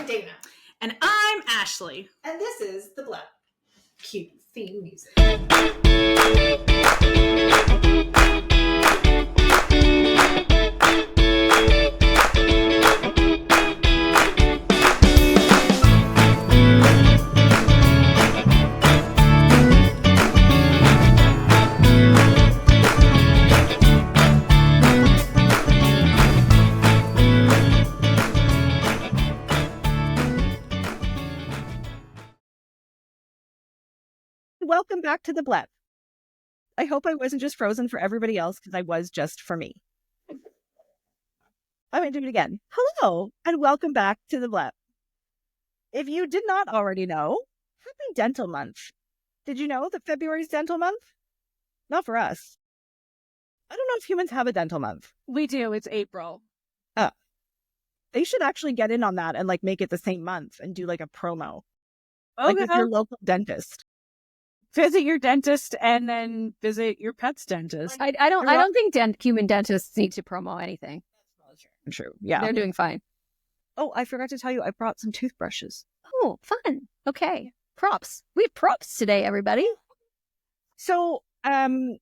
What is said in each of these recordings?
Dayna. And I'm Ashley. And this is The Blep. Cue theme music. Welcome back to The Blep. I hope I wasn't just frozen for everybody else because I was just for me. I'm going to do it again. Hello, and welcome back to The Blep. If you did not already know, happy Dental Month. Did you know that February is Dental Month? Not for us. I don't know if humans have a dental month. We do. It's April. They should actually get in on that and make it the same month and do a promo. Okay. With your local dentist. Visit your dentist and then visit your pet's dentist. I don't think human dentists need to promo anything. True. Yeah. They're doing fine. Oh, I forgot to tell you, I brought some toothbrushes. Oh, fun. Okay. Props. We have props today, everybody. So, we're going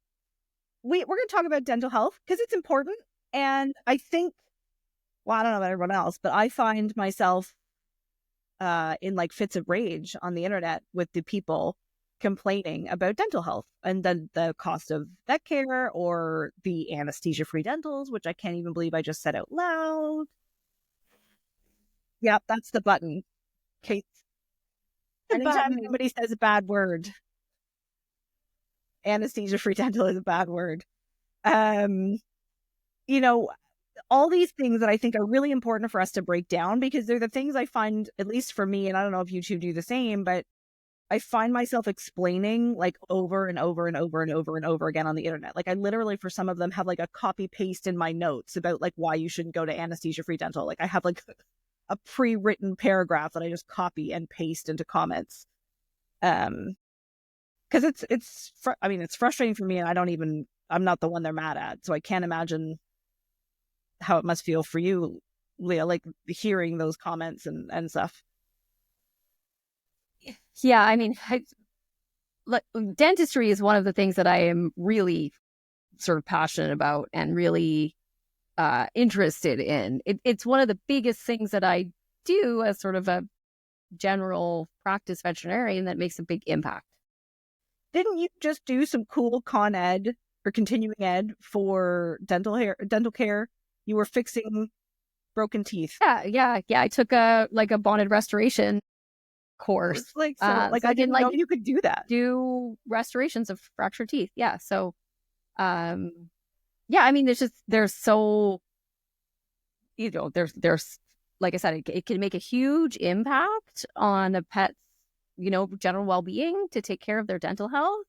to talk about dental health because it's important. And I think, well, I don't know about everyone else, but I find myself in fits of rage on the internet with the people complaining about dental health and then the cost of vet care or the anesthesia-free dentals, which I can't even believe I just said out loud. Yep, that's the button. Okay. Anytime somebody says a bad word, anesthesia-free dental is a bad word. All these things that I think are really important for us to break down because they're the things I find, at least for me, and I don't know if you two do the same, but I find myself explaining over and over and over and over and over again on the internet. I literally, for some of them, have a copy paste in my notes about why you shouldn't go to anesthesia-free dental. I have a pre-written paragraph that I just copy and paste into comments. Because it's frustrating for me, and I'm not the one they're mad at, so I can't imagine how it must feel for you, Leah, hearing those comments and stuff. Yeah, dentistry is one of the things that I am really sort of passionate about and really interested in. It's one of the biggest things that I do as sort of a general practice veterinarian that makes a big impact. Didn't you just do some cool con ed or continuing ed for dental care? You were fixing broken teeth. Yeah. I took a bonded restoration course. I didn't know you could do that. Do restorations of fractured teeth. Yeah. So, there's so, there's like I said, it can make a huge impact on a pet's, general well-being to take care of their dental health.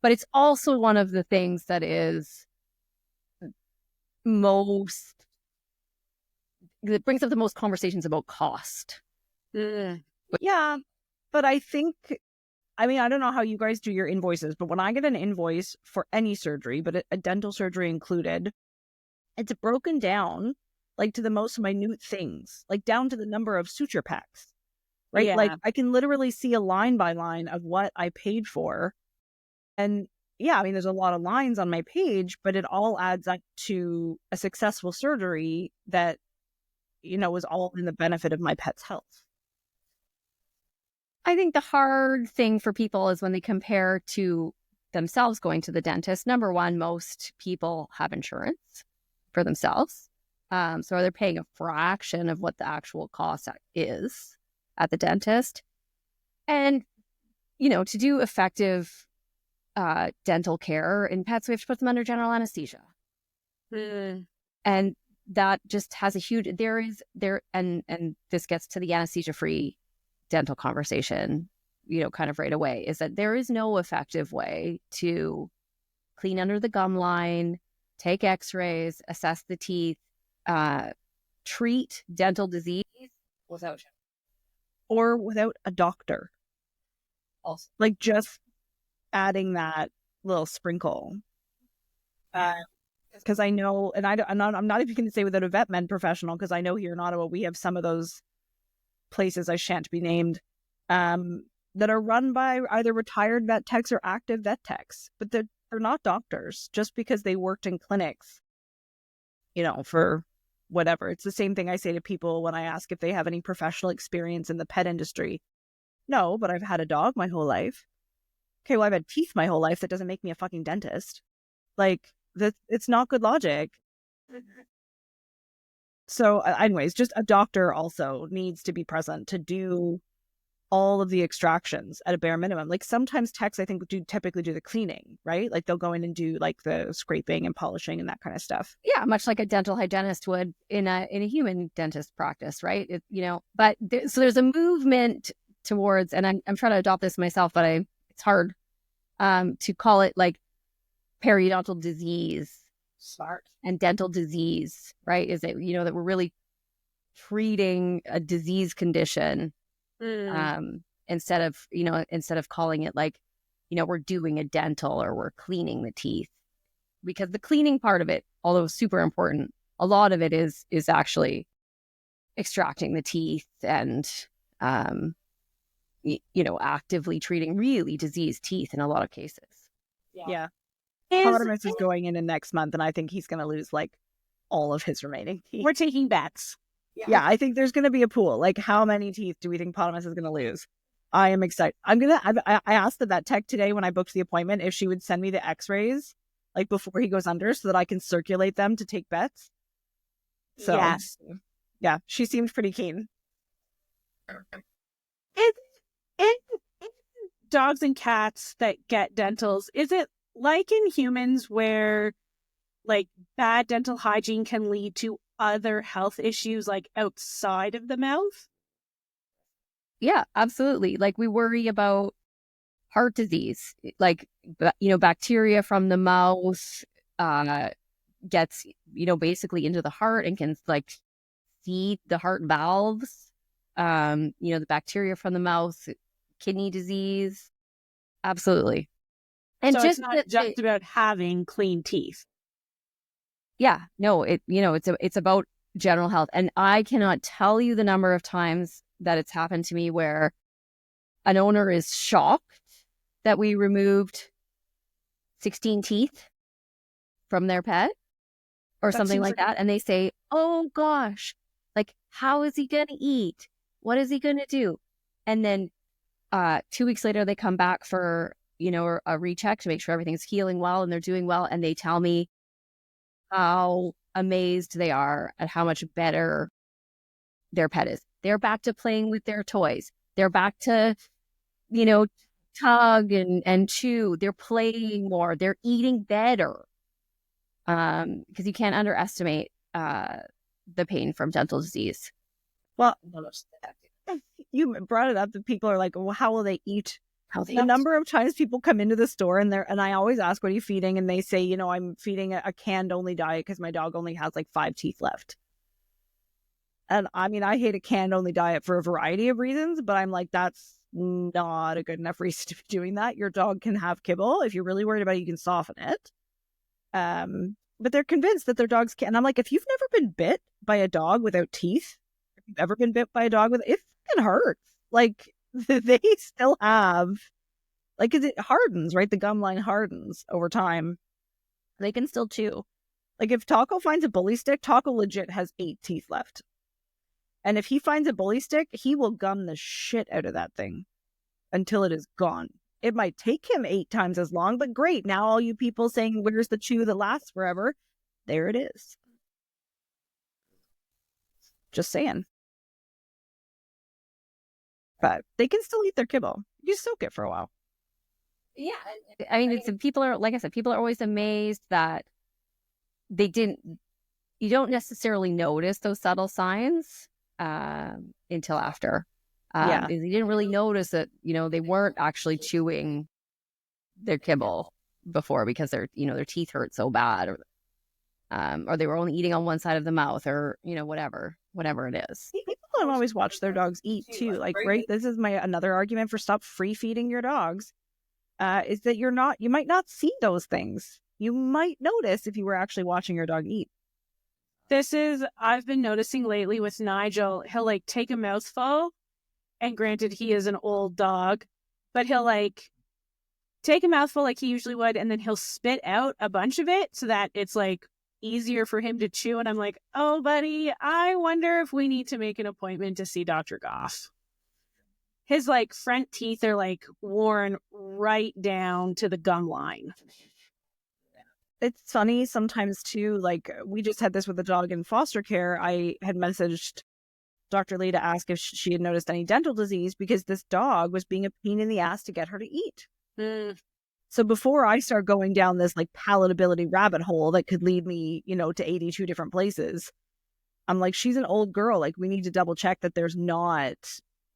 But it's also one of the things that is that brings up the most conversations about cost. Yeah, but I think, I don't know how you guys do your invoices, but when I get an invoice for any surgery, but a dental surgery included, it's broken down to the most minute things, down to the number of suture packs, right? Yeah. I can literally see a line by line of what I paid for. And yeah, there's a lot of lines on my page, but it all adds up to a successful surgery that, was all in the benefit of my pet's health. I think the hard thing for people is when they compare to themselves going to the dentist. Number one, most people have insurance for themselves. So they're paying a fraction of what the actual cost is at the dentist. And, to do effective dental care in pets, we have to put them under general anesthesia. And that just has a huge, and this gets to the anesthesia-free dental conversation, kind of right away, is that there is no effective way to clean under the gum line, take x-rays, assess the teeth, treat dental disease without a doctor. Also, just adding that little sprinkle. Because I know, and I'm not even going to say without a vet med professional, because I know here in Ottawa we have some of those places I shan't be named, that are run by either retired vet techs or active vet techs, but they're not doctors just because they worked in clinics, for whatever. It's the same thing I say to people when I ask if they have any professional experience in the pet industry. No, but I've had a dog my whole life. Okay, well, I've had teeth my whole life. That doesn't make me a fucking dentist. Like, it's not good logic. So anyways, just a doctor also needs to be present to do all of the extractions at a bare minimum. Like sometimes techs, I think, typically do the cleaning, right? Like they'll go in and do like the scraping and polishing and that kind of stuff. Yeah, much like a dental hygienist would in a human dentist practice, right? But so there's a movement towards, and I'm trying to adopt this myself, but it's hard to call it like periodontal disease. Smart. And dental disease, right? Is it, that we're really treating a disease condition instead of calling it like, we're doing a dental or we're cleaning the teeth. Because the cleaning part of it, although super important, a lot of it is actually extracting the teeth and, actively treating really diseased teeth in a lot of cases. Yeah. Potamus is going in next month, and I think he's going to lose like all of his remaining teeth. We're taking bets. Yeah, I think there's going to be a pool. Like, how many teeth do we think Potamus is going to lose? I am excited. I asked the vet tech today when I booked the appointment if she would send me the x-rays like before he goes under so that I can circulate them to take bets. So, yes. Yeah, she seemed pretty keen. In dogs and cats that get dentals, is it like in humans where like bad dental hygiene can lead to other health issues like outside of the mouth? Yeah, absolutely. Like we worry about heart disease, like, bacteria from the mouth gets, basically into the heart and can like feed the heart valves. The bacteria from the mouth, kidney disease. Absolutely. And so just it's not just about having clean teeth. Yeah, no, it's about general health. And I cannot tell you the number of times that it's happened to me where an owner is shocked that we removed 16 teeth from their pet or something like that. And they say, oh gosh, like, how is he going to eat? What is he going to do? And then 2 weeks later, they come back for, a recheck to make sure everything's healing well and they're doing well. And they tell me how amazed they are at how much better their pet is. They're back to playing with their toys. They're back to, tug and chew. They're playing more. They're eating better. Because you can't underestimate the pain from dental disease. Well, you brought it up that people are like, well, how will they eat? The number of times people come into the store and I always ask, what are you feeding? And they say, I'm feeding a canned only diet because my dog only has like 5 teeth left. And I mean, I hate a canned only diet for a variety of reasons, but I'm like, that's not a good enough reason to be doing that. Your dog can have kibble. If you're really worried about it, you can soften it. But they're convinced that their dogs can. And I'm like, if you've never been bit by a dog without teeth, if you've ever been bit by a dog it fucking hurts. Like, they still have, like, 'cause it hardens, right? The gum line hardens over time. They can still chew. Like, if Taco finds a bully stick, Taco legit has 8 teeth left. And if he finds a bully stick, he will gum the shit out of that thing until it is gone. It might take him 8 times as long, but great. Now all you people saying, where's the chew that lasts forever? There it is. Just saying. But they can still eat their kibble. You soak it for a while. Yeah. I mean, people are, like I said, people are always amazed that you don't necessarily notice those subtle signs until after. Yeah. You didn't really notice that, they weren't actually chewing their kibble before because their teeth hurt so bad, or they were only eating on one side of the mouth, or, whatever it is. People don't always watch their dogs eat too. Like, right, this is another argument for stop free feeding your dogs, is that you might not see those things. You might notice if you were actually watching your dog eat. I've been noticing lately with Nigel, he'll like take a mouthful And granted, he is an old dog, but he'll like take a mouthful like he usually would, and then he'll spit out a bunch of it so that it's like easier for him to chew. And I'm like, oh, buddy, I wonder if we need to make an appointment to see Dr. Goff. His like front teeth are like worn right down to the gum line. It's funny sometimes too, like we just had this with a dog in foster care. I had messaged Dr. Lee to ask if she had noticed any dental disease because this dog was being a pain in the ass to get her to eat. So before I start going down this like palatability rabbit hole that could lead me, to 82 different places, I'm like, she's an old girl. Like, we need to double check that there's not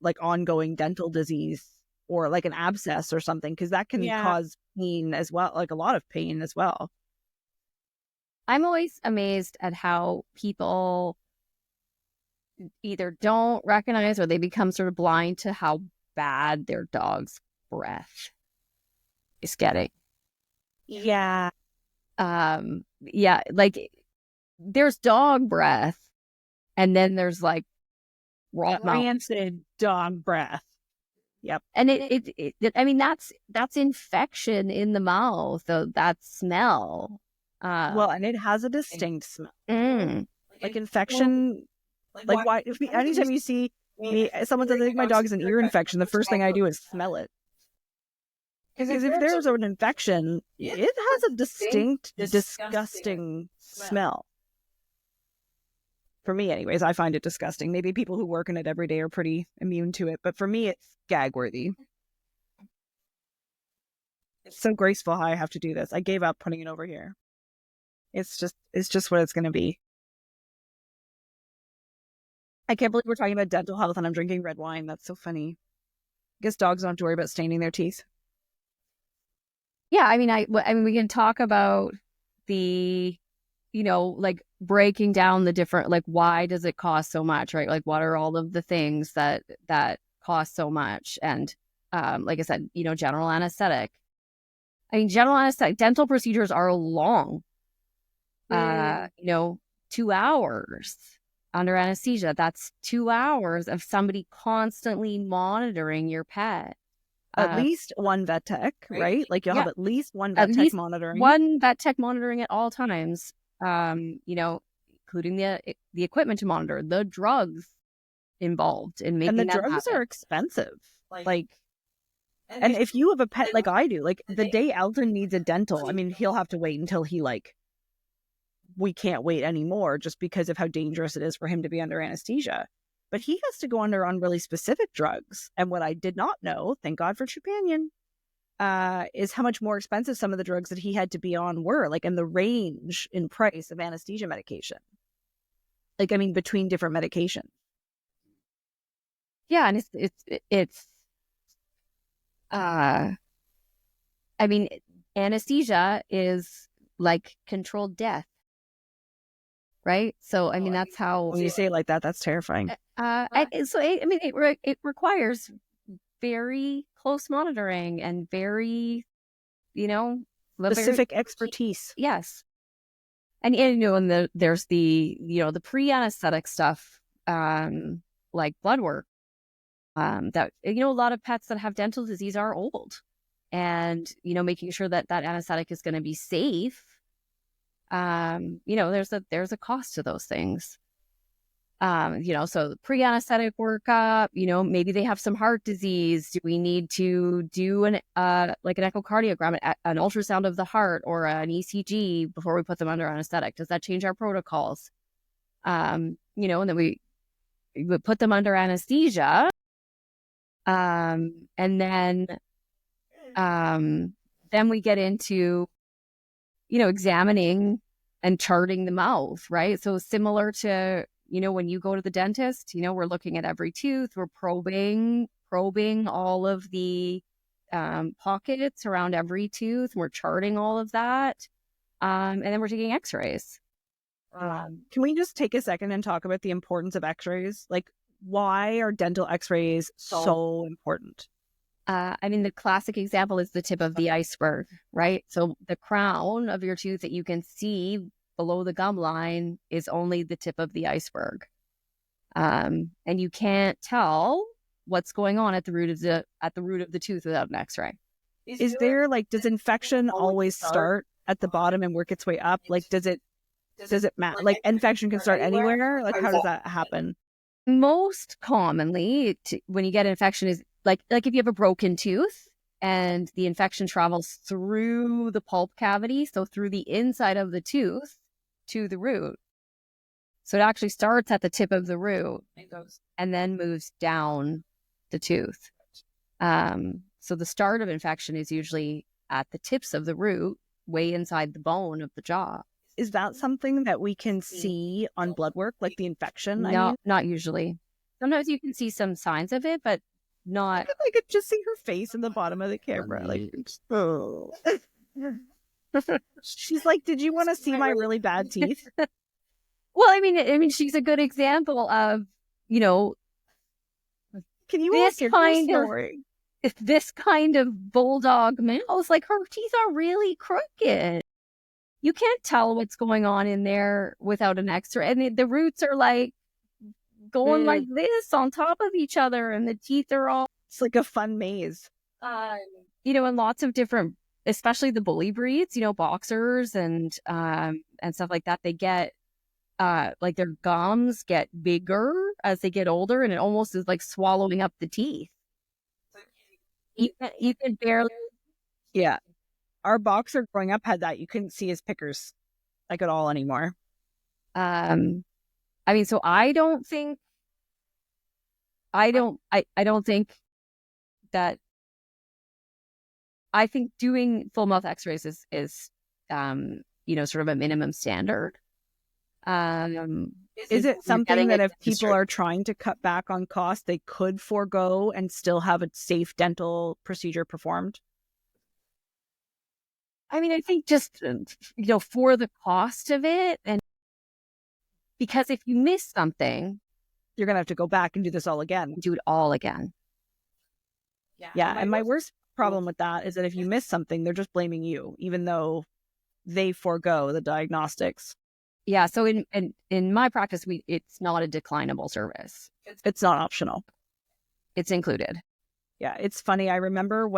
like ongoing dental disease or like an abscess or something, because that can cause pain as well, like a lot of pain as well. I'm always amazed at how people either don't recognize or they become sort of blind to how bad their dog's breath is getting. Yeah. Like there's dog breath and then there's like rancid dog breath. Yep. And I mean, that's infection in the mouth, though, that smell. Well, and it has a distinct smell. Like infection. Like why? Anytime you see me, someone says, I think my dog has an ear infection, the first thing I do is smell it. Because if there's an infection, it has a distinct, disgusting smell. For me, anyways, I find it disgusting. Maybe people who work in it every day are pretty immune to it, but for me, it's gag-worthy. It's so graceful how I have to do this. I gave up putting it over here. It's just what it's going to be. I can't believe we're talking about dental health and I'm drinking red wine. That's so funny. I guess dogs don't have to worry about staining their teeth. Yeah, I mean, we can talk about the, like breaking down the different, like, why does it cost so much, right? Like, what are all of the things that cost so much? And like I said, general anesthetic. I mean, general anesthetic, dental procedures are long. 2 hours under anesthesia. That's 2 hours of somebody constantly monitoring your pet. At least one vet tech, right? Like you'll have at least one vet tech monitoring. One vet tech monitoring at all times. Including the equipment to monitor, the drugs involved in making that happen. And the drugs are expensive. And if you have a pet like I do, like the day Elton needs a dental, I mean, he'll have to wait until we can't wait anymore just because of how dangerous it is for him to be under anesthesia. But he has to go under on really specific drugs. And what I did not know, thank God for Trupanion, is how much more expensive some of the drugs that he had to be on were, like in the range in price of anesthesia medication. Like, I mean, between different medications. Yeah, and it's I mean, anesthesia is like controlled death, right? So, I mean, that's how... When you say it like that, that's terrifying. It requires very close monitoring and very, specific expertise. Yes. And there's the pre-anesthetic stuff, like blood work, that, a lot of pets that have dental disease are old, and, making sure that anesthetic is going to be safe. There's a cost to those things. So pre-anesthetic workup, maybe they have some heart disease. Do we need to do an echocardiogram, an ultrasound of the heart, or an ECG before we put them under anesthetic? Does that change our protocols? And then we would put them under anesthesia. And then we get into, examining and charting the mouth, right? So similar to, when you go to the dentist, we're looking at every tooth, we're probing all of the pockets around every tooth, we're charting all of that, and then we're taking x-rays. Can we just take a second and talk about the importance of x-rays? Like, why are dental x-rays so important? I mean, the classic example is the tip of the iceberg, right? So the crown of your tooth that you can see below the gum line is only the tip of the iceberg. And you can't tell what's going on at the root of the tooth without an X-ray. Is there like, does infection always start at the bottom and work its way up? Like, does it matter? Like, infection can start anywhere. Like, how does that happen? Most commonly, when you get an infection, is like if you have a broken tooth and the infection travels through the pulp cavity, so through the inside of the tooth to the root. So it actually starts at the tip of the root and then moves down the tooth. So the start of infection is usually at the tips of the root, way inside the bone of the jaw. Is that something that we can see on blood work, like the infection? No, not usually. Sometimes you can see some signs of it, but not. I could just see her face in the bottom of the camera. Like, oh. She's like, "Did you want to see my really bad teeth?" Well, I mean, she's a good example of, Can you this hear kind her of story? this kind of bulldog mouse, like her teeth are really crooked. You can't tell what's going on in there without an X-ray. And the roots are like going like this on top of each other, and the teeth are all. It's like a fun maze. And lots of different, especially the bully breeds, boxers and stuff like that. They get like their gums get bigger as they get older, and it almost is like swallowing up the teeth. You can barely. Yeah. Our boxer growing up had that. You couldn't see his pickers like at all anymore. I mean, so I don't think that. I think doing full mouth X-rays is sort of a minimum standard. Is it something that if people are trying to cut back on cost, they could forego and still have a safe dental procedure performed? I mean, I think just, for the cost of it, and because if you miss something, you're going to have to go back and do this all again. Do it all again. Yeah. And my worst problem with that is that if you miss something, they're just blaming you, even though they forego the diagnostics. Yeah. So in my practice, it's not a declinable service. It's not optional. It's included. Yeah. It's funny. I remember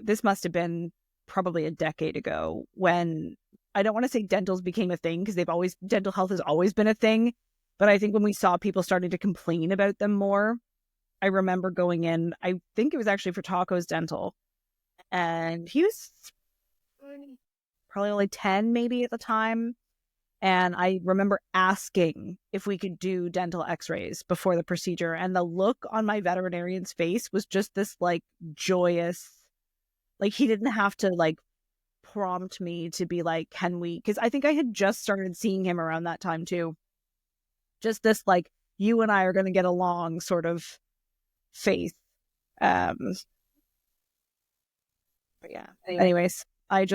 this must have been probably a decade ago, when I don't want to say dentals became a thing, because dental health has always been a thing. But I think when we saw people starting to complain about them more, I remember going in, I think it was actually for Taco's Dental, and he was probably only 10 maybe at the time. And I remember asking if we could do dental x-rays before the procedure. And the look on my veterinarian's face was just this like joyous, like he didn't have to like prompt me to be like, can we? Because I think I had just started seeing him around that time too. Just this like, you and I are going to get along sort of face. But yeah. Anyways, I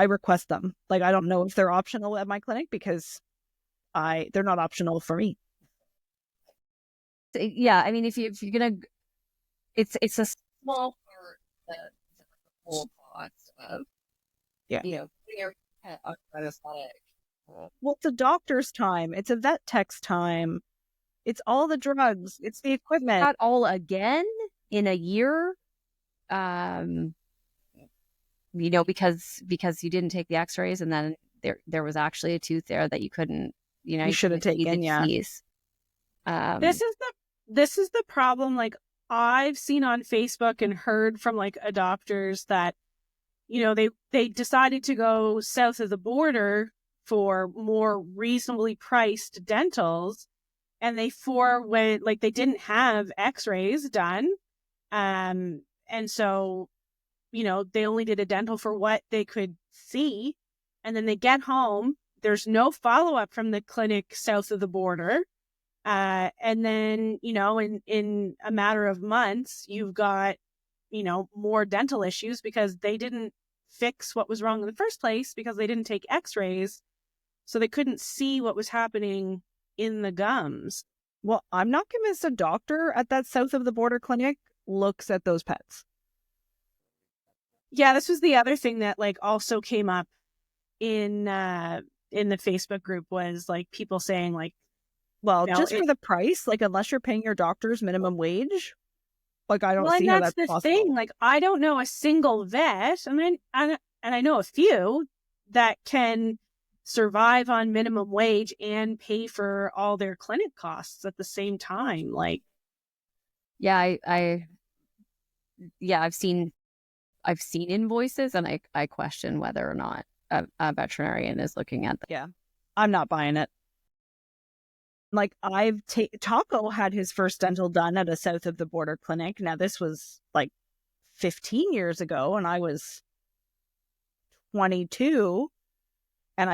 request them. Like, I don't know if they're optional at my clinic, because they're not optional for me. Yeah, I mean, if you're gonna, it's a small part of the whole cost of putting your pet on anesthetic. Well, it's a doctor's time. It's a vet tech's time. It's all the drugs. It's the equipment. Not all again in a year. Because you didn't take the x-rays, and then there was actually a tooth there that you couldn't, you should have taken. Yeah. This is the problem. Like, I've seen on Facebook and heard from like adopters that, they decided to go south of the border for more reasonably priced dentals, and they didn't have x-rays done. And so, they only did a dental for what they could see. And then they get home, there's no follow-up from the clinic south of the border. And then, in a matter of months, you've got, more dental issues because they didn't fix what was wrong in the first place, because they didn't take x-rays. So they couldn't see what was happening in the gums. Well, I'm not convinced a doctor at that south of the border clinic looks at those pets. Yeah, this was the other thing that like also came up in the Facebook group, was like people saying like, well, just for the price, like unless you're paying your doctors minimum wage, Like, I don't Well, see and how that's that's the possible. thing. Like, I don't know a single vet, and I know a few that can survive on minimum wage and pay for all their clinic costs at the same time. Like, Yeah, I've seen invoices, and I question whether or not a veterinarian is looking at them. Yeah, I'm not buying it. Like, Taco had his first dental done at a south of the border clinic. Now, this was like 15 years ago, and I was 22, and I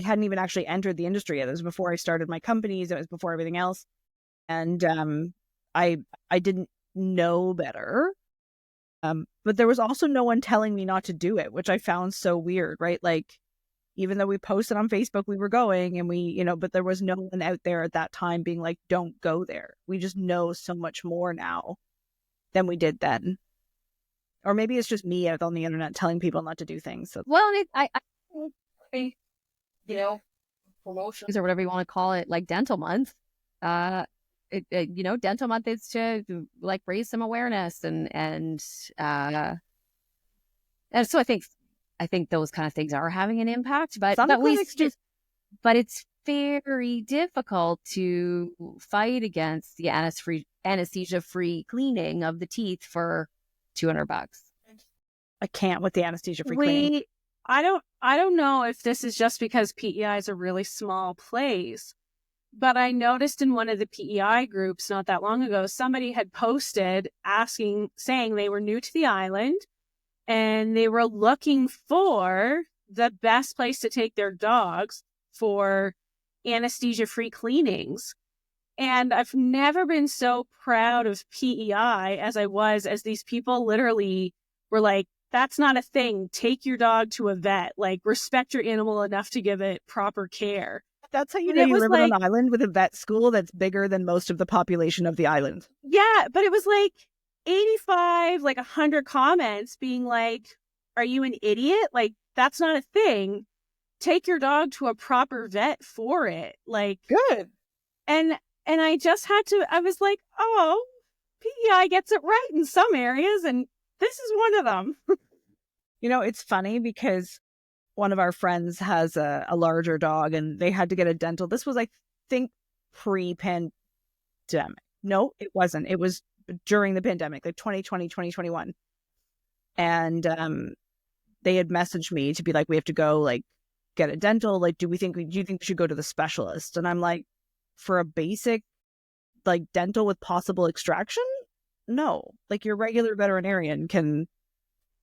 hadn't even actually entered the industry yet. It was before I started my companies. It was before everything else. And I didn't know better. But there was also no one telling me not to do it, which I found so weird, right? Like, even though we posted on Facebook, we were going, and but there was no one out there at that time being like, don't go there. We just know so much more now than we did then. Or maybe it's just me out on the internet telling people not to do things. So, Well, I promotions or whatever you want to call it, like Dental Month. Dental Month is to like raise some awareness and so I think those kind of things are having an impact, but it's very difficult to fight against the anesthesia-free cleaning of the teeth for $200. I can't with the anesthesia-free cleaning. I don't know if this is just because PEI is a really small place, but I noticed in one of the PEI groups not that long ago, somebody had posted saying they were new to the island and they were looking for the best place to take their dogs for anesthesia-free cleanings. And I've never been so proud of PEI as these people literally were like, that's not a thing. Take your dog to a vet. Like, respect your animal enough to give it proper care. That's how you know you live on an island with a vet school that's bigger than most of the population of the island. Yeah, but it was like 85, like 100 comments being like, are you an idiot? Like, that's not a thing. Take your dog to a proper vet for it. Like, good. And I was like, oh, PEI gets it right in some areas, and this is one of them. It's funny because one of our friends has a larger dog, and they had to get a dental. This was, I think, pre-pandemic. No, it wasn't. It was during the pandemic, like 2020, 2021. And they had messaged me to be like, we have to go, like, get a dental. Like, do you think we should go to the specialist? And I'm like, for a basic, like, dental with possible extraction? No. Like, your regular veterinarian can,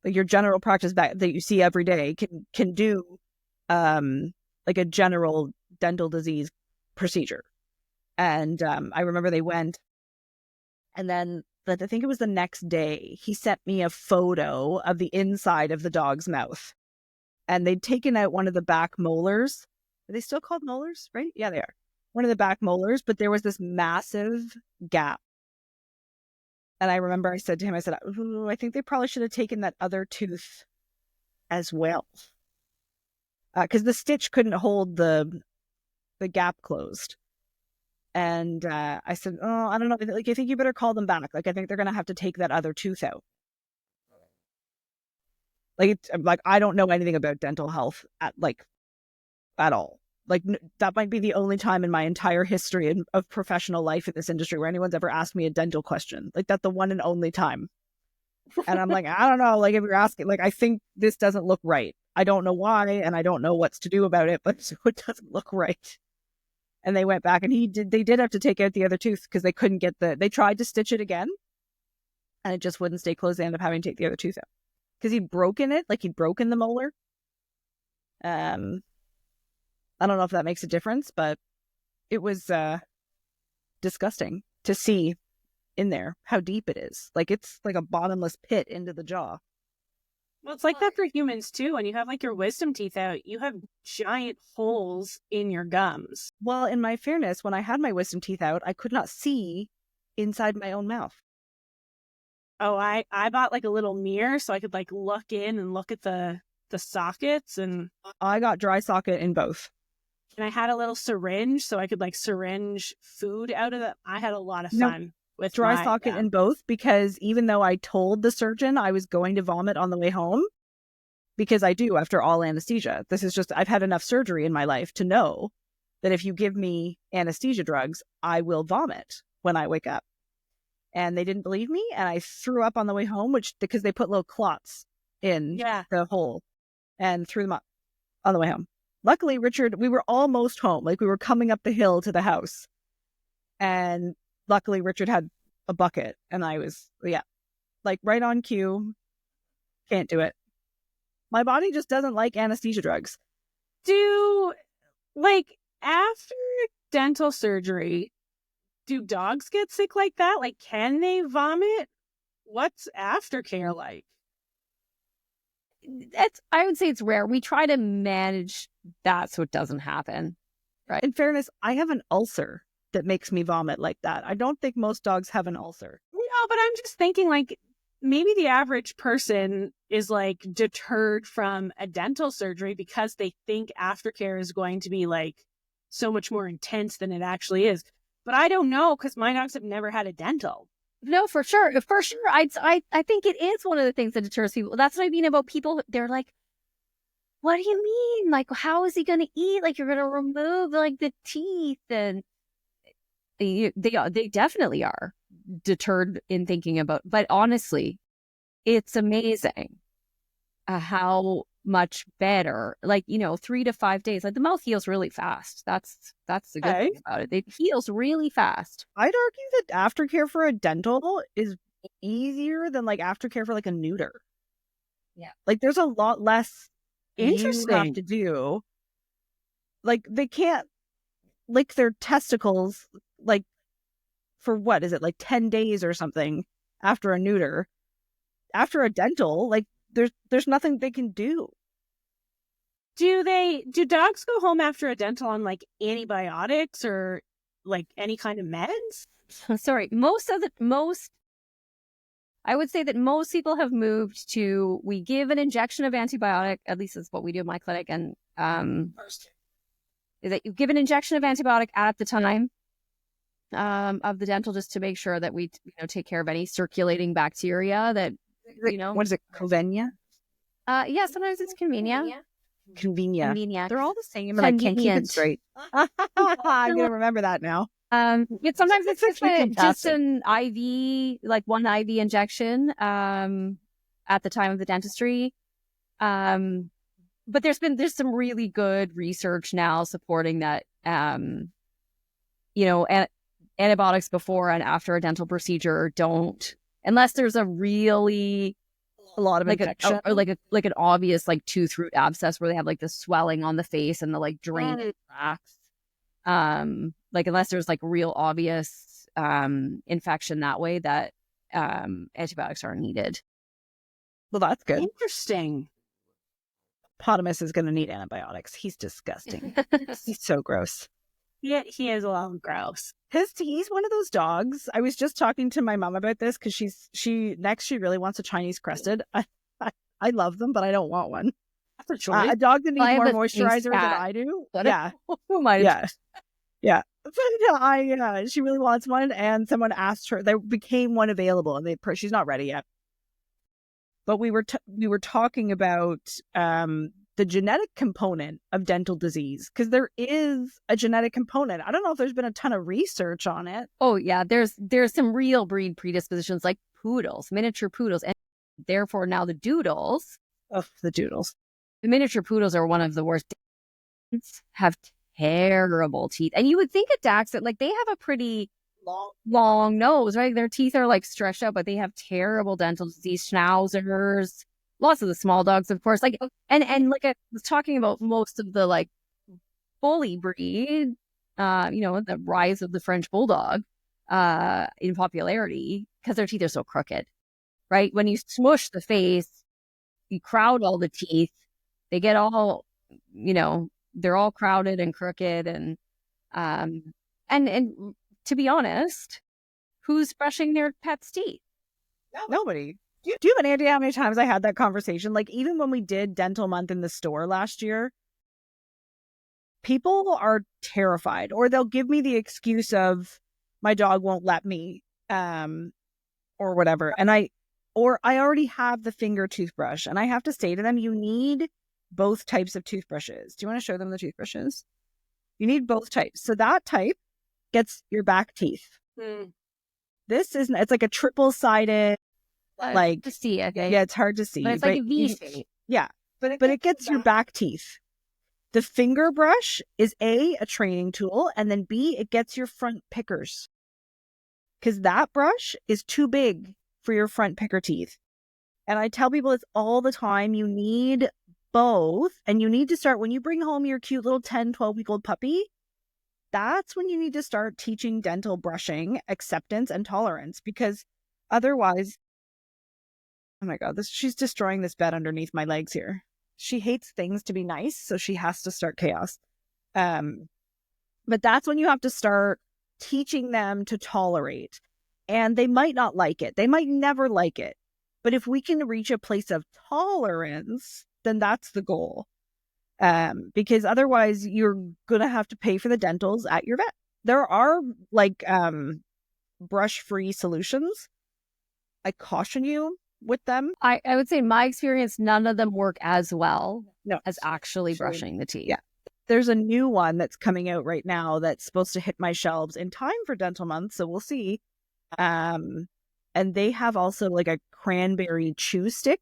like, your general practice that you see every day can do like a general dental disease procedure. And I remember they went, and then I think it was the next day, he sent me a photo of the inside of the dog's mouth. And they'd taken out one of the back molars. Are they still called molars, right? Yeah, they are. One of the back molars, but there was this massive gap. And I remember I said to him, I said, I think they probably should have taken that other tooth as well. Because the stitch couldn't hold the gap closed. And I said, oh, I don't know. Like, I think you better call them back. Like, I think they're going to have to take that other tooth out. Like, I don't know anything about dental health at all. Like, that might be the only time in my entire history of professional life in this industry where anyone's ever asked me a dental question. Like, that's the one and only time. And I'm like, I don't know. Like, if you're asking, like, I think this doesn't look right. I don't know why, and I don't know what's to do about it, but it doesn't look right. And they went back, and they did have to take out the other tooth because they couldn't get they tried to stitch it again, and it just wouldn't stay closed. They ended up having to take the other tooth out because he'd broken it, like he'd broken the molar. I don't know if that makes a difference, but it was disgusting to see in there how deep it is. Like, it's like a bottomless pit into the jaw. Well, it's like that for humans too. When you have like your wisdom teeth out, you have giant holes in your gums. Well, in my fairness, when I had my wisdom teeth out, I could not see inside my own mouth. Oh, I bought like a little mirror so I could like look in and look at the sockets, and I got dry socket in both. And I had a little syringe so I could like syringe food out of it. I had a lot of fun. with dry my, socket in both, because even though I told the surgeon I was going to vomit on the way home, because I do after all anesthesia. This is just, I've had enough surgery in my life to know that if you give me anesthesia drugs, I will vomit when I wake up. And they didn't believe me, and I threw up on the way home, which because they put little clots in the hole and threw them up on the way home. Luckily, Richard, we were almost home. Like, we were coming up the hill to the house. And luckily, Richard had a bucket, and I was, like right on cue. Can't do it. My body just doesn't like anesthesia drugs. Like, after dental surgery, do dogs get sick like that? Like, can they vomit? What's aftercare like? I would say it's rare. We try to manage that so it doesn't happen. Right. In fairness, I have an ulcer that makes me vomit like that. I don't think most dogs have an ulcer. No, but I'm just thinking, like, maybe the average person is like deterred from a dental surgery because they think aftercare is going to be like so much more intense than it actually is. But I don't know, because my dogs have never had a dental. No, for sure. I think it is one of the things that deters people. That's what I mean about people. They're like, what do you mean? Like, how is he going to eat? Like, you're going to remove like the teeth, and they definitely are deterred in thinking about. But honestly, it's amazing how much better. Like, 3 to 5 days. Like, the mouth heals really fast. That's the good thing about it. It heals really fast. I'd argue that aftercare for a dental is easier than like aftercare for like a neuter. Yeah, like there's a lot less Interesting. you have to do. Like, they can't lick their testicles like for what is it, like 10 days or something after a neuter. After a dental, like there's nothing they can do. Do dogs go home after a dental on like antibiotics or like any kind of meds? Sorry, I would say that most people have moved to, we give an injection of antibiotic, at least that's what we do in my clinic, and is that you give an injection of antibiotic at the time of the dental, just to make sure that we take care of any circulating bacteria that, What is it, Covenia? Yeah, sometimes it's convenient. Convenia. They're all the same, and I can't keep it straight. I'm gonna sometimes it's just an IV, like one IV injection at the time of the dentistry. But there's some really good research now supporting that antibiotics before and after a dental procedure don't, unless there's a lot of infection, or like an obvious like tooth root abscess where they have like the swelling on the face and the like drainage tracts. Like, unless there's like real obvious infection that way, that antibiotics aren't needed. Well, that's good. Interesting. Potamus is going to need antibiotics. He's disgusting. He's so gross. Yeah, he is a little gross. He's one of those dogs. I was just talking to my mom about this because she really wants a Chinese crested. I love them, but I don't want one. That's a choice. A dog that needs more moisturizer than I do. Yeah. But she really wants one, and someone asked her. There became one available, and she's not ready yet. But we were talking about the genetic component of dental disease, because there is a genetic component. I don't know if there's been a ton of research on it. Oh yeah, there's some real breed predispositions, like poodles, miniature poodles, and therefore now the doodles. Oh, the doodles. The miniature poodles are one of the worst. Have terrible teeth, and you would think at Dachshund, like, they have a pretty long nose, right? Their teeth are like stretched out, but they have terrible dental disease. Schnauzers, lots of the small dogs, of course. Like, and like I was talking about, most of the like bully breed, the rise of the French bulldog in popularity, because their teeth are so crooked, right? When you smush the face, you crowd all the teeth, they get all, they're all crowded and crooked, and to be honest, who's brushing their pet's teeth? Nobody. Do you have any idea how many times I had that conversation? Like, even when we did dental month in the store last year, people are terrified, or they'll give me the excuse of, my dog won't let me or whatever. And I already have the finger toothbrush, and I have to say to them, you need both types of toothbrushes. Do you want to show them the toothbrushes? You need both types. So that type gets your back teeth. This is, it's like a triple-sided, like, to see, I think. yeah, it's hard to see. But it's like a V shape. Yeah, but it gets your back teeth. The finger brush is A, a training tool, and then B, it gets your front pickers. Because that brush is too big for your front picker teeth. And I tell people this all the time, you need both, and you need to start, when you bring home your cute little 10, 12-week-old puppy, that's when you need to start teaching dental brushing, acceptance, and tolerance, because otherwise, oh my God, she's destroying this bed underneath my legs here. She hates things to be nice, so she has to start chaos. But that's when you have to start teaching them to tolerate. And they might not like it. They might never like it. But if we can reach a place of tolerance, then that's the goal. Because otherwise you're going to have to pay for the dentals at your vet. There are like brush-free solutions. I caution you with them. I would say in my experience, none of them work as well as actually Sure. brushing the teeth. Yeah. There's a new one that's coming out right now that's supposed to hit my shelves in time for dental month, so we'll see. And they have also like a cranberry chew stick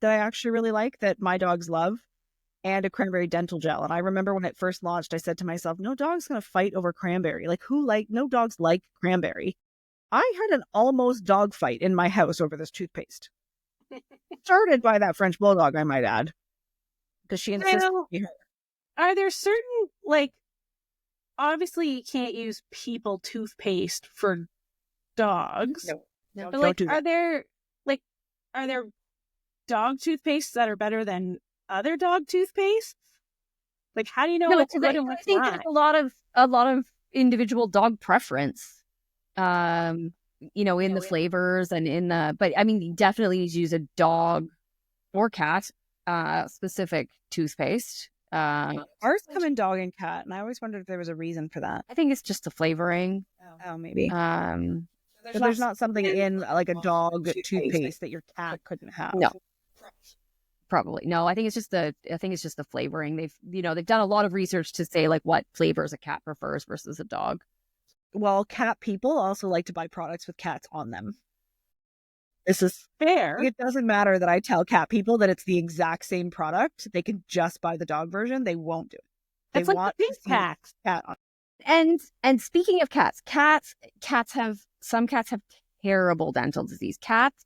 that I actually really like, that my dogs love, and a cranberry dental gel. And I remember when it first launched, I said to myself, no dog's going to fight over cranberry. Like, no dogs like cranberry. I had an almost dog fight in my house over this toothpaste. Started by that French bulldog, I might add, because she insisted. Are there certain, like, obviously you can't use people toothpaste for dogs. No, But like, don't do that. are there dog toothpastes that are better than other dog toothpastes? Like, how do you know what's good and I what's think not? there's a lot of individual dog preference. In the flavors and in the, but I mean, you definitely need to use a dog or cat specific toothpaste. Ours come in dog and cat, and I always wondered if there was a reason for that. I think it's just the flavoring. Oh, maybe. So There's not something in like a dog toothpaste that your cat couldn't have. No. Probably no. I think it's just the flavoring. They've done a lot of research to say like what flavors a cat prefers versus a dog. Well, cat people also like to buy products with cats on them. This is fair. It doesn't matter that I tell cat people that it's the exact same product. They can just buy the dog version. They won't do it. They That's like want the to pink see cat. cat on. And speaking of cats have terrible dental disease. Dogs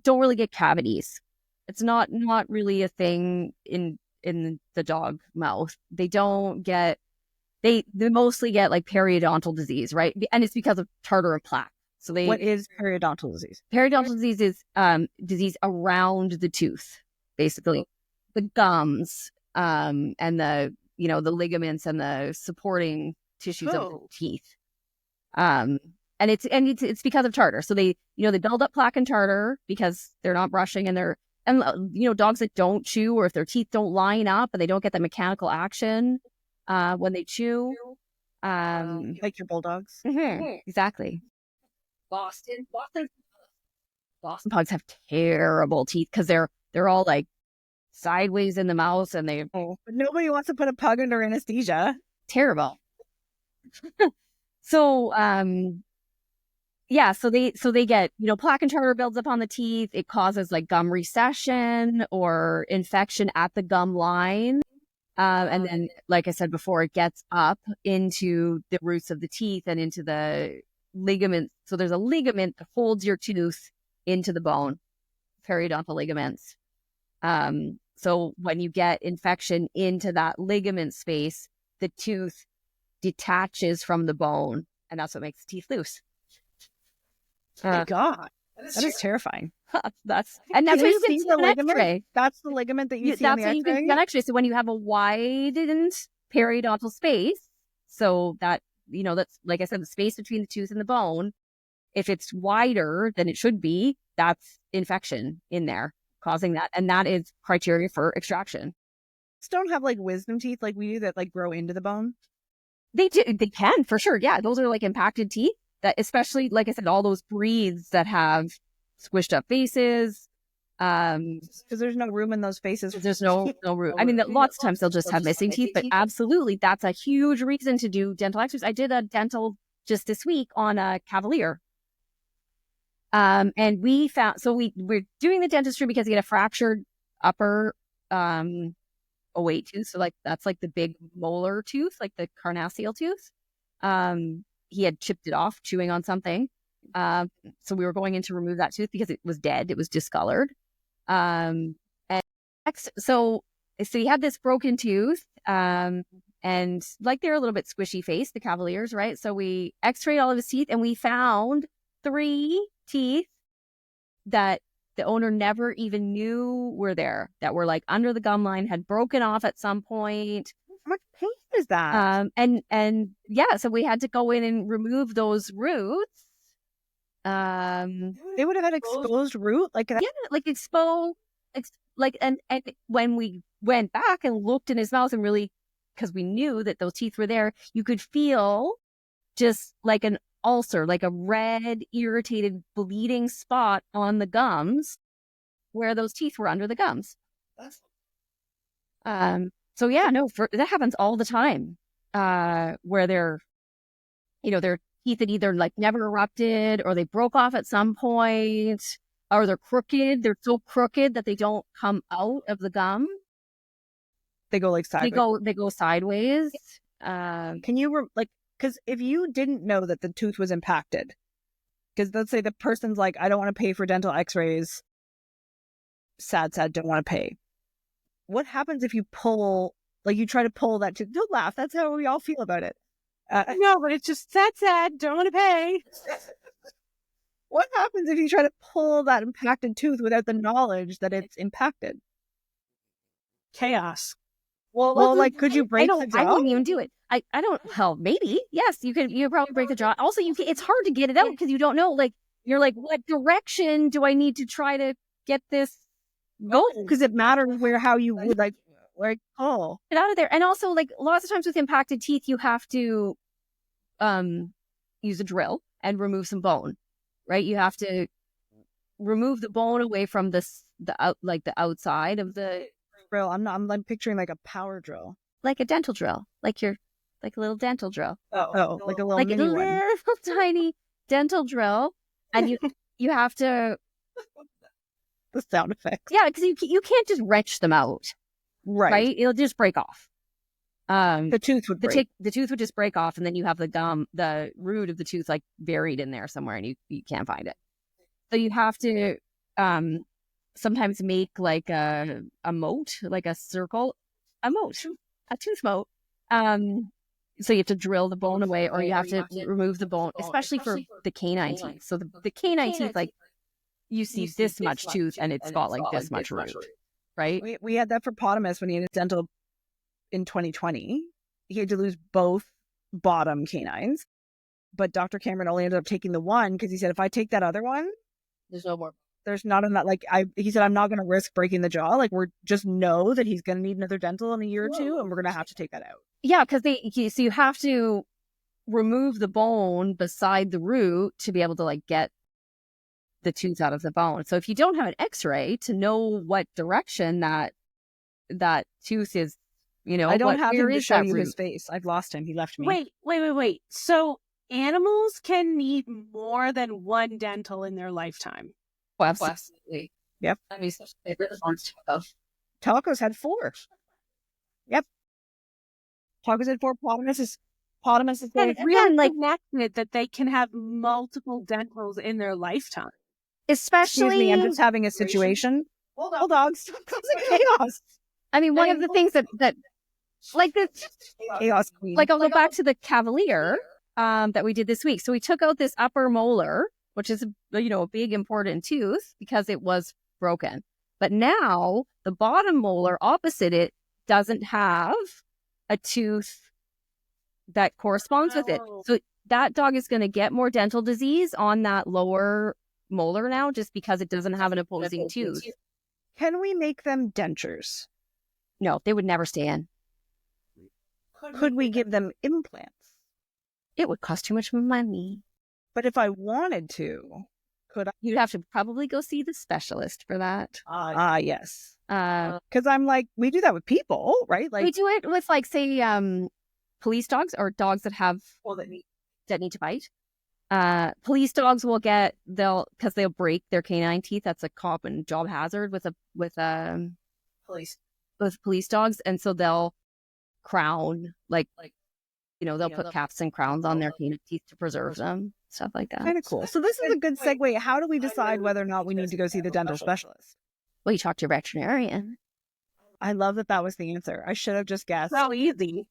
don't really get cavities. It's not really a thing in the dog mouth. They don't get. They mostly get like periodontal disease, right? And it's because of tartar and plaque. So What is periodontal disease? Periodontal disease is disease around the tooth, basically the gums, and the the ligaments and the supporting tissues of the teeth. And it's because of tartar. So they build up plaque and tartar because they're not brushing, and dogs that don't chew, or if their teeth don't line up and they don't get the mechanical action when they chew, like your bulldogs. Exactly. Boston pugs have terrible teeth because they're all like sideways in the mouth, and they but nobody wants to put a pug under anesthesia. Terrible. So so they get plaque and tartar builds up on the teeth. It causes like gum recession or infection at the gum line. And then, like I said before, it gets up into the roots of the teeth and into the ligament. So there's a ligament that holds your tooth into the bone, periodontal ligaments. So when you get infection into that ligament space, the tooth detaches from the bone, and that's what makes the teeth loose. Oh my God. That is terrifying. That's what you can see the ligament. X-ray. That's the ligament that you see That's on the what you can X-ray. see on X-ray. So when you have a widened periodontal space, so that that's, like I said, the space between the tooth and the bone, if it's wider than it should be, that's infection in there causing that, and that is criteria for extraction. Don't have like wisdom teeth like we do that like grow into the bone. They can for sure. Yeah, those are like impacted teeth. That especially, like I said, all those breeds that have squished up faces. Because there's no room in those faces. There's no room. I mean, lots of times they'll just have missing teeth, but absolutely, that's a huge reason to do dental extras. I did a dental just this week on a Cavalier. And we found, so we're doing the dentistry because he had a fractured upper O8 tooth. So like, that's like the big molar tooth, like the carnassial tooth. He had chipped it off chewing on something. So we were going in to remove that tooth because it was dead. It was discolored. And next, so he had this broken tooth, and like they're a little bit squishy face, the Cavaliers, right? So we x-rayed all of his teeth and we found 3 teeth that the owner never even knew were there, that were like under the gum line, had broken off at some point. How much pain is that? And yeah, so we had to go in and remove those roots. They would have had exposed root like that. Yeah, like exposed, like and when we went back and looked in his mouth and really, because we knew that those teeth were there, you could feel just like an ulcer, like a red, irritated, bleeding spot on the gums where those teeth were under the gums. So yeah, no, that happens all the time, where their teeth had either like never erupted or they broke off at some point, or they're crooked. They're so crooked that they don't come out of the gum. They go like sideways. They go sideways. Can you because if you didn't know that the tooth was impacted, because let's say the person's like, I don't want to pay for dental x-rays. Sad, don't want to pay. What happens if you pull, like you try to pull that tooth? Don't laugh. That's how we all feel about it. No, but it's just sad, don't want to pay. What happens if you try to pull that impacted tooth without the knowledge that it's impacted? Chaos. Well, like, could you break the jaw? I wouldn't even do it. I don't. Well, maybe. Yes, you could. You probably break the jaw. Also, it's hard to get it out because you don't know. Like, you're like, what direction do I need to try to get this going? Because it matters how you would like pull get out of there. And also, like, lots of times with impacted teeth, you have to use a drill and remove some bone. Right? You have to remove the bone away from the outside of the drill. I'm picturing like a power drill, like a dental drill, like a little dental drill. Oh, like a little like mini a one. little tiny dental drill, and you have to the sound effects. Yeah, because you can't just wrench them out, right? It'll just break off. The tooth would break. The tooth would just break off, and then you have the root of the tooth like buried in there somewhere, and you can't find it. So you have to sometimes make like a moat, like a circle, a tooth moat. So you have to drill the bone away, or you have to remove the bone, especially for the canine teeth. So the canine teeth, like you see this much tooth, and it's got like this much root, right? We had that for Potamus when he had his dental in 2020. He had to lose both bottom canines, but Dr. Cameron only ended up taking the one because he said, if I take that other one, there's no more. There's not enough. Like he said, I'm not going to risk breaking the jaw. Like we're just know that he's going to need another dental in a year or two, and we're going to have to take that out. Yeah, because so you have to remove the bone beside the root to be able to like get the tooth out of the bone. So if you don't have an X-ray to know what direction that tooth is, I don't have him to show you his face. I've lost him. He left me. Wait. So animals can need more than one dental in their lifetime. Oh, absolutely. Yep. I mean, Taco's had 4. Yep. Taco's had 4. Potamus is really like connected that they can have multiple dentals in their lifetime. Especially, excuse me, I'm just having a situation. Hold on, stop causing chaos. I mean, one of the things that like this chaos queen. Like I'll go back to the Cavalier that we did this week. So we took out this upper molar, which is a big important tooth because it was broken. But now the bottom molar opposite it doesn't have a tooth that corresponds with it. So that dog is going to get more dental disease on that lower molar now just because it doesn't have an opposing tooth. Can we make them dentures? No, they would never stay in. Could we give them implants? It would cost too much money. But if I wanted to, could I? You'd have to probably go see the specialist for that. Yes. Uh, Because I'm like, we do that with people, right? we Like, do it with, like, say, police dogs or dogs that have that need to bite. Police dogs will get because they'll break their canine teeth. That's a common job hazard with police dogs, and so they'll crown like they'll put caps and crowns on their canine teeth to preserve them, stuff like that. kind of cool. So this is a good segue. How do we decide whether or not we need to go see the dental specialist? Well, you talk to your veterinarian. I love that was the answer. I should have just guessed. So easy.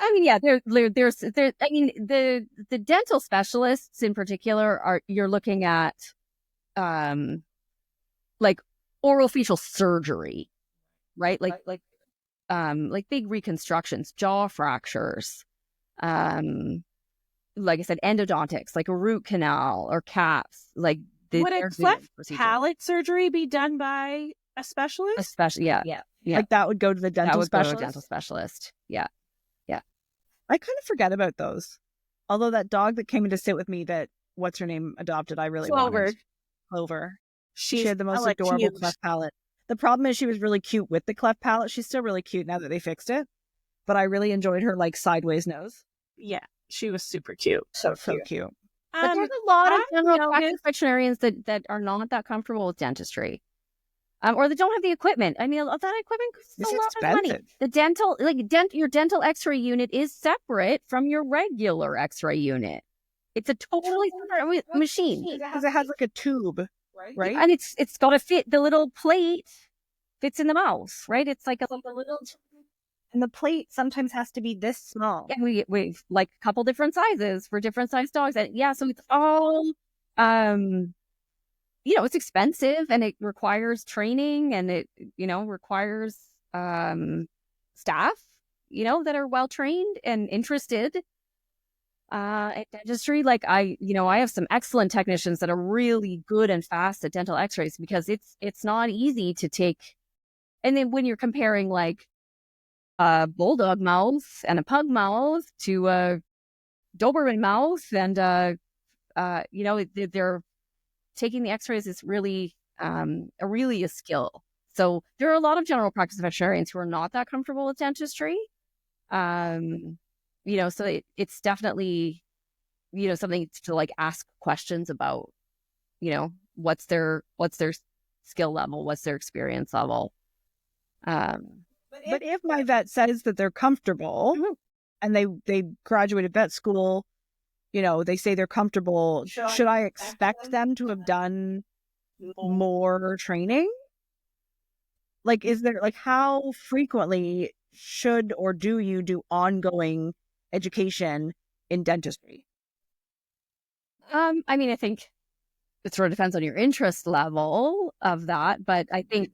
I mean, yeah, there's I mean, the dental specialists in particular you're looking at, like orophacial surgery, right? Like big reconstructions, jaw fractures, like I said, endodontics, like a root canal or caps. Like Would a cleft palate surgery be done by a specialist? Especially, yeah. Like that would go to the That dental would go to a specialist. dental specialist. Yeah. I kind of forget about those. Although that dog that came in to sit with me, that what's her name adopted, I really wanted. Clover. She had the most adorable cute. cleft palate. The problem is she was really cute with the cleft palate. She's still really cute now that they fixed it. But I really enjoyed her like sideways nose. Yeah, she was super cute. So cute. But there's a lot of I general know practice veterinarians that are not that comfortable with dentistry. Or they don't have the equipment. I mean, that equipment costs It's a lot of money. expensive. The dental, your dental X-ray unit is separate from your regular X-ray unit. It's a totally separate machine, Because it has like a tube, right? and it's got to fit. The little plate fits in the mouth, right? It's like a little. And the plate sometimes has to be this small. Yeah, we like a couple different sizes for different size dogs, and yeah, so it's all it's expensive and it requires training and it requires staff that are well trained and interested at dentistry. Like I have some excellent technicians that are really good and fast at dental x-rays because it's not easy to take. And then when you're comparing like a bulldog mouth and a pug mouth to a Doberman mouth and they're taking the x-rays is really a skill. So there are a lot of general practice veterinarians who are not that comfortable with dentistry. So it's definitely, something to like ask questions about, what's their skill level, what's their experience level. But if my vet says that they're comfortable and they graduated vet school, they say they're comfortable, should I expect them to have done more training? Like, is there, like, how frequently should or do you do ongoing education in dentistry? I mean, I think it sort of depends on your interest level of that, but I think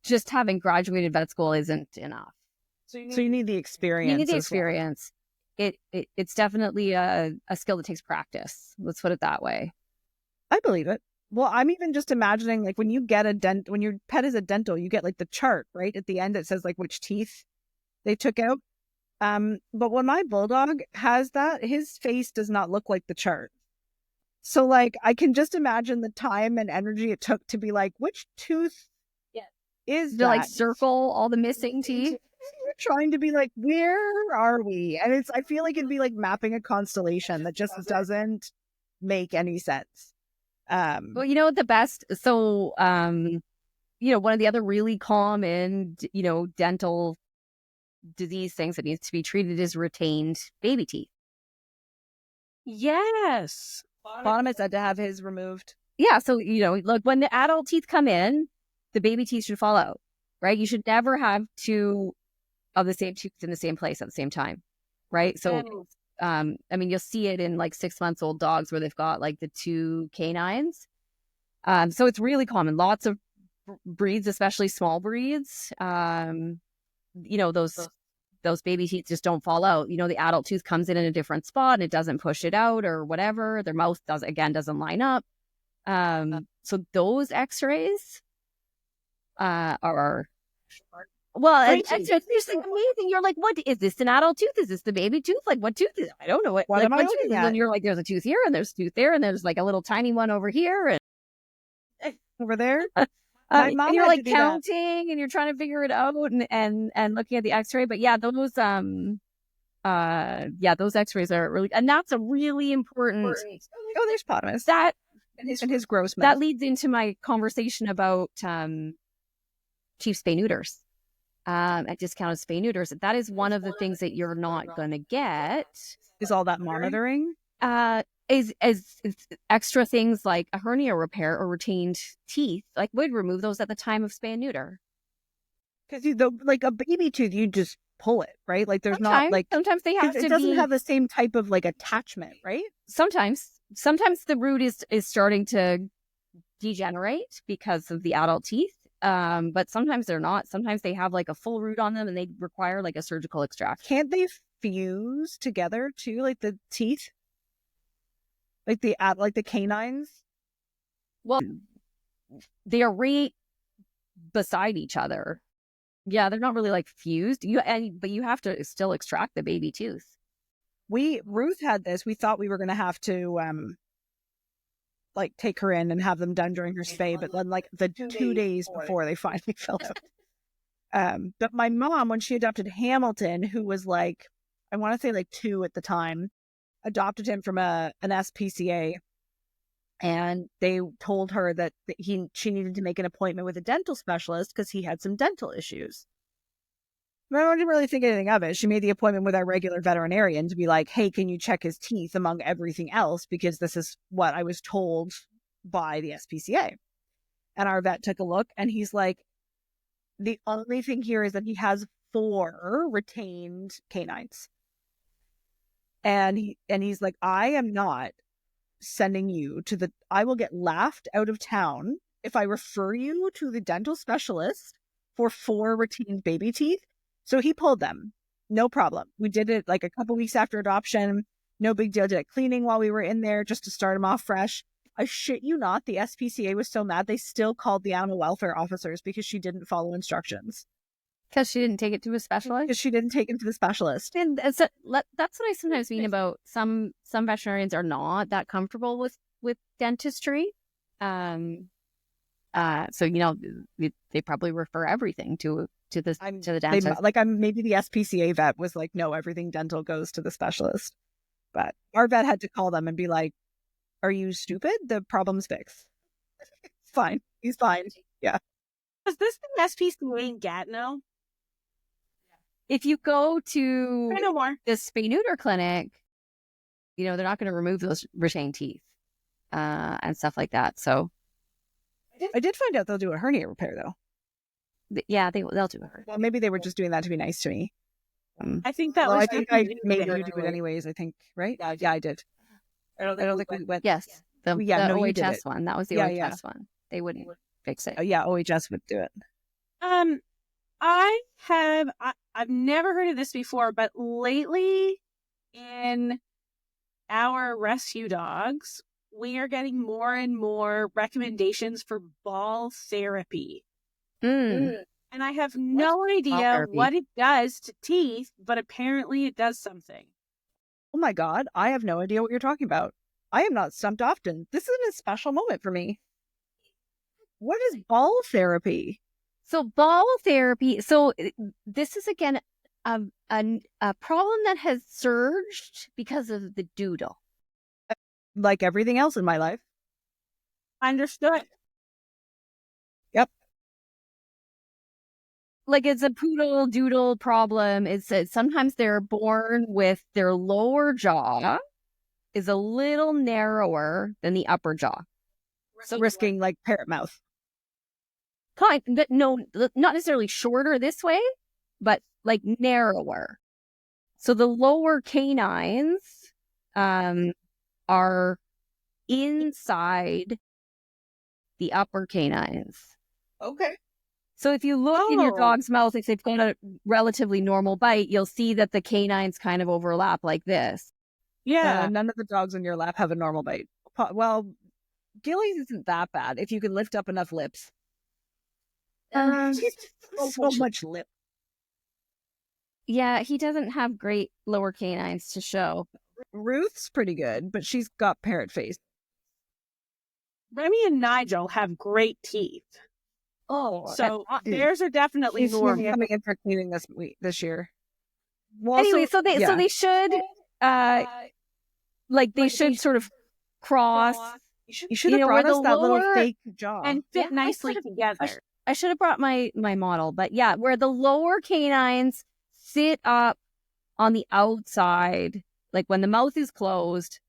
just having graduated vet school isn't enough. So you need the experience. You need the as well. experience. It's definitely a skill that takes practice. Let's put it that way. I believe it. Well, I'm even just imagining like when you get when your pet is a dental, you get like the chart, right? At the end, it says like which teeth they took out. But when my bulldog has that, his face does not look like the chart. So like, I can just imagine the time and energy it took to be like, which tooth is To that? like circle all the missing teeth. We're trying to be like, where are we? And I feel like it'd be like mapping a constellation that just doesn't make any sense. Well, the best. So, one of the other really common, dental disease things that needs to be treated is retained baby teeth. Yes. Bonham is said to have his removed. Yeah. So, look, when the adult teeth come in, the baby teeth should fall out, right? You should never have two of the same tooth in the same place at the same time, right? So, I mean, you'll see it in like 6 months old dogs where they've got like the two canines. So it's really common. Lots of breeds, especially small breeds, those baby teeth just don't fall out. The adult tooth comes in a different spot and it doesn't push it out or whatever. Their mouth doesn't line up. So those x-rays are Well, and Preaching. it's just like amazing. You're like, what is this? An adult tooth? Is this the baby tooth? Like, what tooth is? I don't know What like, am I what tooth looking is? at? And you're like, there's a tooth here, and there's a tooth there, and there's like a little tiny one over here, and over there. My mom and you're had like to do that. counting, and you're trying to figure it out, and looking at the X-ray. But yeah, those those X-rays are really, and that's a really important. Oh, there's Potamus. That and his gross mouth. that leads into my conversation about cheap spay neuters. At discounted spay neuters. That is one of the things that you're not going to get. Is all that monitoring? Is extra things like a hernia repair or retained teeth. Like, we'd remove those at the time of spay and neuter. Because like a baby tooth, you just pull it, right? Like there's not like sometimes they have to it doesn't have the same type of like attachment, right? Sometimes the root is starting to degenerate because of the adult teeth. But sometimes they're not. Sometimes they have like a full root on them and they require like a surgical extraction. Can't they fuse together too, like the teeth? Like the canines? Well, they are right beside each other. Yeah, they're not really like fused. But you have to still extract the baby tooth. Ruth had this. We thought we were gonna have to like take her in and have them done during her spay, but then like the 2 days before they finally fell out. But my mom, when she adopted Hamilton, who was like, I want to say like 2 at the time, adopted him from an SPCA, and they told her that she needed to make an appointment with a dental specialist because he had some dental issues. I didn't really think anything of it. She made the appointment with our regular veterinarian to be like, hey, can you check his teeth among everything else? Because this is what I was told by the SPCA. And our vet took a look and he's like, the only thing here is that he has 4 retained canines. And he's like, I am not sending you to I will get laughed out of town if I refer you to the dental specialist for 4 retained baby teeth. So he pulled them. No problem. We did it like a couple weeks after adoption. No big deal. Did it cleaning while we were in there just to start him off fresh. I shit you not. The SPCA was so mad. They still called the animal welfare officers because she didn't follow instructions. Because she didn't take it to a specialist? Because she didn't take him to the specialist. And so, that's what I sometimes mean about some veterinarians are not that comfortable with dentistry. So, they probably refer everything to the dentist. Maybe the SPCA vet was like, no, everything dental goes to the specialist. But our vet had to call them and be like, are you stupid? The problem's fixed. It's fine. He's fine. Yeah. Was this the SPCA in Gatineau? If you go to I know more. the spay neuter clinic, they're not going to remove those retained teeth and stuff like that. So I did find out they'll do a hernia repair though. Yeah, they'll do it. Well, maybe they were just doing that to be nice to me. I think that was. I think I made you do it anyways. I think, right? Yeah, I did. I don't think we went. Yes, the you did OHS it. one. That was the OHS one. They wouldn't fix it. Yeah, OHS would do it. I've never heard of this before, but lately in our rescue dogs, we are getting more and more recommendations for ball therapy. And I have no idea what it does to teeth, but apparently it does something. Oh my God, I have no idea what you're talking about. I am not stumped often. This is a special moment for me. What is ball therapy? So ball therapy. So this is again a problem that has surged because of the doodle. Like everything else in my life. Understood. Yep. Like it's a poodle doodle problem. It's that sometimes they're born with their lower jaw is a little narrower than the upper jaw. So risking like parrot mouth. No, not necessarily shorter this way, but like narrower. So the lower canines are inside the upper canines. Okay. So if you look in your dog's mouth, if they've got a relatively normal bite, you'll see that the canines kind of overlap like this. Yeah. None of the dogs in your lap have a normal bite. Well, Gilly's isn't that bad if you can lift up enough lips. So much lip. Yeah, he doesn't have great lower canines to show. Ruth's pretty good, but she's got parrot face. Remy and Nigel have great teeth. Oh, So theirs are definitely She's normal. coming in for cleaning this year. Well, anyway, also- so they should they should sort of cross. you should have brought where us the that little lower- fake jaw. and fit Yeah, I nicely could've- together. I should have brought my model, but yeah, where the lower canines sit up on the outside, like when the mouth is closed,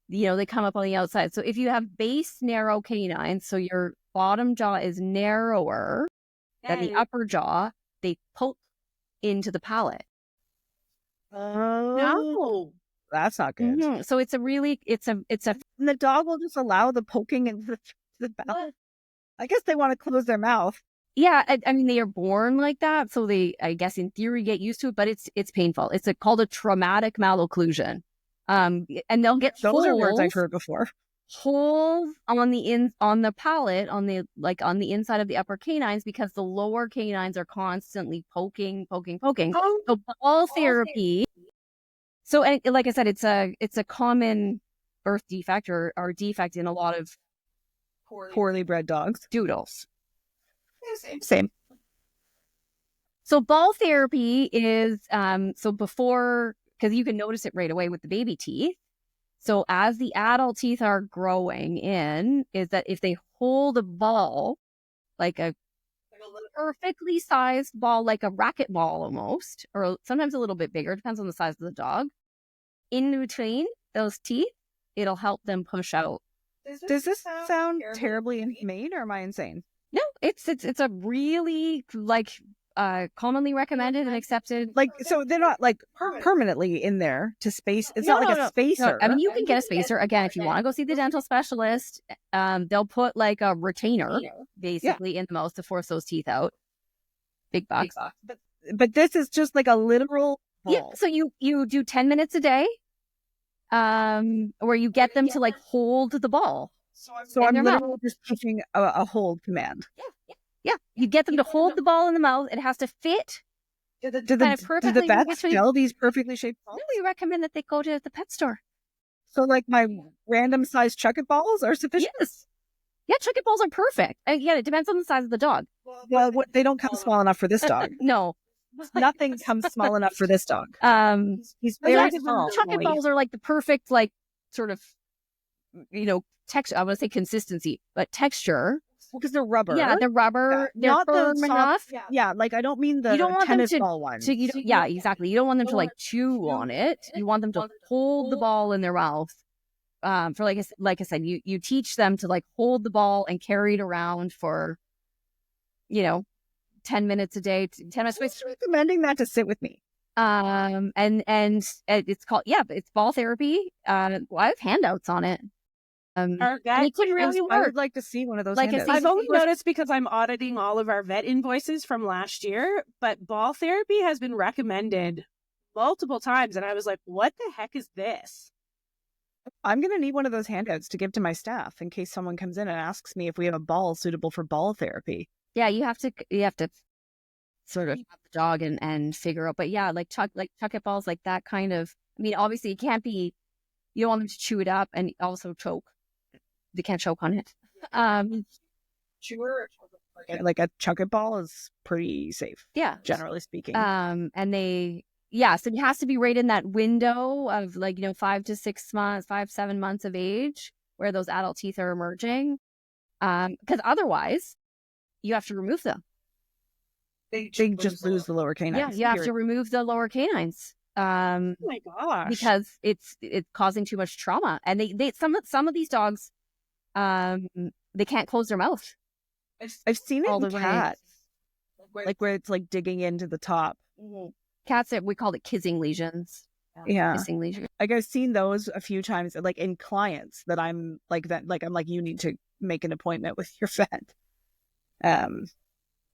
they come up on the outside. So if you have base narrow canines, so your bottom jaw is narrower than the upper jaw, they poke into the palate. Oh, No. that's not good. Mhm. So it's a And the dog will just allow the poking into the mouth. I guess they want to close their mouth. yeah. I mean, they are born like that, so they, I guess, in theory, get used to it. But it's painful. It's called a traumatic malocclusion. And they'll get Those are words I've holes- heard before. holes on the palate, on the inside of the upper canines, because the lower canines are constantly poking. So ball therapy. So, and like I said, it's a common birth defect or defect in a lot of Poorly bred dogs. doodles. Same. So ball therapy is so before, because you can notice it right away with the baby teeth. So as the adult teeth are growing in, is that if they hold a ball, like a perfectly sized ball, like a racquetball almost, or sometimes a little bit bigger, depends on the size of the dog, in between those teeth, it'll help them push out. Does this sound terribly inhumane, or am I insane? No, it's a really commonly recommended and accepted. Like, so they're not like permanently in there to space. It's not like a spacer. No, I mean, you can get a spacer again if you want to go see the dental specialist. They'll put like a retainer basically in the mouth to force those teeth out. Big bucks. But this is just like a literal ball. Yeah. So you do 10 minutes a day, where you get them to like hold the ball. So in I'm their literally mouth. just pushing a hold command. Yeah. You get them to hold the ball in the mouth. It has to fit. Do Kind the of perfectly vets between- sell these perfectly shaped balls? No, we recommend that they go to the pet store. So like my random size chuck-it balls are sufficient? Yes. Yeah, chuck-it balls are perfect. Again, it depends on the size of the dog. Well, they don't come small enough for this dog. No. Nothing comes small enough for this dog. He's Very very yeah, small. chuck-it balls are like the perfect, like, sort of, texture. I want to say consistency, but texture. Because they're rubber. Yeah, they're rubber. Yeah, They're not the firm soft- enough. Yeah, like I don't mean the You don't want them tennis to- ball ones. So yeah, exactly. You don't want them to like chew on it. You want them to hold the ball in their mouth. For like I said, you teach them to like hold the ball and carry it around for, 10 minutes a day, 10 minutes. Just recommending that to sit with me. And it's called, it's ball therapy. I have handouts on it. And it can really I work. would like to see one of those. Like I handouts. said, I've only noticed because I'm auditing all of our vet invoices from last year, but ball therapy has been recommended multiple times. And I was like, what the heck is this? I'm going to need one of those handouts to give to my staff in case someone comes in and asks me if we have a ball suitable for ball therapy. Yeah, you have to sort of have the dog and figure out. But yeah, like chuck-it balls, like that kind of. I mean, obviously, it can't be. You don't want them to chew it up and also choke. They can't choke on it. Like a chuck-it ball is pretty safe, Yeah, generally speaking. and so it has to be right in that window of 5 to 6 months, 7 months of age, where those adult teeth are emerging. Because otherwise, you have to remove them. They just lose the lower canines. Yeah, you have to remove the lower canines. Oh my gosh. Because it's causing too much trauma, and they some of these dogs, they can't close their mouth. I've seen it all in the way. cats, like where it's like digging into the top. Cats, we call it kissing lesions. Yeah, Kissing lesions. like I've seen those a few times, like in clients that I'm like that. Like I'm like, you need to make an appointment with your vet.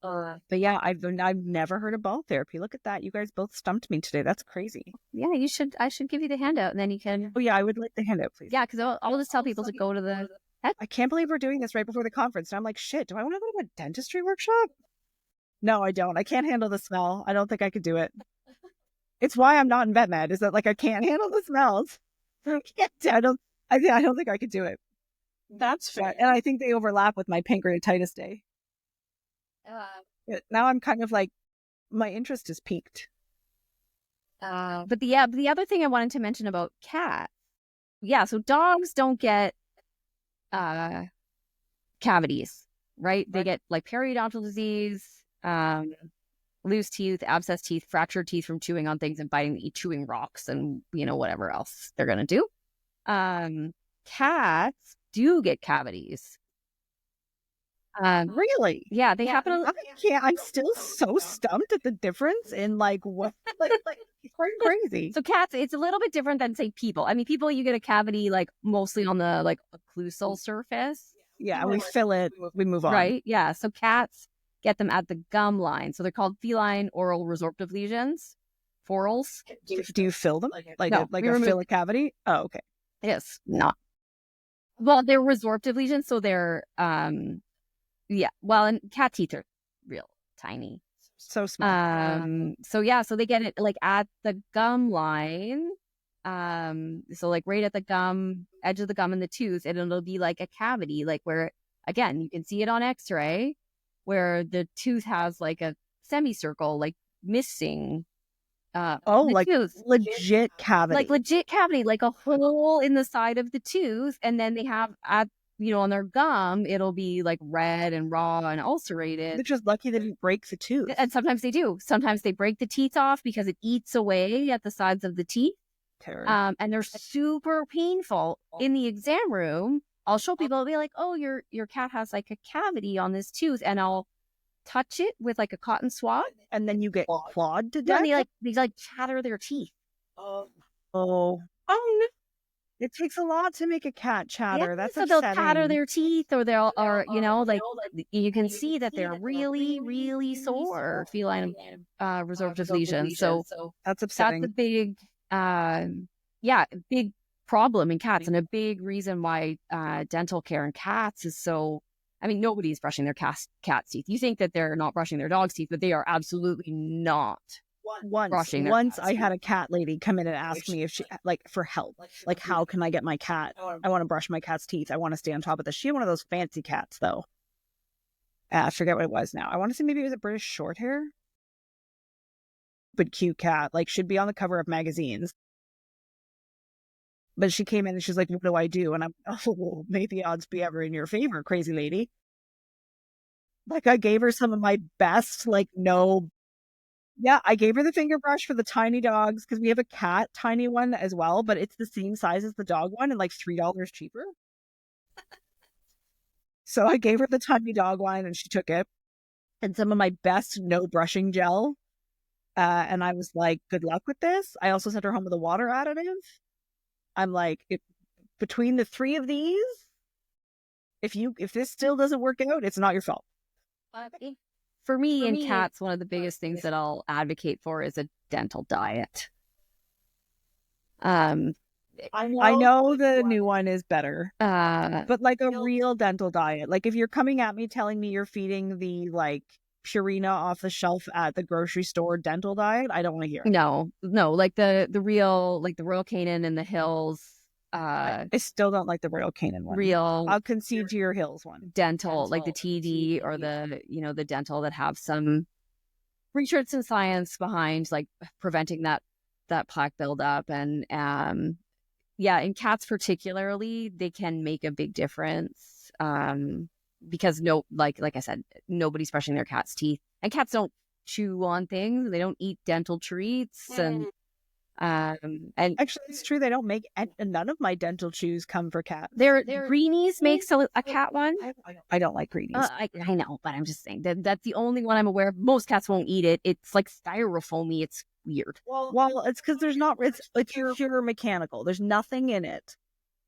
But yeah, I've never heard of ball therapy. Look at that, you guys both stumped me today. That's crazy. Yeah, you should. I should give you the handout, and then you can. Oh yeah, I would like the handout, please. Yeah, because I'll just tell people to go to the. I can't believe we're doing this right before the conference. And I'm like, shit, do I want to go to a dentistry workshop? No, I don't. I can't handle the smell. I don't think I could do it. It's why I'm not in vet med. Is that like I can't handle the smells. I can't. I don't think I could do it. That's fair. And I think they overlap with my pancreatitis day. Now I'm kind of like, my interest is peaked. But the other thing I wanted to mention about cats, so dogs don't get cavities, right? They get like periodontal disease, loose teeth, abscess teeth, fractured teeth from chewing on things and chewing rocks and, whatever else they're going to do. Cats do get cavities. Really? Yeah, they happen. I can't. I'm still so stumped at the difference in like what, like crazy. So cats, it's a little bit different than say people. I mean, people, you get a cavity like mostly on the like occlusal surface. Yeah, we fill it, we move on. Right? Yeah. So cats get them at the gum line. So they're called feline oral resorptive lesions, forals. Do you fill them like No, fill a cavity? Oh, okay. Yes, not. Well, they're resorptive lesions, so they're yeah. Well, and cat teeth are real tiny. So small. So they get it like at the gum line. So like right at the edge of the gum in the tooth, and it'll be like a cavity, like where, again, you can see it on x-ray, where the tooth has like a semicircle, like missing. Like tooth. legit cavity. Like legit cavity, like a hole in the side of the tooth. And then they have on their gum, it'll be like red and raw and ulcerated. They're just lucky they didn't break the tooth. And sometimes they do. Sometimes they break the teeth off because it eats away at the sides of the teeth. And they're super painful. In the exam room, I'll show people, I'll be like, oh, your cat has like a cavity on this tooth, and I'll touch it with like a cotton swab. And then you get clawed to death? And they chatter their teeth. Oh no. It takes a lot to make a cat chatter. Yeah, That's so upsetting. they'll chatter their teeth, or you can see that they're really, really sore feline resorptive lesions. So that's upsetting. That's a big, big problem in cats, and a big reason why dental care in cats is so. I mean, nobody's brushing their cat's teeth. You think that they're not brushing their dog's teeth, but they are absolutely not. Once I had a cat lady come in and ask me if she, like, for help, like, how can I get my cat? I want to brush my cat's teeth. I want to stay on top of this. She had one of those fancy cats, though. I forget what it was now. I want to say maybe it was a British short hair, but cute cat, like, should be on the cover of magazines. But she came in and she's like, what do I do? And I'm, well, may the odds be ever in your favor, crazy lady. Like, I gave her some of my best, I gave her the finger brush for the tiny dogs, because we have a tiny one as well, but it's the same size as the dog one and like $3 cheaper. So I gave her the tiny dog one and she took it, and some of my best no brushing gel. And I was like, good luck with this. I also sent her home with a water additive. I'm like, between the three of these, if this still doesn't work out, it's not your fault. For me, in cats, one of the biggest things that I'll advocate for is a dental diet. I know the new one is better, but like a real dental diet. Like, if you're coming at me telling me you're feeding the like Purina off the shelf at the grocery store dental diet, I don't want to hear it. No, like the real, like the Royal Canin and the Hills. I still don't like the Royal Canin one. I'll concede to your Hills one. Dental, like the TD or the the dental that have some research and science behind, like preventing that plaque buildup. And in cats particularly, they can make a big difference. Because like I said, nobody's brushing their cat's teeth, and cats don't chew on things. They don't eat dental treats, and actually, it's true. They don't make, none of my dental chews come for cats. Their Greenies makes a cat one. I don't like Greenies. I know, but I'm just saying that's the only one I'm aware of. Most cats won't eat it. It's like styrofoamy. It's weird. Well, it's because it's pure mechanical. There's nothing in it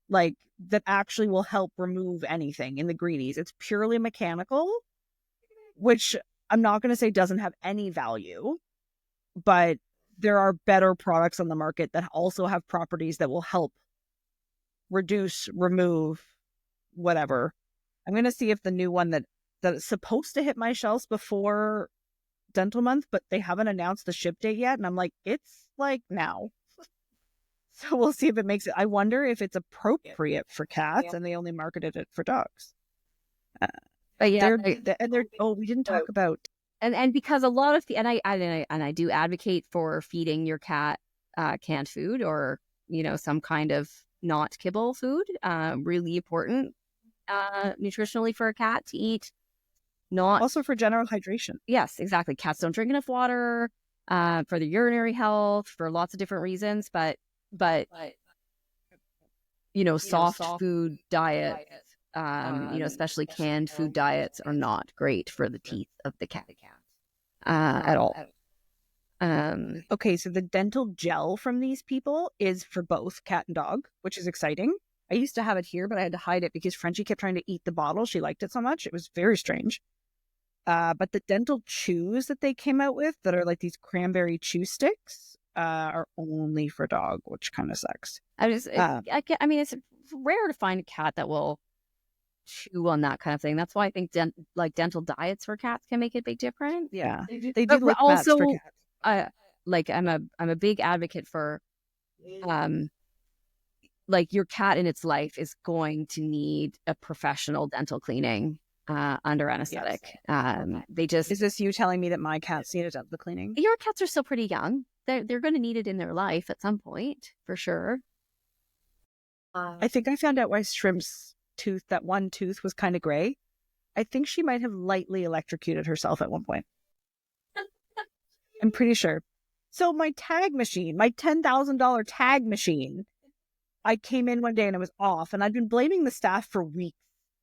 like that actually will help remove anything in the Greenies. It's purely mechanical, which I'm not going to say doesn't have any value, but there are better products on the market that also have properties that will help reduce, remove, whatever. I'm going to see if the new one that is supposed to hit my shelves before dental month, but they haven't announced the ship date yet. And I'm like, it's like now. So we'll see if it makes it. I wonder if it's appropriate for cats and they only marketed it for dogs. But yeah, we didn't talk about. And because a lot of I do advocate for feeding your cat canned food or, some kind of not kibble food. Really important nutritionally for a cat to eat. Not Also for general hydration. Yes, exactly. Cats don't drink enough water for their urinary health for lots of different reasons, but soft food diets, especially canned food diets are not great for the teeth of the cat at all. Okay, so the dental gel from these people is for both cat and dog, which is exciting. I used to have it here, but I had to hide it because Frenchie kept trying to eat the bottle. She liked it so much. It was very strange. But the dental chews that they came out with that are like these cranberry chew sticks are only for dog, which kind of sucks. It's rare to find a cat that will chew on that kind of thing. That's why I think dental diets for cats can make a big difference. Yeah, they do look also for cats. I'm a big advocate for your cat in its life is going to need a professional dental cleaning under anesthetic. Yes. Is this you telling me that my cats need a dental cleaning? Your cats are still pretty young. They're going to need it in their life at some point for sure. I think I found out why Shrimp's tooth, that one tooth, was kind of gray. I think she might have lightly electrocuted herself at one point. I'm pretty sure. So my tag machine, my $10,000 tag machine, I came in one day and it was off, and I'd been blaming the staff for weeks,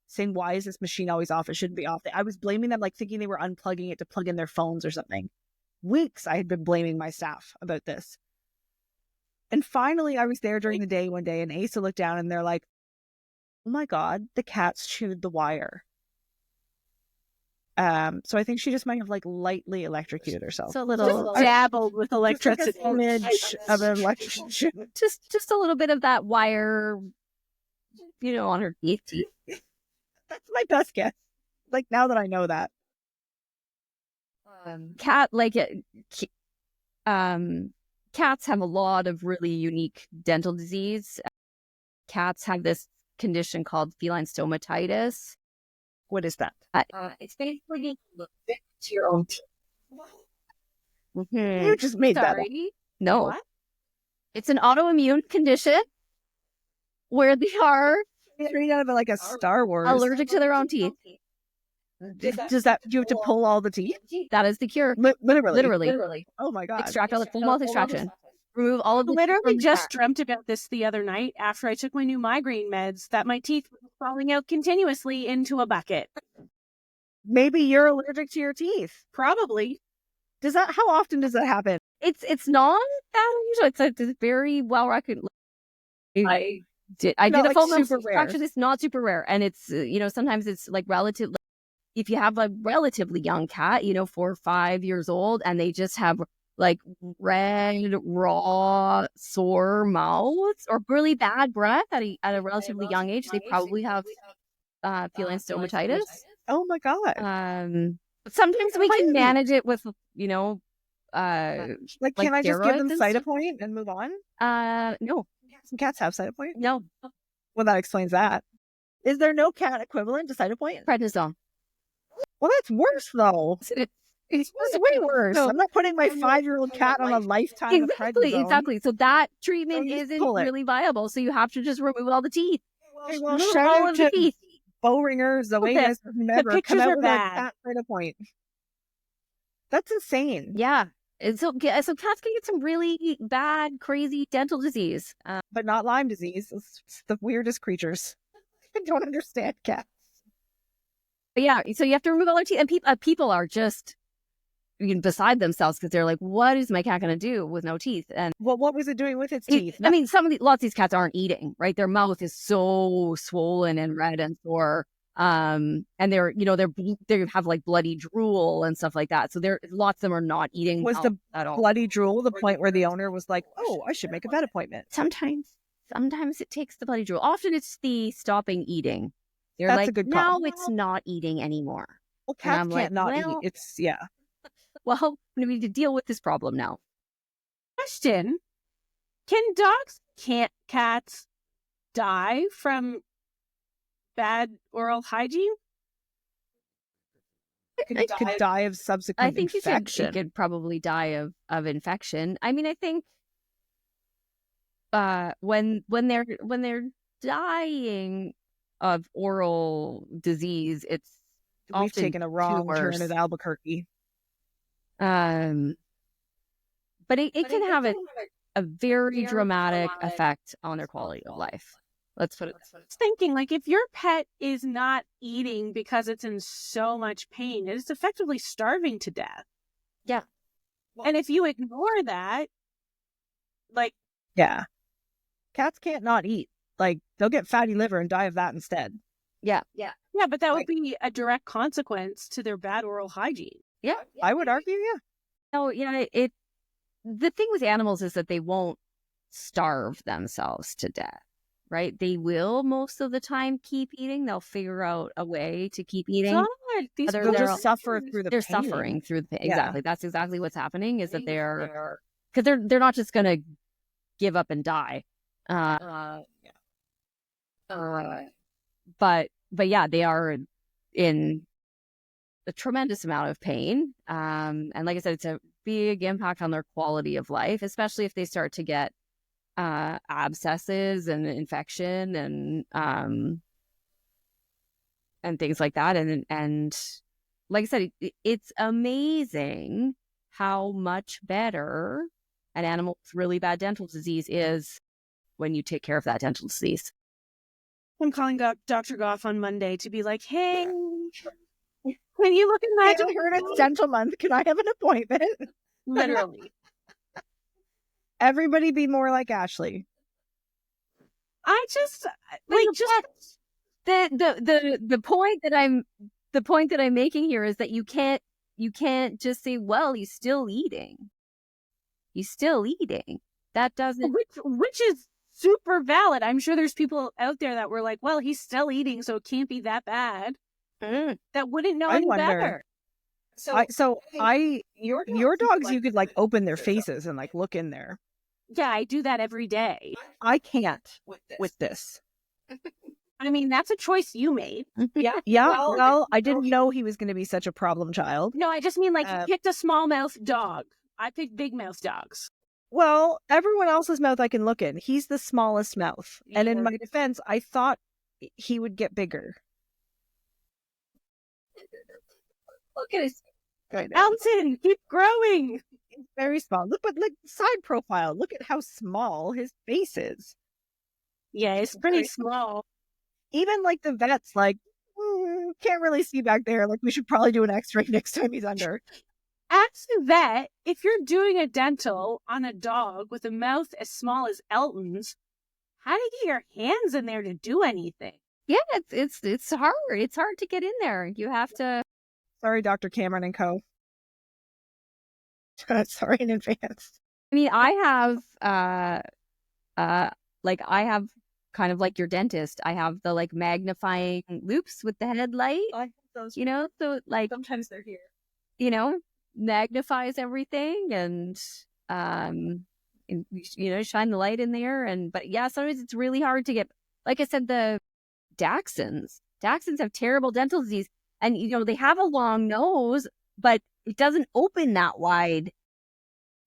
saying, why is this machine always off? It shouldn't be off. I was blaming them, thinking they were unplugging it to plug in their phones or something. Weeks I had been blaming my staff about this. And finally I was there during the day one day, and Asa looked down and they're like, oh my God, the cat's chewed the wire. So I think she just might have lightly electrocuted herself. So a little dabbled with electricity. Just image of an electrocution. Just a little bit of that wire, on her teeth. That's my best guess. Now that I know that. Cats have a lot of really unique dental disease. Cats have this condition called feline stomatitis. What is that? It's basically to your own teeth. Mm-hmm. You just made that up. No. What? It's an autoimmune condition where they are straight out of a Star Wars. Allergic to their own teeth. Does that you have to pull all the teeth? That is the cure. Literally. Oh my God. Extract all the full mouth extraction. Remove all of the literally just dreamt about this the other night after I took my new migraine meds, that my teeth were falling out continuously into a bucket. Maybe you're allergic to your teeth. Probably. How often does that happen? It's not that unusual. It's very well recognized. I did a full mouth extraction. It's not super rare, and it's sometimes it's relative. If you have a relatively young cat, 4 or 5 years old, and they just have red, raw, sore mouths or really bad breath at a relatively young age, they probably have feline stomatitis. Oh my God. Sometimes we can manage it with, can I just give them Cytopoint and move on? No. Some cats have Cytopoint? No. Well, that explains that. Is there no cat equivalent to Cytopoint? Prednisone. Well, that's worse though. It's way worse. No. I'm not putting my 5-year-old cat on a lifetime of prednisone. Exactly. So that treatment isn't really viable. So you have to just remove all the teeth. Okay, well, shout out to teeth. Bowringer, Zoetis, whomever, come out with a cat Cytopoint. That's insane. Yeah. And so cats can get some really bad, crazy dental disease. But not Lyme disease. It's the weirdest creatures. I don't understand cats. But yeah, so you have to remove all their teeth. And people are just beside themselves because they're like, what is my cat going to do with no teeth? And well, what was it doing with its teeth? Lots of these cats aren't eating, right? Their mouth is so swollen and red and sore. And they have bloody drool and stuff like that. So lots of them are not eating. Was the bloody drool the point where the owner was like, oh, I should make a vet appointment? Sometimes it takes the bloody drool. Often it's the stopping eating. They're That's a good call. Now it's not eating anymore. Well, cats can't not eat. It's, yeah. Well, we need to deal with this problem now. Question: can dogs, cats die from bad oral hygiene? It could die of I subsequent think infection. it could probably die of infection. I mean, I think when they're dying of oral disease, it's We've often taken a wrong turn tumors. at Albuquerque. But it can have a very dramatic effect on their quality of life. Let's put it this way. I was thinking, like, if your pet is not eating because it's in so much pain, it's effectively starving to death. Yeah. And if you ignore that, like, Yeah. Cats can't not eat. Like, they'll get fatty liver and die of that instead. Yeah. yeah, but that would be a direct consequence to their bad oral hygiene. Yeah. I would argue, yeah. No, yeah, the thing with animals is that they won't starve themselves to death, right? They will most of the time keep eating. They'll figure out a way to keep eating. God, these Other They'll they're- just suffer through the They're pain. suffering through the pain. Yeah. Exactly. That's exactly what's happening, is that because they're not just going to give up and die. But yeah, they are in a tremendous amount of pain. And like I said, it's a big impact on their quality of life, especially if they start to get abscesses and infection and things like that. And like I said, it's amazing how much better an animal with really bad dental disease is when you take care of that dental disease. I'm calling Dr. Goff on Monday to be like, hey, when you look at I that, heard it's dental month. Can I have an appointment? literally. Everybody be more like Ashley. I just The point that I'm making here is that you can't just say, well, he's still eating. That doesn't, which is super valid. I'm sure there's people out there that were like, well, he's still eating, so it can't be that bad. That wouldn't know I any wonder. better. Your dogs, you could like open their faces and like look in there. Yeah, I do that every day. I can't with this. I mean, that's a choice you made. Yeah. Yeah, well, I didn't know he was going to be such a problem child. No, I just mean like you picked a small mouth dog. I picked big mouth dogs. Well, everyone else's mouth I can look in. He's the smallest mouth. And in my defense, I thought he would get bigger. look at his, Elton, keep growing. He's very small. Look, but like side profile. Look at how small his face is. Yeah, it's pretty small. Even like the vet's like, can't really see back there. Like we should probably do an x-ray next time he's under. Ask the vet, if you're doing a dental on a dog with a mouth as small as Elton's, how do you get your hands in there to do anything? yeah, it's hard. It's hard to get in there. You have to. Sorry, Dr. Cameron and co. Sorry in advance. I mean, I have kind of like your dentist. I have the like magnifying loops with the headlight. I have those. So like Sometimes they're here. magnifies everything and shine the light in there. But yeah, sometimes it's really hard to get. Like I said, the Dachshunds have terrible dental disease, and they have a long nose, but it doesn't open that wide.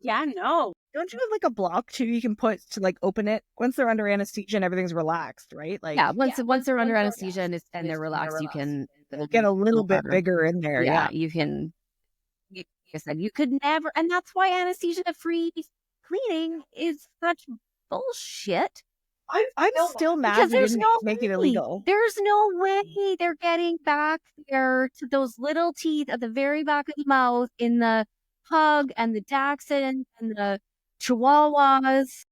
Yeah, no. Don't you have like a block too you can put to like open it once they're under anesthesia and everything's relaxed, right? Like Once they're under anesthesia and they're relaxed, you can get a little bit bigger in there. Yeah. You can. Like I said, you could never, and that's why anesthesia-free cleaning is such bullshit. I'm still mad Because we there's didn't no make it way. illegal. There's no way they're getting back there to those little teeth at the very back of the mouth in the pug and the Dachshund and the Chihuahuas.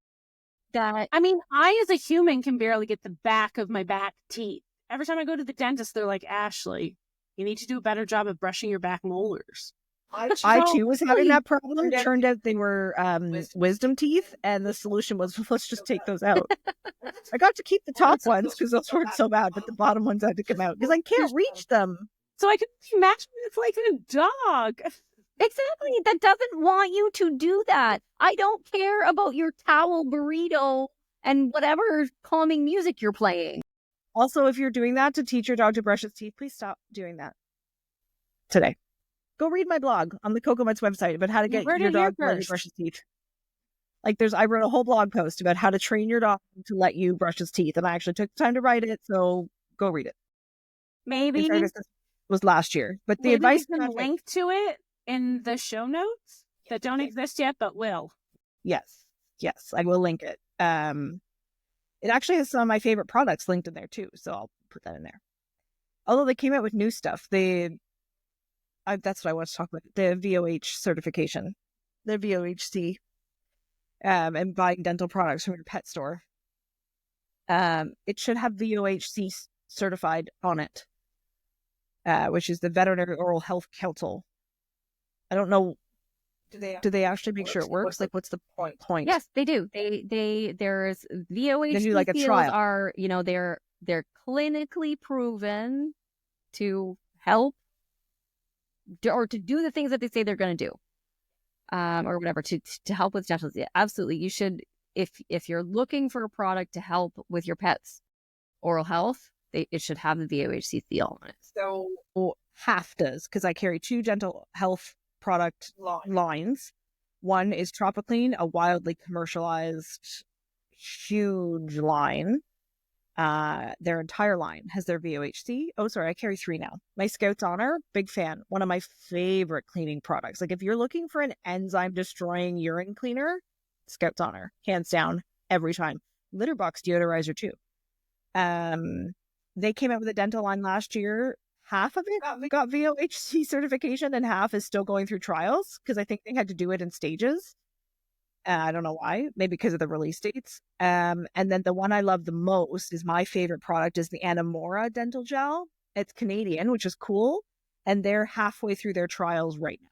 I mean, I as a human can barely get the back of my back teeth. Every time I go to the dentist, they're like, Ashley, you need to do a better job of brushing your back molars. I too was having that problem. Turned out they were wisdom teeth, and the solution was let's just take those out. I got to keep the top ones because those weren't so bad, but the bottom ones had to come out because I can't reach them. So I could imagine it's like a dog. Exactly. That doesn't want you to do that. I don't care about your towel burrito and whatever calming music you're playing. Also, if you're doing that to teach your dog to brush his teeth, please stop doing that today. Go read my blog on the Cocomuts website about how to get your dog to let you brush his teeth. Like I wrote a whole blog post about how to train your dog to let you brush his teeth, and I actually took the time to write it, so go read it. Maybe this was last year, but the maybe advice we can link to it in the show notes that don't exist yet, but will. Yes, I will link it. It actually has some of my favorite products linked in there too, so I'll put that in there. Although they came out with new stuff, that's what I want to talk about, the VOH certification, the VOHC, and buying dental products from your pet store. It should have VOHC certified on it, which is the Veterinary Oral Health Council. I don't know. Do they actually make sure it works? Like, what's the point? Yes, they do. There's VOHC They do like a seals trial. are, they're clinically proven to help or to do the things that they say they're going to do, or whatever, to help with dental disease. Absolutely, you should. If you're looking for a product to help with your pet's oral health, it should have the VOHC seal on it. So half does, because I carry 2 dental health product lines. One is Tropiclean, a wildly commercialized, huge line. Their entire line has their VOHC. Oh, sorry, I carry 3 now. My Scouts Honor, big fan. One of my favorite cleaning products. Like, if you're looking for an enzyme-destroying urine cleaner, Scouts Honor, hands down, every time. Litter box deodorizer too. They came out with a dental line last year. Half of it got VOHC certification and half is still going through trials, because I think they had to do it in stages. I don't know why. Maybe because of the release dates. And then the one I love the most is my favorite product is the Anamora dental gel. It's Canadian, which is cool. And they're halfway through their trials right now.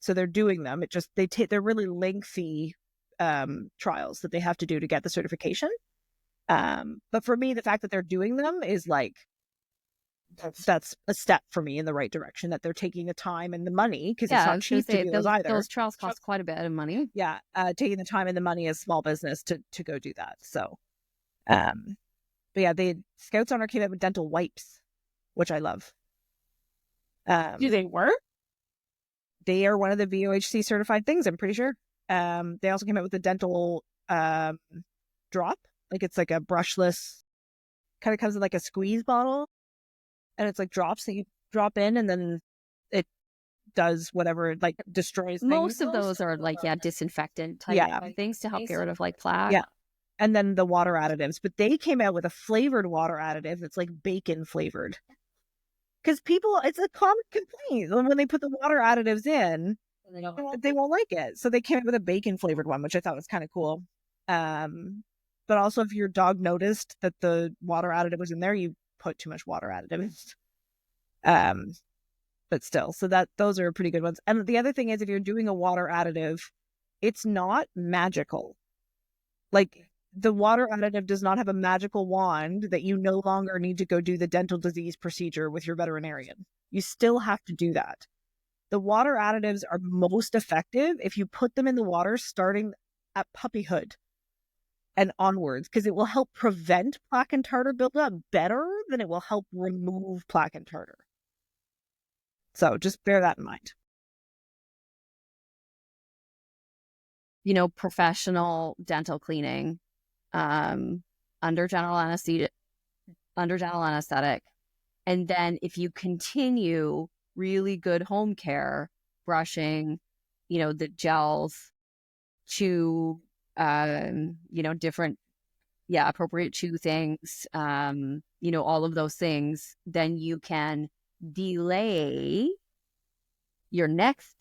So they're doing them. They're really lengthy trials that they have to do to get the certification. But for me, the fact that they're doing them is like, that's a step for me in the right direction, that they're taking the time and the money, because it's not cheap to do those either. Those trials cost quite a bit of money. Yeah, taking the time and the money as small business to go do that. So, but yeah, the Scouts Honor came out with dental wipes, which I love. Do they work? They are one of the VOHC certified things, I'm pretty sure. They also came out with a dental drop. Like, it's like a brushless, kind of comes in like a squeeze bottle. And it's like drops that you drop in, and then it does whatever, like destroys things. Most of those are like, disinfectant type things to help get rid of like plaque. Yeah. And then the water additives. But they came out with a flavored water additive that's like bacon flavored. Because it's a common complaint when they put the water additives in, they won't like it. So they came out with a bacon flavored one, which I thought was kind of cool. But also, if your dog noticed that the water additive was in there, you put too much water additive. But still, so those are pretty good ones. And the other thing is, if you're doing a water additive, it's not magical. Like, the water additive does not have a magical wand that you no longer need to go do the dental disease procedure with your veterinarian. You still have to do that. The water additives are most effective if you put them in the water starting at puppyhood and onwards, because it will help prevent plaque and tartar buildup better than it will help remove plaque and tartar. So just bear that in mind. Professional dental cleaning, under general anesthetic, and then if you continue really good home care, brushing, the gels, chew, different, appropriate chew things, all of those things, then you can delay your next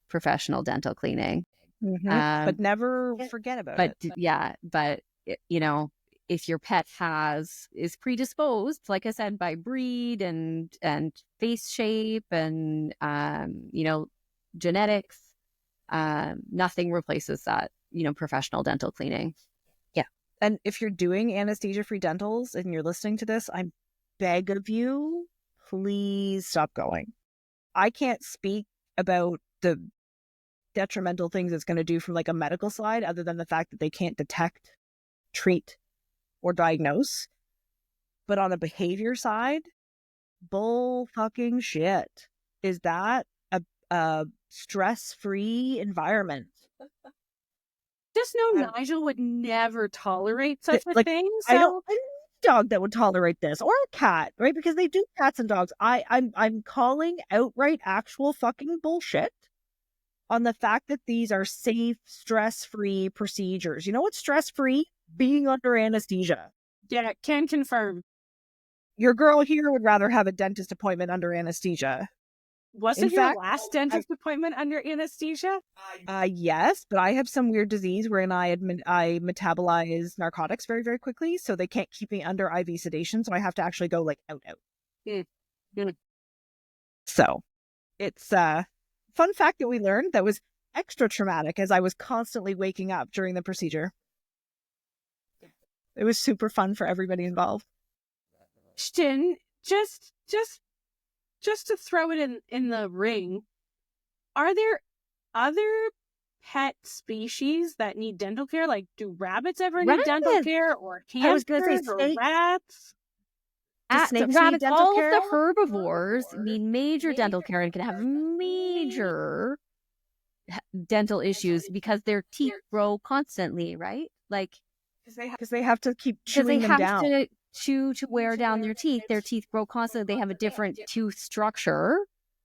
professional dental cleaning. Mm-hmm. But never forget about it. But if your pet is predisposed, like I said, by breed and face shape and genetics, nothing replaces that professional dental cleaning. Yeah. And if you're doing anesthesia-free dentals and you're listening to this, I beg of you, please stop going. I can't speak about the detrimental things it's going to do from like a medical side, other than the fact that they can't detect, treat, or diagnose. But on the behavior side, bull fucking shit. Is that a stress-free environment? Just know Nigel would never tolerate such a Like, thing. I So don't know a dog that would tolerate this, or a cat, right? Because they do cats and dogs. I'm calling outright actual fucking bullshit on the fact that these are safe, stress-free procedures. You know what's stress-free? Being under anesthesia. yeah, can confirm. Your girl here would rather have a dentist appointment under anesthesia. Wasn't In your fact, last dentist appointment under anesthesia? Yes, but I have some weird disease wherein I metabolize narcotics very, very quickly, so they can't keep me under IV sedation, so I have to actually go like out. So it's fun fact that we learned that was extra traumatic as I was constantly waking up during the procedure. It was super fun for everybody involved. Question, just to throw it in the ring, are there other pet species that need dental care? Like, do rabbits ever need dental Rabbits. care, or I was gonna say hamsters, or snakes. rats? snakes Rabbits, need dental all care? of the herbivores need major dental care and can have major dental issues because their teeth grow constantly, right? Like, Because they have to keep because they chewing them have down. to chew to wear down their teeth. Their teeth grow constantly. They have a different tooth structure.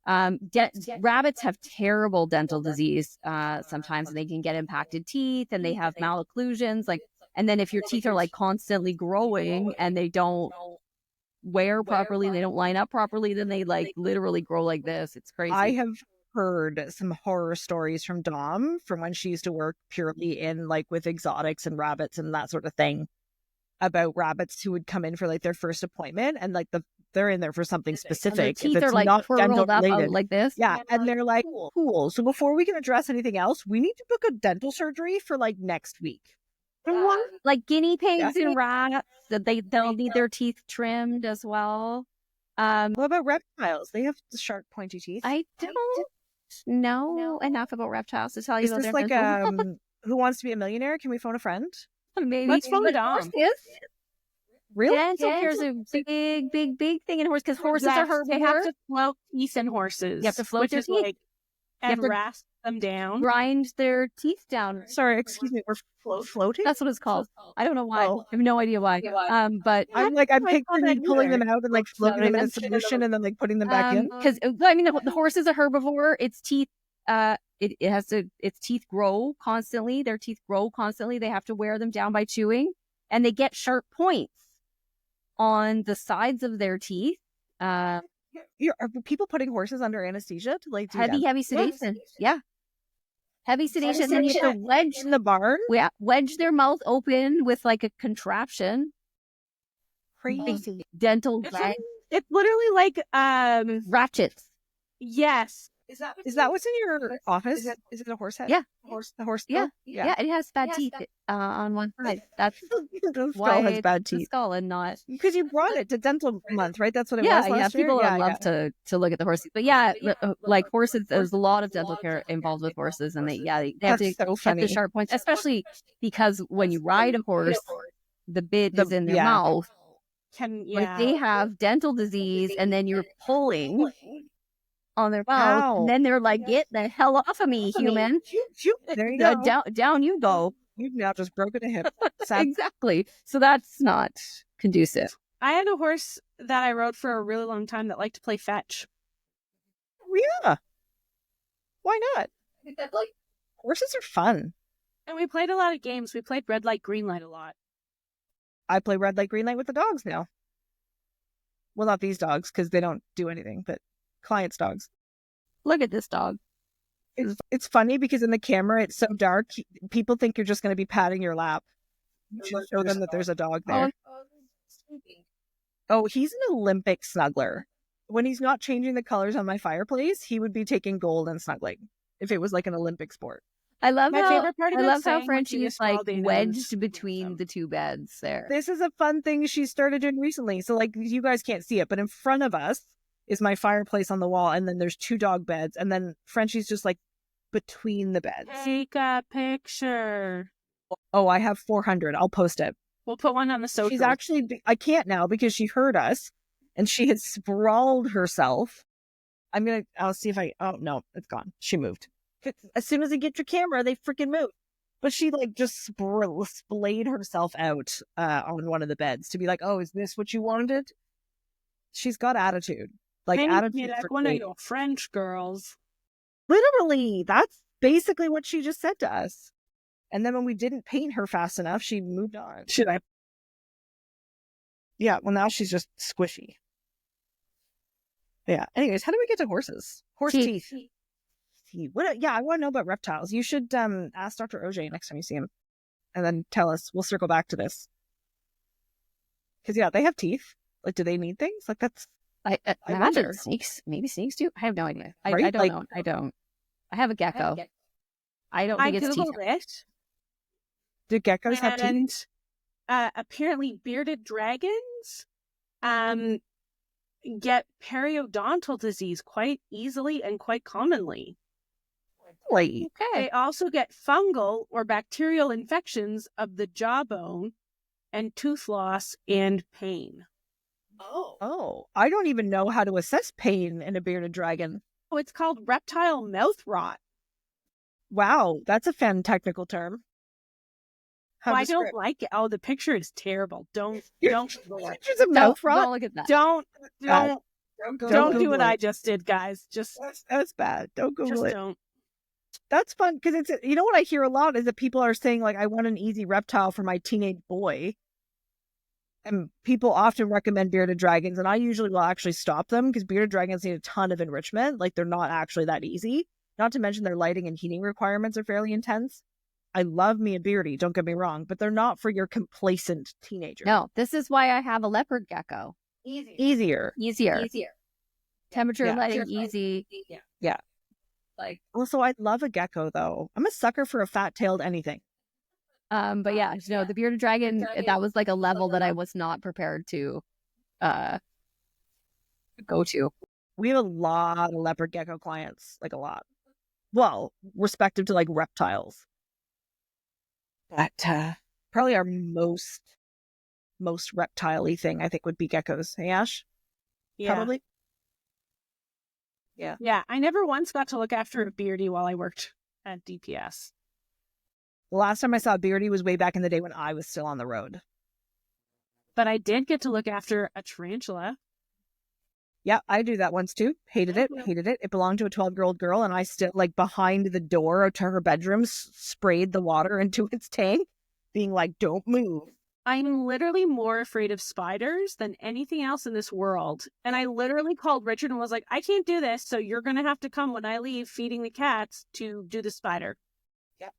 Rabbits have terrible dental disease sometimes, and they can get impacted teeth, and they have malocclusions. Like, and then if your teeth are like constantly growing and they don't wear properly, they don't line up properly, then they like literally grow like this. It's crazy. I have heard some horror stories from Dom from when she used to work purely in like with exotics and rabbits and that sort of thing, about rabbits who would come in for like their first appointment and like they're in there for something And their specific. teeth that's are like not dental curled up related. out like this. Yeah, and they're like, cool. So before we can address anything else, we need to book a dental surgery for like next week. Like guinea pigs and rats, they'll need their teeth trimmed as well. What about reptiles? They have the sharp, pointy teeth. I don't know enough about reptiles to tell you Is about this their like dental- Who Wants to Be a Millionaire? Can we phone a friend? Maybe. Let's phone But Dom. horses, Really? dental care is a big, big, big thing in horses because horses Yes, are herbivores. they have to float teeth in horses. You have to float which their is teeth. like, You have and to rasp them down. grind their teeth down. Sorry, excuse me. We're floating? That's what it's called. I don't know why. Oh. I have no idea why. But I'm I call picturing you that pulling either. them out and like floating them in a that's- solution and then like putting them back in. because I mean the horse is a herbivore. Its teeth, its teeth grow constantly. Their teeth grow constantly. They have to wear them down by chewing, and they get sharp points on the sides of their teeth. Are people putting horses under anesthesia to like do Heavy that? sedation. Yeah. Heavy sedation. Then you have to wedge In the barn? wedge their mouth open with like a contraption. Crazy. Dental It's literally like ratchets. yes. Is that what's in your office? Is it a horse head? Yeah. The horse Yeah. skull? Yeah, it has bad teeth on one side. That's The why skull has it's bad the teeth. skull and not. Because you brought it to dental month, right? That's what it Yeah, was last year? people love to look at the horses, but yeah, like horses. There's a lot of dental care involved with horses, and they have That's to so get funny. the sharp points, especially because when you ride a horse, the bit is in their yeah. mouth. Yeah. Like they have dental disease, and then you're pulling on their mouth, Ow. and then they're like, "Get the hell off of me, human!" There you go. Down you go. You've now just broken a hip. Sad. Exactly. So that's not conducive. I had a horse that I rode for a really long time that liked to play fetch. Yeah. Why not? Horses are fun. And we played a lot of games. We played red light, green light a lot. I play red light, green light with the dogs now. Well, not these dogs because they don't do anything, but clients' dogs. Look at this dog. It's funny because in the camera it's so dark. People think you're just going to be patting your lap. You should show them that there's a dog there. Oh, he's an Olympic snuggler. When he's not changing the colors on my fireplace, he would be taking gold and snuggling if it was like an Olympic sport. I love My how favorite part of I that love how saying when Frenchie she is like described Dayna wedged was between awesome. the two beds there. This is a fun thing she started doing recently. So like you guys can't see it, but in front of us, is my fireplace on the wall, and then there's 2 dog beds, and then Frenchie's just like between the beds. Take a picture. Oh, I have 400. I'll post it. We'll put one on the social. She's actually, I can't now because she heard us and she had sprawled herself. I'll see if oh no, it's gone. She moved. As soon as they get your camera, they freaking move. But she like just splayed herself out on one of the beds to be like, oh, is this what you wanted? She's got attitude. Like attitude. Like one of your French girls. Literally, that's basically what she just said to us. And then when we didn't paint her fast enough, she moved on. Should I? Yeah, well, now she's just squishy. Yeah. Anyways, how do we get to horses? Horse teeth. What? Yeah, I want to know about reptiles. You should ask Dr. Auger next time you see him. And then tell us. We'll circle back to this. Because, yeah, they have teeth. Like, do they need things? Like, that's... I imagine snakes. Maybe snakes do. I have no idea. I don't know. I don't. I have a gecko. I don't think it's teeth. it. Do geckos have teeth? Apparently, bearded dragons get periodontal disease quite easily and quite commonly. Really? Okay. They also get fungal or bacterial infections of the jawbone and tooth loss and pain. Oh, I don't even know how to assess pain in a bearded dragon. Oh, it's called reptile mouth rot. Wow, that's a fan technical term. I don't like it. Oh, the picture is terrible. Don't Pictures of mouth rot? Don't look at that. Don't do what I just did, guys. Just that's bad. Don't Google it. Don't. That's fun because it's, you know what I hear a lot is that people are saying like, I want an easy reptile for my teenage boy. And people often recommend bearded dragons, and I usually will actually stop them because bearded dragons need a ton of enrichment. Like, they're not actually that easy. Not to mention their lighting and heating requirements are fairly intense. I love me a beardy, don't get me wrong, but they're not for your complacent teenager. No, this is why I have a leopard gecko. Easier. Temperature Yeah. lighting, easy. Yeah. Like, also, I love a gecko, though. I'm a sucker for a fat-tailed anything. but yeah, the bearded dragon, that was like a level that I was not prepared to go to. We have a lot of leopard gecko clients, like a lot. Well, respective to like reptiles. But probably our most reptile-y thing, I think, would be geckos. Hey, Ash? Yeah. Probably. Yeah, I never once got to look after a beardy while I worked at DPS. The last time I saw a beardy was way back in the day when I was still on the road. But I did get to look after a tarantula. Yeah, I do that once too. Hated it. It belonged to a 12-year-old girl, and I still, like, behind the door to her bedroom, sprayed the water into its tank, being like, don't move. I'm literally more afraid of spiders than anything else in this world. And I literally called Richard and was like, I can't do this, so you're going to have to come when I leave feeding the cats to do the spider. Yeah.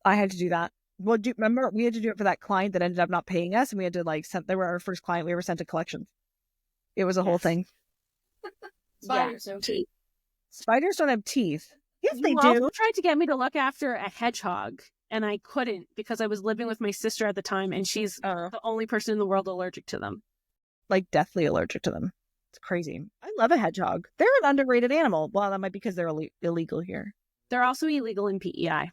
I had to do that. Well, do you remember we had to do it for that client that ended up not paying us, and we had to, like, they were our first client we ever sent to collections. It was a whole thing. Spiders no teeth. Spiders don't have teeth. Yes, they You do. also tried to get me to look after a hedgehog, and I couldn't because I was living with my sister at the time, and she's the only person in the world allergic to them. Like, deathly allergic to them. It's crazy. I love a hedgehog. They're an underrated animal. Well, that might be because they're illegal here. They're also illegal in PEI.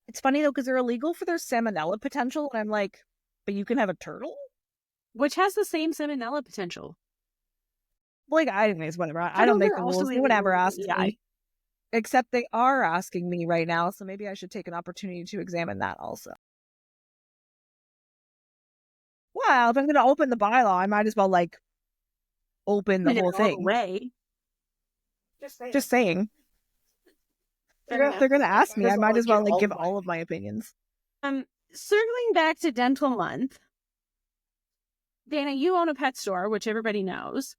It's funny, though, because they're illegal for their salmonella potential, and I'm like, but you can have a turtle? Which has the same salmonella potential. Like, anyways, whatever. I don't make the rules. No one ever asked me. Except they are asking me right now, so maybe I should take an opportunity to examine that also. Well, if I'm going to open the bylaw, I might as well, like, open the whole thing. Way. Just saying. They're going to ask me. I might as well, like, give all of my opinions. Circling back to Dental Month, Dayna, you own a pet store, which everybody knows.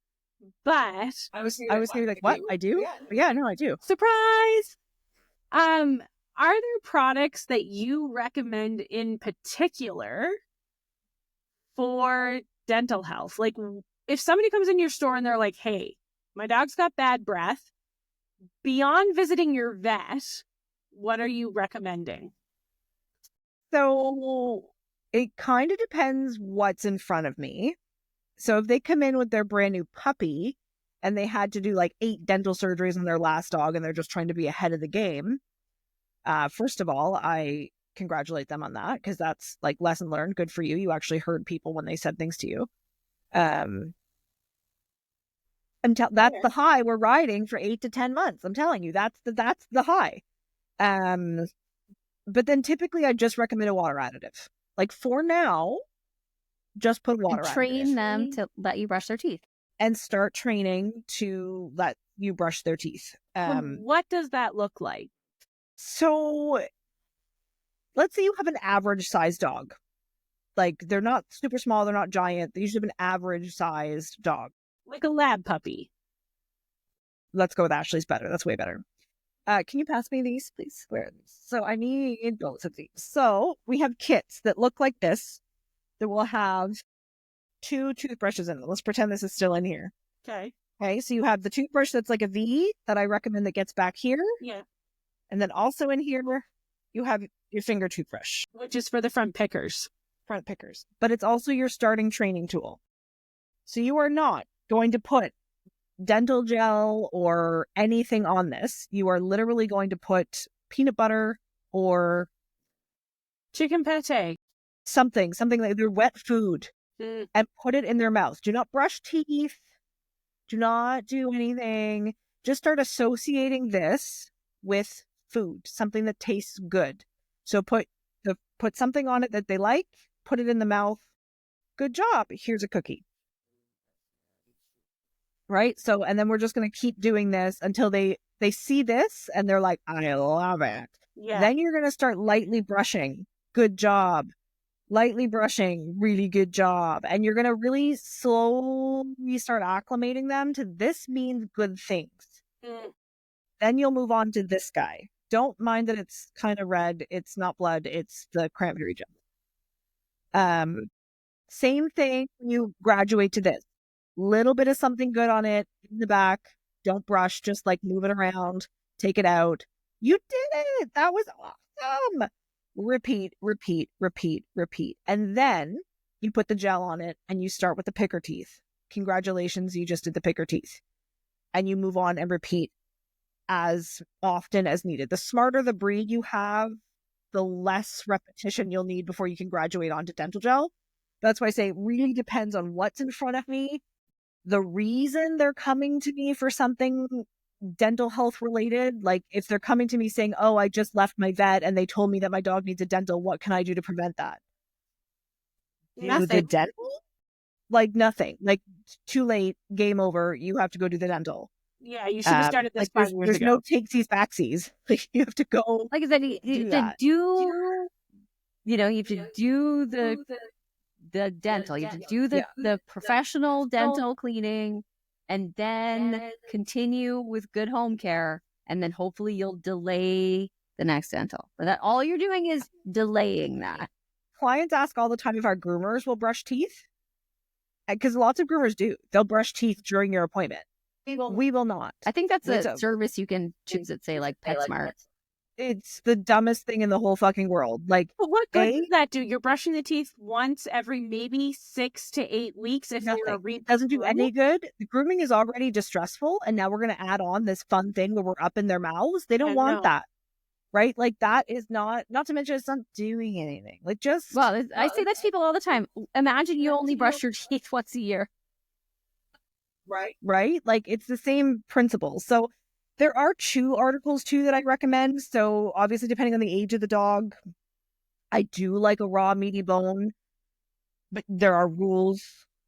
But I was maybe like, what? I do? Yeah, no, I do. Surprise! Are there products that you recommend in particular for dental health? Like, if somebody comes in your store and they're like, hey, my dog's got bad breath, beyond visiting your vet, what are you recommending? So it kind of depends what's in front of me. So if they come in with their brand new puppy and they had to do like 8 dental surgeries on their last dog and they're just trying to be ahead of the game, first of all, I congratulate them on that, because that's like lesson learned. Good for you. You actually heard people when they said things to you. Until that's the high we're riding for 8 to 10 months. I'm telling you, that's the high. But then typically I just recommend a water additive. Like for now, just put water additive. Train them to let you brush their teeth. And start training to let you brush their teeth. What does that look like? So let's say you have an average sized dog. Like they're not super small, they're not giant. They usually have an average sized dog. Like a lab puppy. Let's go with Ashley's better. That's way better. Can you pass me these, please? Where are these? So I need both of these. So we have kits that look like this that will have 2 toothbrushes in them. Let's pretend this is still in here. Okay. Okay, so you have the toothbrush that's like a V that I recommend that gets back here. Yeah. And then also in here, you have your finger toothbrush. Which is for the front pickers. Front pickers. But it's also your starting training tool. So you are not going to put dental gel or anything on this. You are literally going to put peanut butter or chicken pate. Something like their wet food and put it in their mouth. Do not brush teeth. Do not do anything. Just start associating this with food, something that tastes good. So put something on it that they like, put it in the mouth. Good job. Here's a cookie. Right? So, and then we're just going to keep doing this until they see this and they're like, I love it. Yeah. Then you're going to start lightly brushing. Good job. Lightly brushing. Really good job. And you're going to really slowly start acclimating them to this means good things. Then you'll move on to this guy. Don't mind that it's kind of red. It's not blood. It's the cranberry gel. Same thing when you graduate to this. Little bit of something good on it in the back. Don't brush. Just like move it around. Take it out. You did it. That was awesome. Repeat, repeat, repeat, repeat. And then you put the gel on it and you start with the picker teeth. Congratulations, you just did the picker teeth. And you move on and repeat as often as needed. The smarter the breed you have, the less repetition you'll need before you can graduate onto dental gel. That's why I say it really depends on what's in front of me. The reason they're coming to me for something dental health related, like if they're coming to me saying, oh, I just left my vet and they told me that my dog needs a dental, what can I do to prevent that? Nothing. Do the dental? Like nothing. Like too late, game over, you have to go do the dental. Yeah, you should have started this like 5 years there's ago. no takesies backsies. Like you have to go. Like I said, you have to do the dental. You have to do the professional dental cleaning, and then continue with good home care, and then hopefully you'll delay the next dental. But that all you're doing is delaying that. Clients ask all the time if our groomers will brush teeth, because lots of groomers do. They'll brush teeth during your appointment. We will not. I think that's a service you can choose at, say, like PetSmart. It's the dumbest thing in the whole fucking world. Like, but what good does that do? You're brushing the teeth once every maybe 6 to 8 weeks. If nothing. It doesn't do any good. The grooming is already distressful, and now we're going to add on this fun thing where we're up in their mouths. They don't want that, right? Like that is not to mention it's not doing anything. Like just I say that to people all the time. Imagine you only brush your teeth once a year. Right? Like it's the same principle. So there are chew articles too that I recommend. So obviously depending on the age of the dog, I do like a raw meaty bone, but there are rules.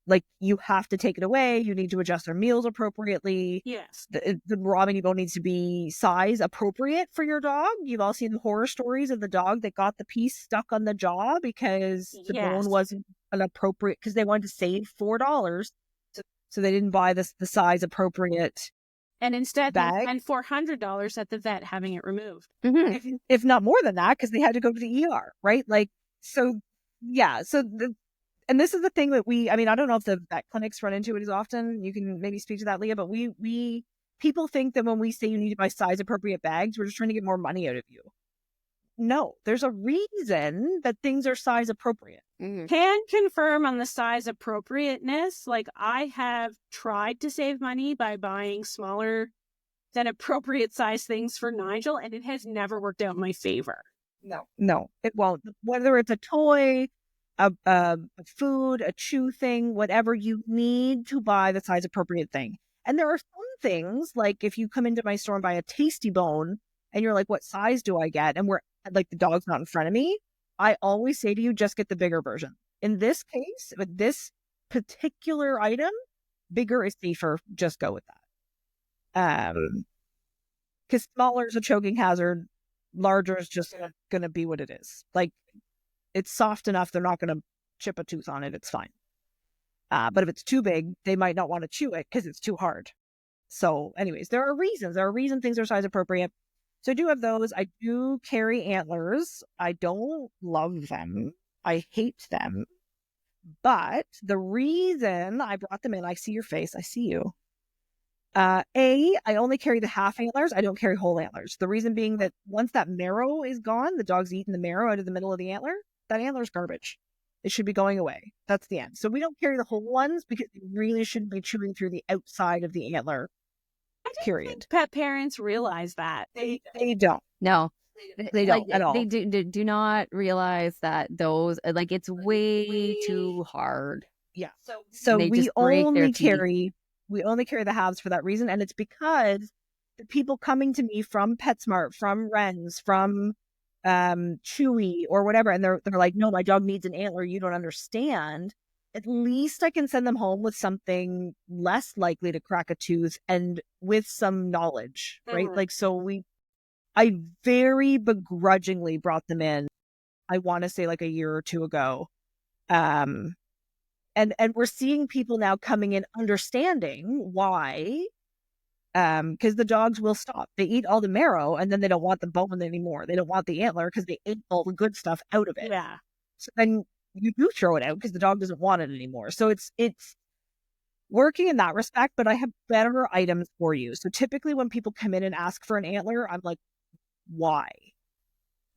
Like you have to take it away. You need to adjust their meals appropriately. Yes. The raw meaty bone needs to be size appropriate for your dog. You've all seen the horror stories of the dog that got the piece stuck on the jaw because the bone wasn't an appropriate, because they wanted to save $4. So they didn't buy the size appropriate. And instead, bag. they spent $400 at the vet having it removed. Mm-hmm. If not more than that, because they had to go to the ER, right? Like, so, yeah. So, and this is the thing that I don't know if the vet clinics run into it as often. You can maybe speak to that, Leah, but people think that when we say you need to buy size appropriate bags, we're just trying to get more money out of you. No, there's a reason that things are size appropriate. Can confirm on the size appropriateness. Like, I have tried to save money by buying smaller than appropriate size things for Nigel, and it has never worked out in my favor. No, it won't. Whether it's a toy, a food, a chew thing, whatever, you need to buy the size appropriate thing. And there are some things, like if you come into my store and buy a Tasty Bone and you're like, what size do I get? And we're like, the dog's not in front of me. I always say to you, just get the bigger version. In this case, with this particular item, bigger is safer. Just go with that. Because smaller is a choking hazard. Larger is just going to be what it is. Like, it's soft enough, they're not going to chip a tooth on it. It's fine. But if it's too big, they might not want to chew it because it's too hard. So anyways, there are reasons. There are reasons things are size appropriate. So I do have those. I do carry antlers. I don't love them. I hate them. But the reason I brought them in, I see your face. I see you. I only carry the half antlers. I don't carry whole antlers. The reason being that once that marrow is gone, the dog's eaten the marrow out of the middle of the antler, that antler's garbage. It should be going away. That's the end. So we don't carry the whole ones because they really shouldn't be chewing through the outside of the antler. I don't Period. think pet parents realize that. They don't. No, They don't at all. They do not realize that those, like, it's way too hard. Yeah. So They we just break their only teeth. carry the halves for that reason. And it's because the people coming to me from PetSmart, from Ren's, from Chewy or whatever, and they're like, no, my dog needs an antler. You don't understand. At least I can send them home with something less likely to crack a tooth and with some knowledge, right? Mhm. Like, I very begrudgingly brought them in. I want to say like a year or two ago. And we're seeing people now coming in understanding why, because the dogs will stop. They eat all the marrow and then they don't want the bone anymore. They don't want the antler because they ate all the good stuff out of it. Yeah. So then you do throw it out because the dog doesn't want it anymore. So it's working in that respect, but I have better items for you. So typically when people come in and ask for an antler, I'm like, why?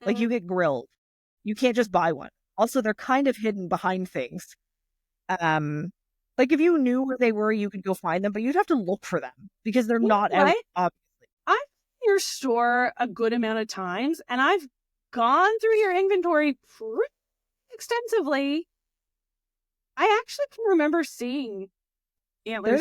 Like, you get grilled. You can't just buy one. Also, they're kind of hidden behind things. Like, if you knew where they were, you could go find them, but you'd have to look for them because they're not out, obviously. I've been in your store a good amount of times, and I've gone through your inventory pretty extensively. I actually can remember seeing antlers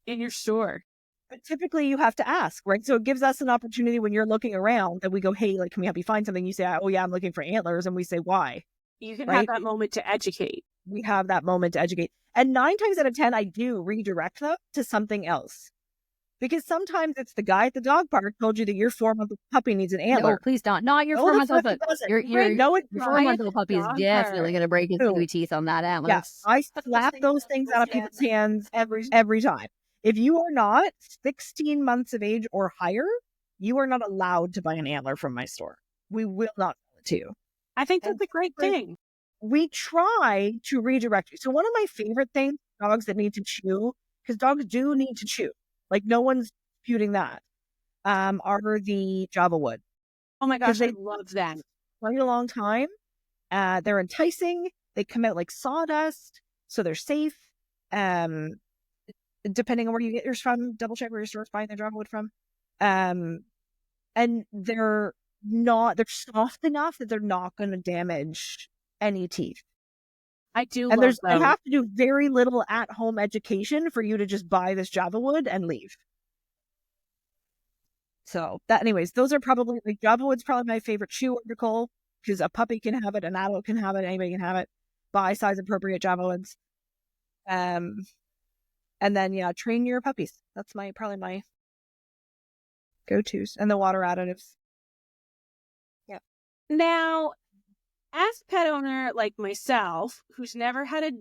in your store. But typically you have to ask, right? So it gives us an opportunity when you're looking around that we go, hey, like, can we help you find something? You say, oh yeah, I'm looking for antlers. And we say, why? You can have that moment to educate. We have that moment to educate. And 9 times out of 10, I do redirect them to something else. Because sometimes it's the guy at the dog park told you that your 4-month-old puppy needs an antler. No, please don't. Not your No, 4-month-old the fuck puppy. it doesn't. Your No, it's your not. 4-month-old puppy is definitely going to break his Who? teeth on that antler. Yes, I slap those things out of people's hands every time. If you are not 16 months of age or higher, you are not allowed to buy an antler from my store. We will not sell it to you. I think that's a great thing. We try to redirect you. So one of my favorite things, dogs that need to chew, because dogs do need to chew. Like, no one's disputing that, are the Java wood. Oh my gosh, They I love that. Quite a long time. They're enticing. They come out like sawdust, so they're safe. Depending on where you get yours from, double check where your store's buying their Java wood from. And they're soft enough that they're not going to damage any teeth. I do And love I them. have to do very little at-home education for you to just buy this Java wood and leave. So anyways, those are probably, like, Java wood's probably my favorite chew article because a puppy can have it, an adult can have it, anybody can have it. Buy size appropriate Java woods. And then, yeah, train your puppies. That's probably my go-tos. And the water additives. Yeah. Now, as a pet owner like myself, who's never had a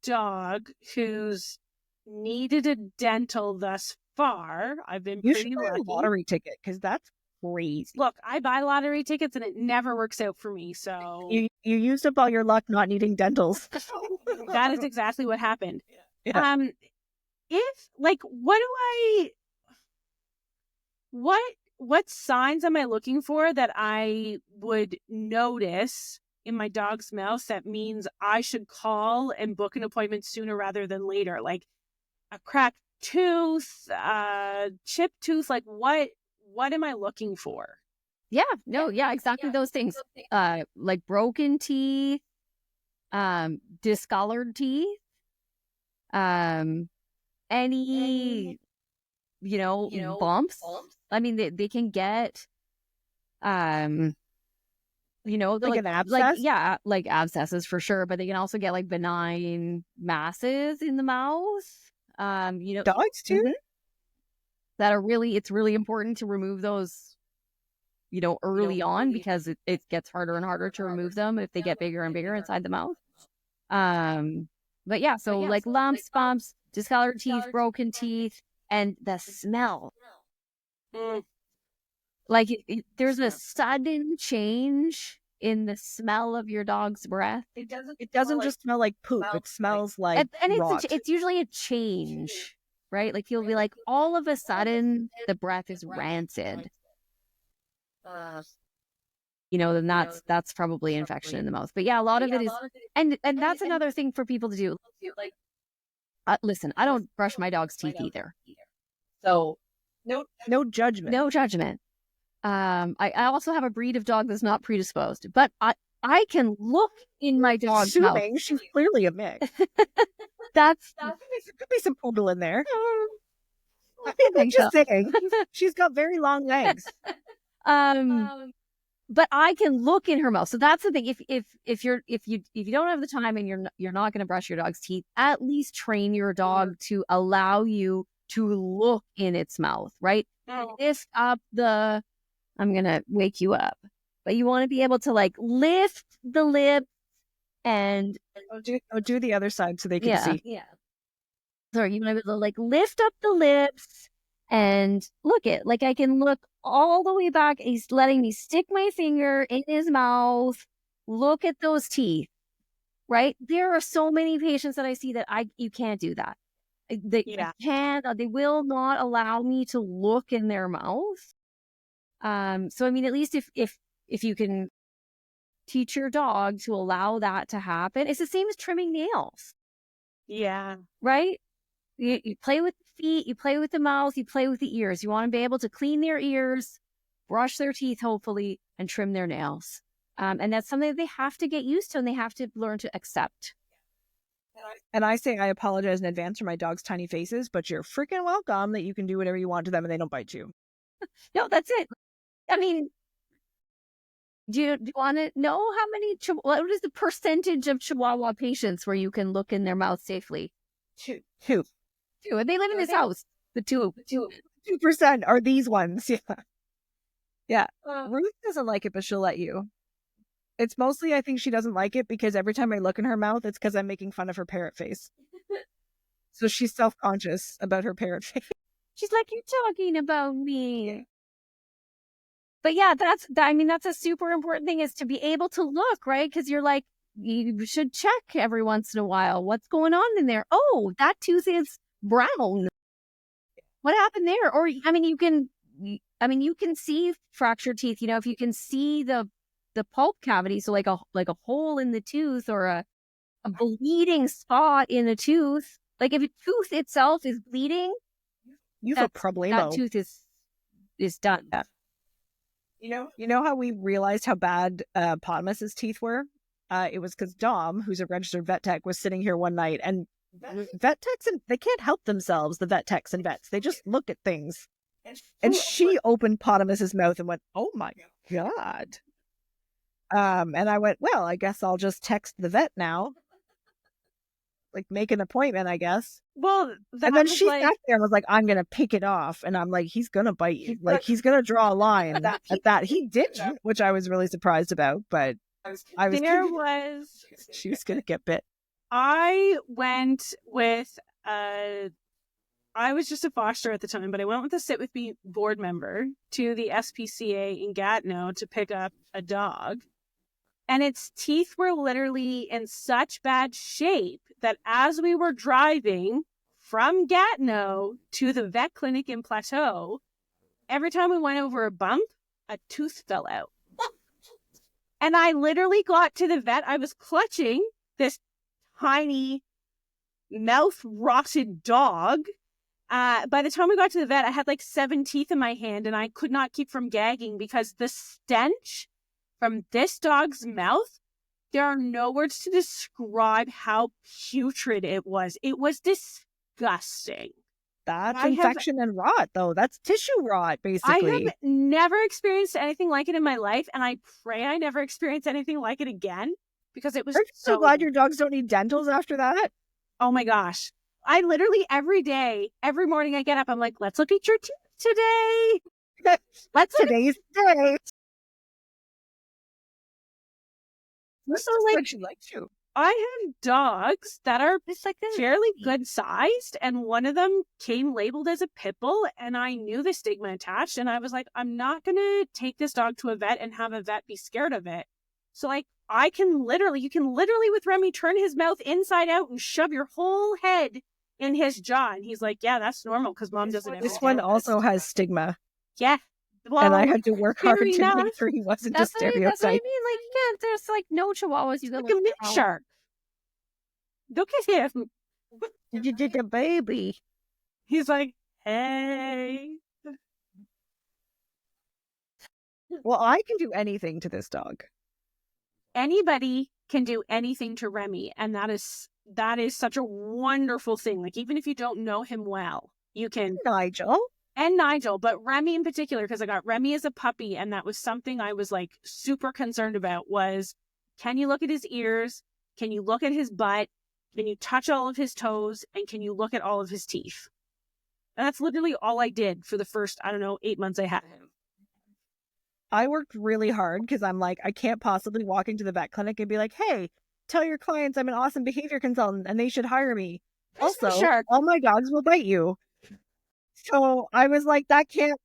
dog who's needed a dental thus far, I've been You pretty should buy lucky. a lottery ticket because that's crazy. Look, I buy lottery tickets and it never works out for me. So You used up all your luck not needing dentals. that is exactly what happened. Yeah. If, like, what signs am I looking for that I would notice in my dog's mouth that means I should call and book an appointment sooner rather than later? Like a cracked tooth, chipped tooth, like what am I looking for? Yeah, no, yeah, exactly those things. Like broken teeth, discolored teeth, any, bumps. I mean, they can get, Like an abscess? like abscesses for sure, but they can also get like benign masses in the mouth. Dogs too? Mhm. It's really important to remove those, early on, because it gets harder and harder to remove them if they get bigger and bigger inside the mouth. But yeah, so like lumps, bumps, discolored teeth, broken teeth, and the smell. Like there's a sudden change in the smell of your dog's breath. It doesn't just smell like poop. It smells like rot. It's usually a change, right? Like you'll be like, all of a sudden the breath is rancid. Then that's probably infection in the mouth. But yeah, a lot of it is, and that's another thing for people to do. Listen, I don't brush my dog's teeth either, so no judgment. no judgment. I also have a breed of dog that's not predisposed, but I can look in my dog's mouth. Assuming she's clearly a mix. There could be some poodle in there. I'm just saying, she's got very long legs. But I can look in her mouth. So that's the thing. If you don't have the time and you're not going to brush your dog's teeth, at least train your dog to allow you to look in its mouth, right? Lift up I'm going to wake you up, but you want to be able to like lift the lip and do the other side so they can see. Yeah. Sorry, you want to be able to like lift up the lips and look it. Like I can look all the way back. He's letting me stick my finger in his mouth. Look at those teeth, right? There are so many patients that I see that you can't do that. They will not allow me to look in their mouth. So I mean, at least if you can teach your dog to allow that to happen, it's the same as trimming nails. Yeah. Right? You play with the feet, you play with the mouth, you play with the ears. You want to be able to clean their ears, brush their teeth, hopefully, and trim their nails. And that's something that they have to get used to and they have to learn to accept. And I say I apologize in advance for my dog's tiny faces, but you're freaking welcome that you can do whatever you want to them and they don't bite you. No, that's it. I mean, do you want to know how many, what is the percentage of Chihuahua patients where you can look in their mouth safely? Two. And they live in this house. The 2% are these ones. Yeah. Yeah. Ruth doesn't like it, but she'll let you. It's mostly, I think she doesn't like it because every time I look in her mouth, it's because I'm making fun of her parrot face. So she's self-conscious about her parrot face. She's like, you're talking about me. Yeah. But yeah, that's a super important thing, is to be able to look, right? Because you're like, you should check every once in a while. What's going on in there? Oh, that tooth is brown. What happened there? Or, I mean, you can see fractured teeth, if you can see the pulp cavity. So like a hole in the tooth or a bleeding spot in a tooth. Like if a tooth itself is bleeding, you have a problemo. That tooth is done. Yeah. You know how we realized how bad Potamus's teeth were? It was because Dom, who's a registered vet tech, was sitting here one night, and vet techs, they can't help themselves, the vet techs and vets. They just look at things. And she opened Potamus's mouth and went, "Oh my God." And I went, "Well, I guess I'll just text the vet now. Like, make an appointment, I guess." Well, and then she sat there and was like, "I'm going to pick it off." And I'm like, he's going to bite you. Like, he's going to draw a line at that. He didn't, which I was really surprised about, but she was going to get bit. I went with, I was just a foster at the time, but I went with a Sit With Me board member to the SPCA in Gatineau to pick up a dog. And its teeth were literally in such bad shape that as we were driving from Gatineau to the vet clinic in Plateau, every time we went over a bump, a tooth fell out. And I literally got to the vet. I was clutching this tiny mouth rotted dog. By the time we got to the vet, I had like 7 teeth in my hand and I could not keep from gagging because the stench from this dog's mouth, there are no words to describe how putrid it was. It was disgusting. That's infection and rot, though. That's tissue rot, basically. I have never experienced anything like it in my life, and I pray I never experience anything like it again because it was Aren't you so glad your dogs don't need dentals after that? Oh my gosh. I literally every day, every morning I get up, I'm like, let's look at your teeth today. Today's day. So like, she likes you. I have dogs that are fairly good sized, and one of them came labeled as a pit bull, and I knew the stigma attached, and I was like, I'm not going to take this dog to a vet and have a vet be scared of it. So like, you can literally with Remy turn his mouth inside out and shove your whole head in his jaw. And he's like, yeah, that's normal because mom doesn't have This one also has stigma. Yeah. Well, and I had to work hard to make sure he wasn't a stereotype. That's what I mean. Like, you can't, there's like no chihuahuas you can look at shark. Look at him. You did a baby. He's like, hey. Well, I can do anything to this dog. Anybody can do anything to Remy, and that is such a wonderful thing. Like, even if you don't know him well, you can. Nigel, but Remy in particular, because I got Remy as a puppy, and that was something I was like super concerned about was, can you look at his ears? Can you look at his butt? Can you touch all of his toes? And can you look at all of his teeth? And that's literally all I did for the first, 8 months I had him. I worked really hard because I'm like, I can't possibly walk into the vet clinic and be like, hey, tell your clients I'm an awesome behavior consultant and they should hire me. Also, all my dogs will bite you. So I was like, that can't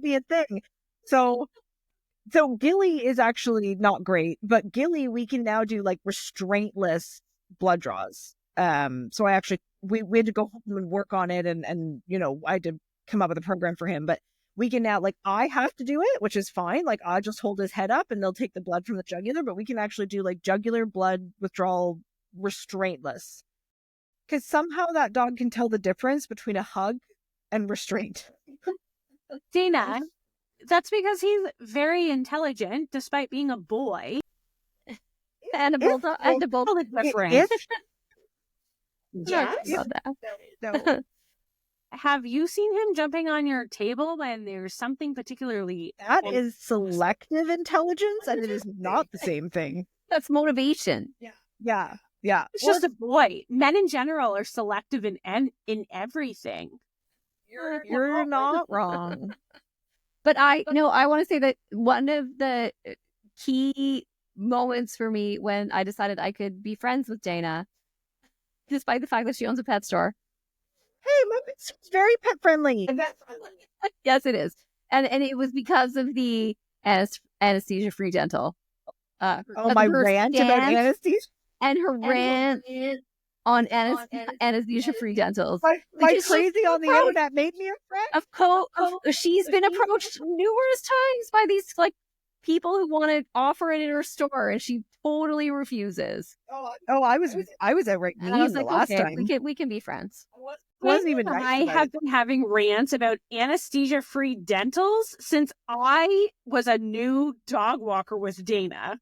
be a thing. So Gilly is actually not great, but Gilly, we can now do like restraintless blood draws. So I actually, we had to go home and work on it and, I had to come up with a program for him, but we can now, like, I have to do it, which is fine. Like, I just hold his head up and they'll take the blood from the jugular, but we can actually do like jugular blood withdrawal restraintless. Because somehow that dog can tell the difference between a hug and restraint. Dayna, that's because he's very intelligent, despite being a boy. And a bulldog. And a bulldog. Yes. No. Have you seen him jumping on your table when there's something particularly... That is selective intelligence, and it is not the same thing. That's motivation. Yeah. It's just a boy. Men in general are selective in everything. You're not wrong. But I want to say that one of the key moments for me when I decided I could be friends with Dayna, despite the fact that she owns a pet store. Hey, it's very pet friendly. Yes, it is. And it was because of the anesthesia-free dental. My rant about anesthesia? And her rant on anesthesia-free dentals. My crazy on the internet made me a friend. She's been approached numerous times by these like people who want to offer it in her store, and she totally refuses. I was outright mean the last time. We can be friends. Wasn't even nice. I have been having rants about anesthesia-free dentals since I was a new dog walker with Dayna.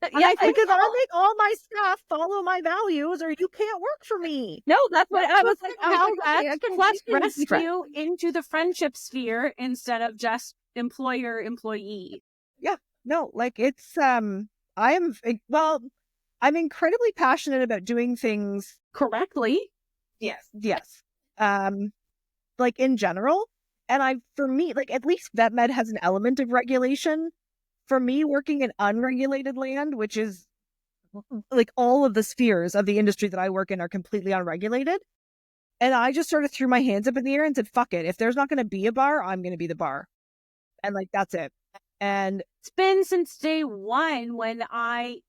Yeah, because I'll make all my staff follow my values, or you can't work for me. No, that's what I was like. I can rescue into the friendship sphere instead of just employer-employee. Yeah, no, like it's I'm incredibly passionate about doing things correctly. Yes. Like in general, and for me, like at least vet med has an element of regulation. For me, working in unregulated land, which is like all of the spheres of the industry that I work in are completely unregulated. And I just sort of threw my hands up in the air and said, fuck it. If there's not going to be a bar, I'm going to be the bar. And like, that's it. And it's been since day one when I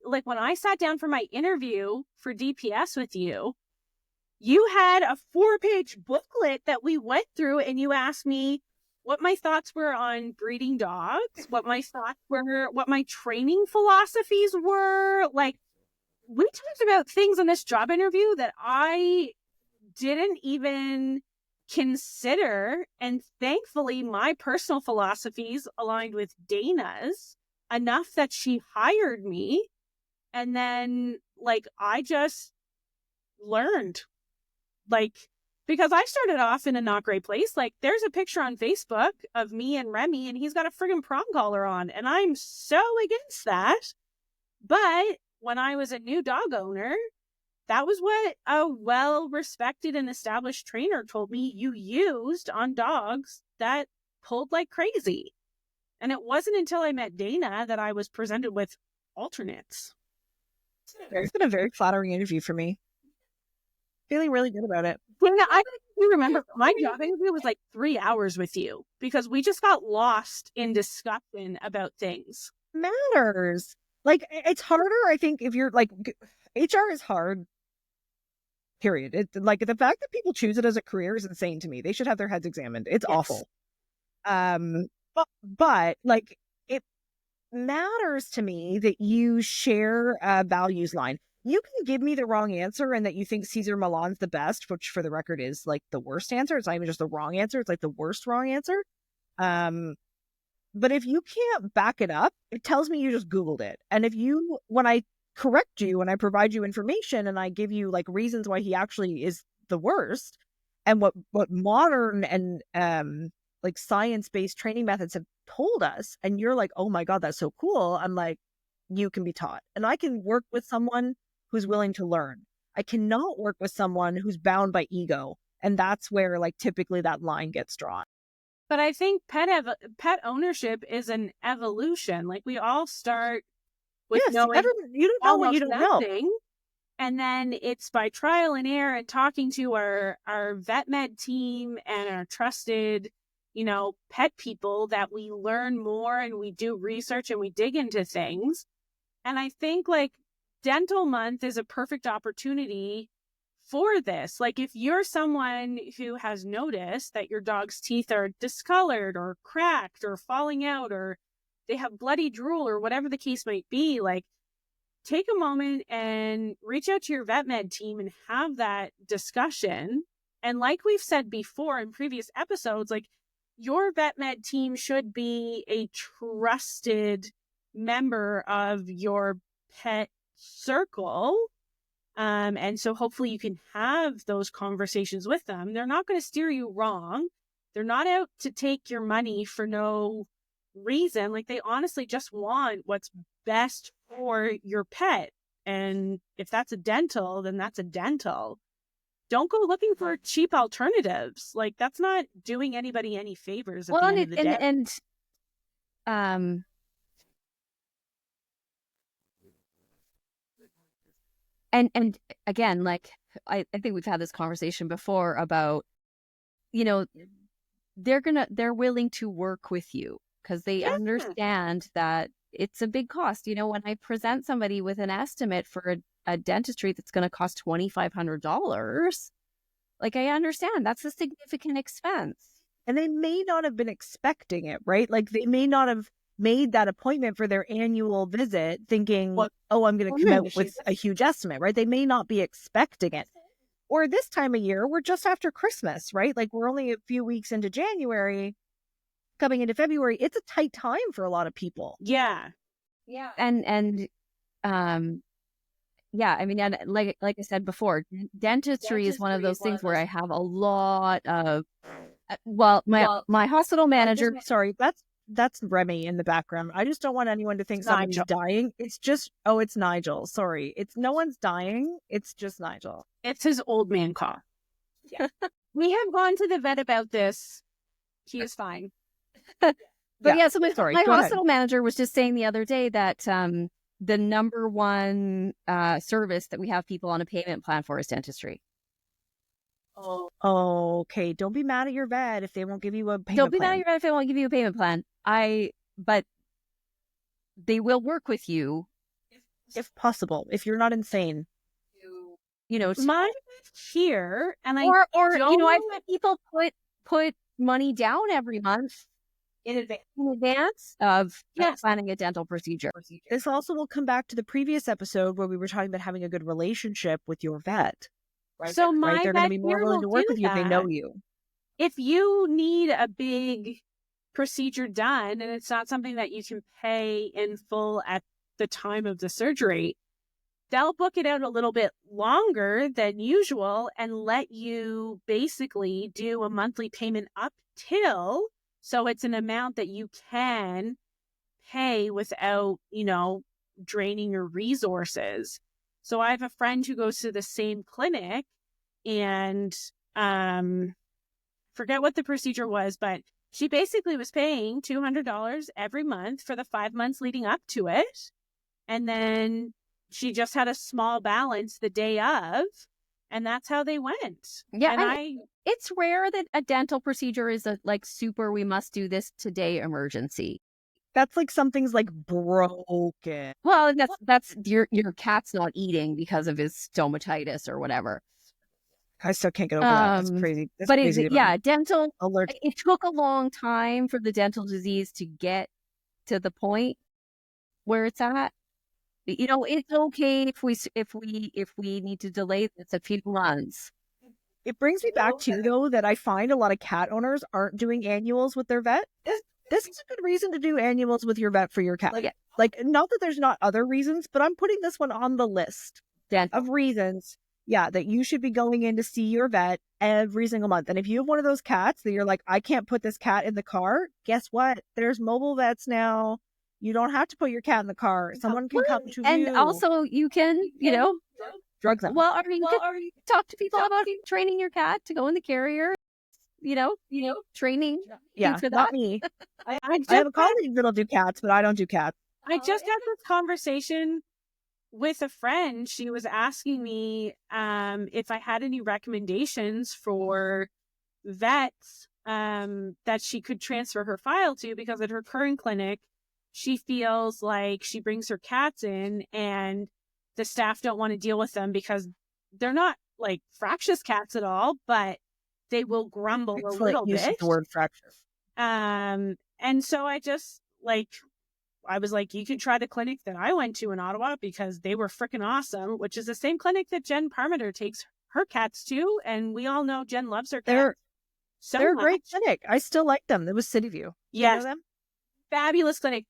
sat down for my interview for DPS with you, you had a 4-page booklet that we went through and you asked me, what my thoughts were on breeding dogs, what my thoughts were, what my training philosophies were. Like, we talked about things in this job interview that I didn't even consider. And thankfully, my personal philosophies aligned with Dayna's enough that she hired me. And then, like, I just learned, like, because I started off in a not great place. Like, there's a picture on Facebook of me and Remy, and he's got a friggin' prong collar on, and I'm so against that. But when I was a new dog owner, that was what a well-respected and established trainer told me you used on dogs that pulled like crazy. And it wasn't until I met Dayna that I was presented with alternates. It's been a very flattering interview for me. Feeling really good about it. Dayna, I remember my job interview was like 3 hours with you because we just got lost in discussion about things. Matters. Like, it's harder, I think, if you're like, HR is hard. Period. It, like, the fact that people choose it as a career is insane to me. They should have their heads examined. It's awful. But like, it matters to me that you share a values line. You can give me the wrong answer and that you think Cesar Millan's the best, which for the record is like the worst answer. It's not even just the wrong answer. It's like the worst wrong answer. But if you can't back it up, it tells me you just Googled it. And if you, when I correct you and I provide you information and I give you like reasons why he actually is the worst and what modern and like science-based training methods have told us, and you're like, oh my God, that's so cool. I'm like, you can be taught. And I can work with someone who's willing to learn. I cannot work with someone who's bound by ego. And that's where like typically that line gets drawn. But I think pet ownership is an evolution. Like, we all start with knowing you don't know what you don't nothing, know. and then it's by trial and error and talking to our vet med team and our trusted, pet people that we learn more and we do research and we dig into things. And I think like Dental Month is a perfect opportunity for this. Like, if you're someone who has noticed that your dog's teeth are discolored or cracked or falling out or they have bloody drool or whatever the case might be, like, take a moment and reach out to your vet med team and have that discussion. And like we've said before in previous episodes, like, your vet med team should be a trusted member of your pet circle. And so hopefully you can have those conversations with them. They're not going to steer you wrong. They're not out to take your money for no reason. Like, they honestly just want what's best for your pet. And if that's a dental, then that's a dental. Don't go looking for cheap alternatives. Like, that's not doing anybody any favors at the end of the day. And again, like, I think we've had this conversation before about, they're willing to work with you because they understand that it's a big cost. When I present somebody with an estimate for a dentistry that's going to cost $2,500, like, I understand that's a significant expense. And they may not have been expecting it, right? Like, they may not have made that appointment for their annual visit thinking, I'm going to come out with a huge estimate, right? They may not be expecting it. Or this time of year, we're just after Christmas, right? Like, we're only a few weeks into January, coming into February. It's a tight time for a lot of people. Yeah. And I mean, and like I said before, dentistry is one of those things where I have a lot of, my hospital manager, sorry, that's Remy in the background. I just don't want anyone to think someone's dying. It's just, it's Nigel. Sorry. No one's dying. It's just Nigel. It's his old man cough. Yeah. We have gone to the vet about this. He is fine. So my hospital manager was just saying the other day that the number one service that we have people on a payment plan for is dentistry. Oh, okay. Don't be mad at your vet if they won't give you a payment plan. Don't be mad at your vet if they won't give you a payment plan. But they will work with you if possible, if you're not insane. My here, and I've had people put money down every month In advance. in advance of Yes. planning a dental procedure. This also will come back to the previous episode where we were talking about having a good relationship with your vet. Right. So my Right? They're going to vet be more here willing will to work do with you if they know that. you. If you need a big procedure done and it's not something that you can pay in full at the time of the surgery, they'll book it out a little bit longer than usual and let you basically do a monthly payment up till, so it's an amount that you can pay without, draining your resources. So I have a friend who goes to the same clinic, and forget what the procedure was, but she basically was paying $200 every month for the 5 months leading up to it. And then she just had a small balance the day of, and that's how they went. Yeah, And it's rare that a dental procedure is a super, we must do this today emergency. That's like something's like broken. Well, that's your cat's not eating because of his stomatitis or whatever. I still can't get over that. That's crazy. That's But crazy to me. dental. Allergic. It took a long time for the dental disease to get to the point where it's at. It's okay if we need to delay this a few months. It brings me back to, though, that I find a lot of cat owners aren't doing annuals with their vet. This is a good reason to do annuals with your vet for your cat. Like, not that there's not other reasons, but I'm putting this one on the list of reasons, that you should be going in to see your vet every single month. And if you have one of those cats that you're like, I can't put this cat in the car, guess what? There's mobile vets now. You don't have to put your cat in the car. Someone can come to you. And also you can, drug them. Well, you can talk to people about training your cat to go in the carrier. Training. Yeah, for that. not me. I have a colleague that'll do cats, but I don't do cats. I just had this conversation with a friend. She was asking me if I had any recommendations for vets that she could transfer her file to, because at her current clinic, she feels like she brings her cats in and the staff don't want to deal with them because they're not like fractious cats at all, but they will grumble a little bit. The word fractious. And so I was like, you could try the clinic that I went to in Ottawa because they were freaking awesome, which is the same clinic that Jen Parmenter takes her cats to. And we all know Jen loves her cats. They're a great clinic. I still like them. It was City View. Yes. You know them? Fabulous clinic.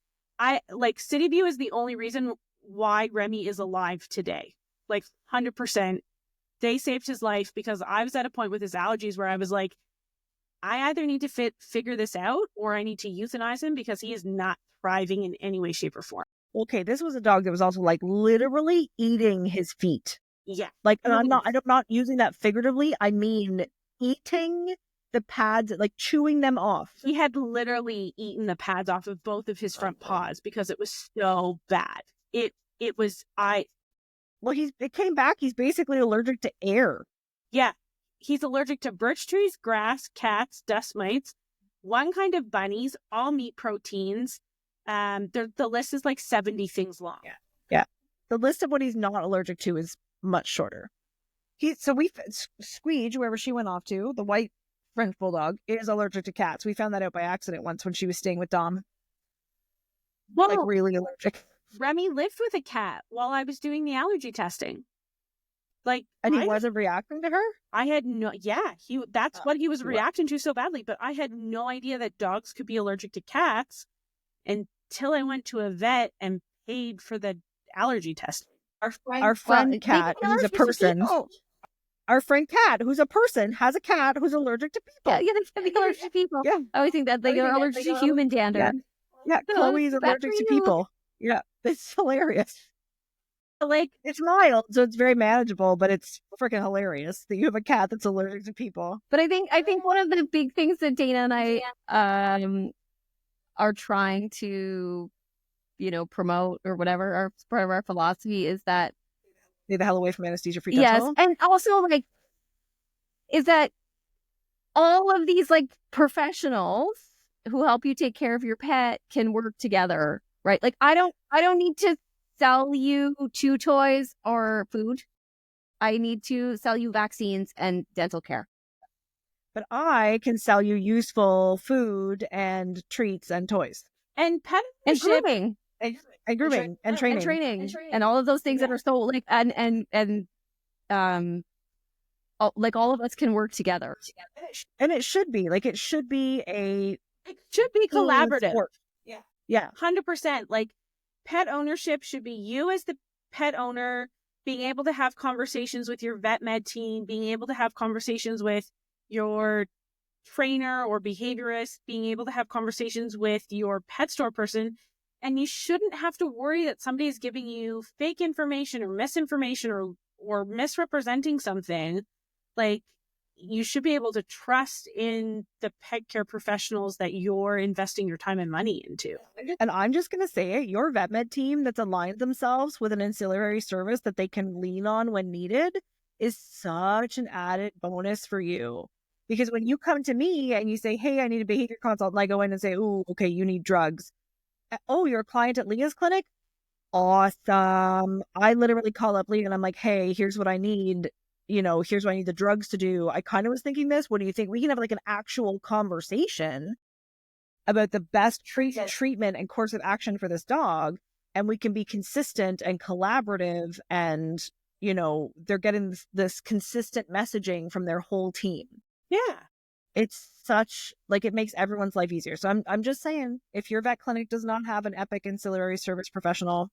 City View is the only reason why Remy is alive today. 100%. They saved his life because I was at a point with his allergies where I was like, I either need to figure this out or I need to euthanize him because he is not thriving in any way, shape, or form. Okay, this was a dog that was also literally eating his feet. Yeah. And I'm not using that figuratively. I mean eating the pads, chewing them off. He had literally eaten the pads off of both of his front paws because it was so bad. It was Well, it came back. He's basically allergic to air. Yeah. He's allergic to birch trees, grass, cats, dust mites, one kind of bunnies, all meat proteins. The list is 70 things long. Yeah. The list of what he's not allergic to is much shorter. Squeege, wherever she went off to, the white French bulldog, is allergic to cats. We found that out by accident once when she was staying with Dom. Well, really allergic. Remy lived with a cat while I was doing the allergy testing. And he wasn't reacting to her? I had that's what he was reacting to so badly, but I had no idea that dogs could be allergic to cats until I went to a vet and paid for the allergy testing. Our friend Cat, who's a person. Our friend Cat, who's a person, has a cat who's allergic to people. Yeah, they can be allergic to people. Yeah. I always think that they are allergic to human dander. Yeah, Chloe's allergic to people. Yeah, it's hilarious. It's mild, so it's very manageable, but it's freaking hilarious that you have a cat that's allergic to people. But I think one of the big things that Dayna and I are trying to, promote or whatever, our part of our philosophy is that stay the hell away from anesthesia-free dental. Yes, and also is that all of these professionals who help you take care of your pet can work together, right? I don't need to sell you chew toys or food. I need to sell you vaccines and dental care. but I can sell you useful food and treats and toys And pet And ownership grooming. and grooming and training. And all of those things that are so like like all of us can work together. And it should be like, it should be a it should be collaborative. sport. Yeah. 100%. Like, pet ownership should be you as the pet owner being able to have conversations with your vet med team, being able to have conversations with your trainer or behaviorist, being able to have conversations with your pet store person. And you shouldn't have to worry that somebody is giving you fake information or misinformation or misrepresenting something. Like, you should be able to trust in the pet care professionals that you're investing your time and money into. And I'm just going to say it, your vet med team that's aligned themselves with an ancillary service that they can lean on when needed is such an added bonus for you. Because when you come to me and you say, hey, I need a behavior consult, and I go in and say, oh, okay, you need drugs. Oh, you're a client at Leah's clinic? Awesome. I literally call up Leah and I'm like, hey, here's what I need. Here's what I need the drugs to do. I kind of was thinking this. What do you think? We can have like an actual conversation about the best treatment and course of action for this dog. And we can be consistent and collaborative. And, they're getting this consistent messaging from their whole team. Yeah. It's such, like, it makes everyone's life easier. So I'm just saying, if your vet clinic does not have an epic ancillary service professional,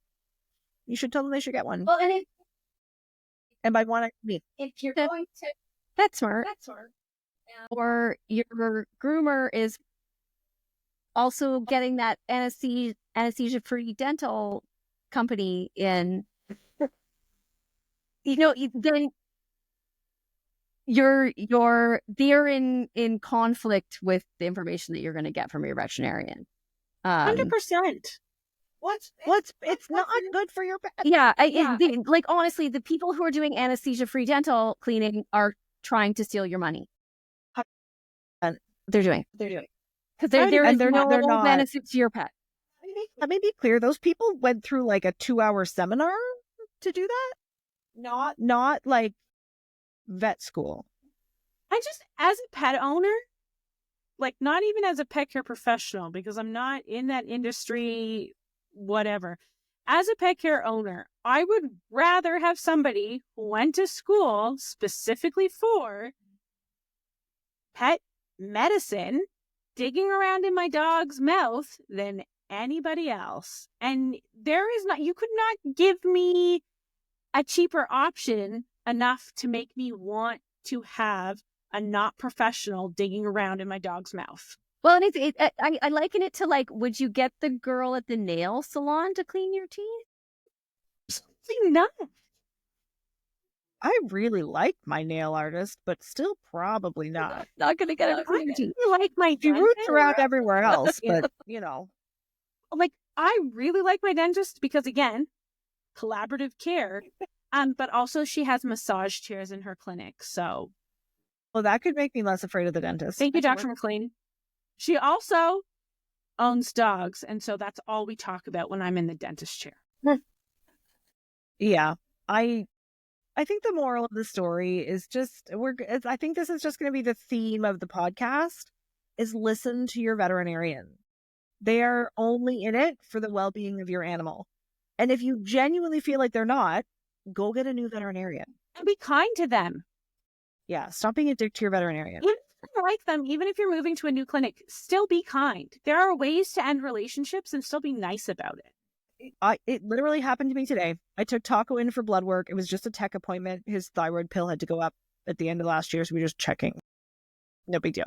you should tell them they should get one. Well, And by one, I mean, if you're going to PetSmart, or your groomer is also getting that anesthesia-free dental company in, then they're in conflict with the information that you're going to get from your veterinarian. 100%. It's not good for your pet. Yeah. Like, honestly, the people who are doing anesthesia-free dental cleaning are trying to steal your money. They're doing. Because they're no benefit to your pet. Let me be clear. Those people went through like a 2-hour seminar to do that. Not like vet school. I just, as a pet owner, like, not even as a pet care professional, because I'm not in that industry, whatever. As a pet care owner, I would rather have somebody who went to school specifically for pet medicine digging around in my dog's mouth than anybody else. And you could not give me a cheaper option enough to make me want to have a not professional digging around in my dog's mouth. Well, and I liken it to, like, would you get the girl at the nail salon to clean your teeth? No. I really like my nail artist, but still probably not. Not going to get her to clean your teeth. I like my She dentist. roots around everywhere else, but Like, I really like my dentist because, again, collaborative care. But also she has massage chairs in her clinic, so. Well, that could make me less afraid of the dentist. Thank you, Dr. McLean. She also owns dogs, and so that's all we talk about when I'm in the dentist chair. Yeah, I think the moral of the story is just I think this is just going to be the theme of the podcast: is listen to your veterinarian. They are only in it for the well-being of your animal, and if you genuinely feel like they're not, go get a new veterinarian and be kind to them. Yeah, stop being a dick to your veterinarian. Even if you like them, even if you're moving to a new clinic, still be kind. There are ways to end relationships and still be nice about it. It literally happened to me today. I took Taco in for blood work. It was just a tech appointment. His thyroid pill had to go up at the end of last year, so we were just checking. No big deal.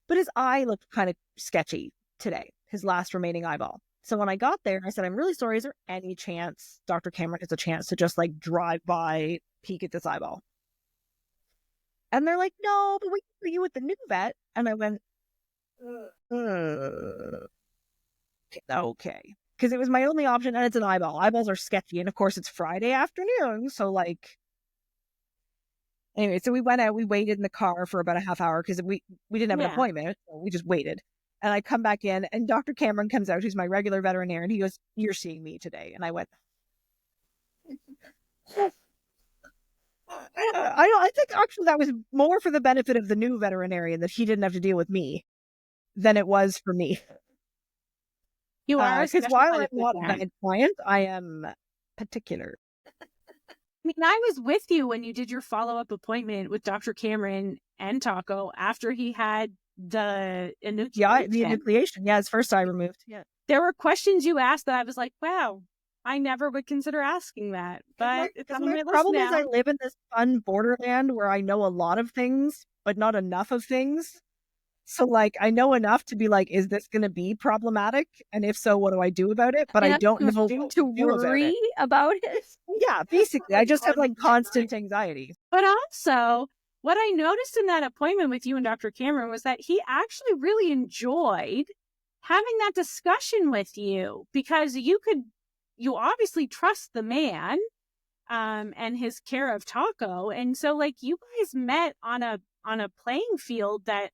But his eye looked kind of sketchy today, his last remaining eyeball. So when I got there, I said, I'm really sorry. Is there any chance Dr. Cameron has a chance to just like drive by, peek at this eyeball? And they're like, no, but we can put you with the new vet. And I went, okay. Because it was my only option, and it's an eyeball. Eyeballs are sketchy. And of course, it's Friday afternoon. So like, anyway, so we went out, we waited in the car for about a half hour because we didn't have an appointment. So we just waited. And I come back in, and Dr. Cameron comes out, who's my regular veterinarian. He goes, you're seeing me today. And I went, I think actually that was more for the benefit of the new veterinarian, that he didn't have to deal with me, than it was for me. You are Because while I'm not a bad client, I am particular. I mean, I was with you when you did your follow-up appointment with Dr. Cameron and Taco after he had the enucleation. Yeah, the enucleation. Yeah, his first eye removed. Yeah. There were questions you asked that I was like, wow, I never would consider asking that. But my problem is I live in this fun borderland where I know a lot of things, but not enough of things. So, like, I know enough to be like, is this going to be problematic? And if so, what do I do about it? But I don't know what to worry about it. Yeah, basically, I just have like constant anxiety. But also, what I noticed in that appointment with you and Dr. Cameron was that he actually really enjoyed having that discussion with you, because you obviously trust the man and his care of Taco. And so, like, you guys met on a playing field that,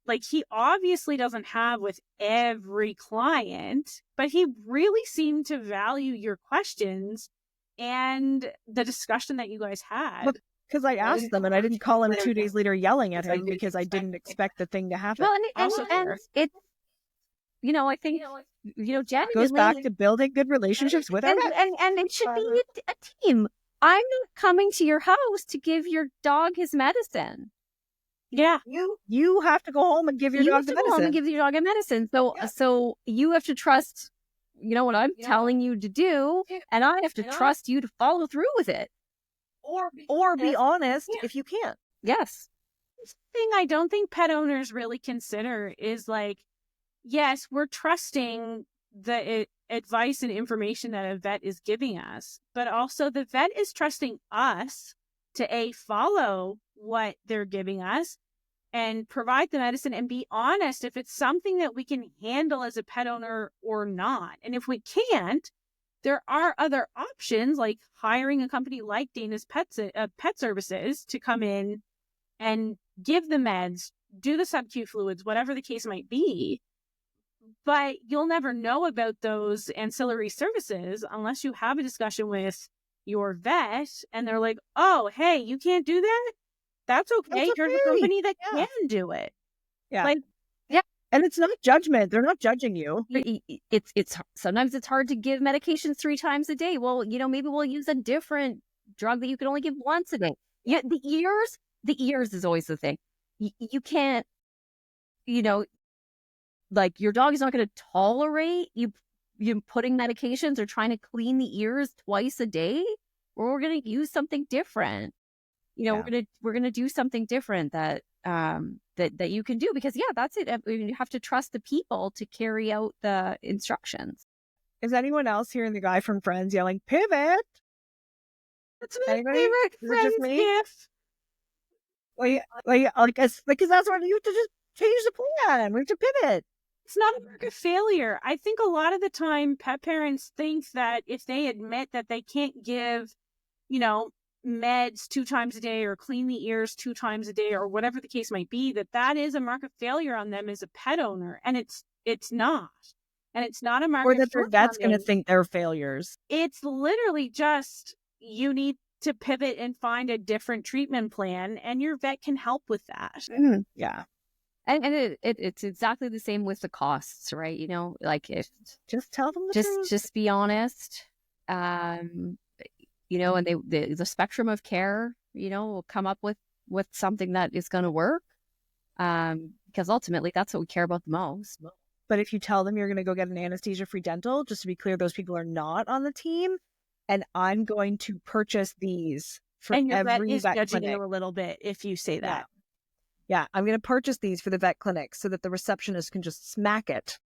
like, he obviously doesn't have with every client, but he really seemed to value your questions and the discussion that you guys had. Because I asked them, and I didn't call him 2 days later yelling at him because I didn't expect the thing to happen. Well, and it, you know, I think, you know, Jen goes back to building good relationships with and it should be a team. I'm not coming to your house to give your dog his medicine. Yeah, you have to go home and give your dog the medicine. Go home and give your dog a medicine. So you have to trust, you know, what I'm telling you to do, and I have to trust you to follow through with it, or be honest if you can't. Yes. The thing I don't think pet owners really consider is, like, yes, we're trusting the advice and information that a vet is giving us, but also the vet is trusting us to follow what they're giving us and provide the medicine and be honest if it's something that we can handle as a pet owner or not. And if we can't, there are other options, like hiring a company like Dayna's Pet Services to come in and give the meds, do the sub-Q fluids, whatever the case might be. But you'll never know about those ancillary services unless you have a discussion with your vet and they're like, oh, hey, you can't do that? That's okay. Here's a company that can do it. Yeah. Like, yeah. And it's not judgment. They're not judging you. It's sometimes it's hard to give medications 3 times a day. Well, you know, maybe we'll use a different drug that you can only give once a day. Yeah. The ears is always the thing. You can't, you know, like, your dog is not going to tolerate you putting medications or trying to clean the ears twice a day, or we're going to use something different. You know, we're going to do something different that you can do, because that's it. You have to trust the people to carry out the instructions. Is anyone else hearing the guy from Friends yelling "pivot"? That's my favorite Friends gif. Because that's what you have to just change the plan. We have to pivot. It's not a mark of failure. I think a lot of the time pet parents think that if they admit that they can't give, you know, meds 2 times a day or clean the ears 2 times a day or whatever the case might be, that is a mark of failure on them as a pet owner. And it's not. And it's not a mark or of that their vet's going to think they're failures. It's literally just, you need to pivot and find a different treatment plan, and your vet can help with that. Mm-hmm. Yeah. And it's exactly the same with the costs, right? You know, like, if just tell them the truth. Just be honest. You know, and the spectrum of care, you know, will come up with something that is going to work. Because ultimately that's what we care about the most. But if you tell them you're going to go get an anesthesia-free dental, just to be clear, those people are not on the team, and I'm going to purchase these for every vet clinic. And your vet is judging you a little bit if you say that. Yeah, I'm going to purchase these for the vet clinic so that the receptionist can just smack it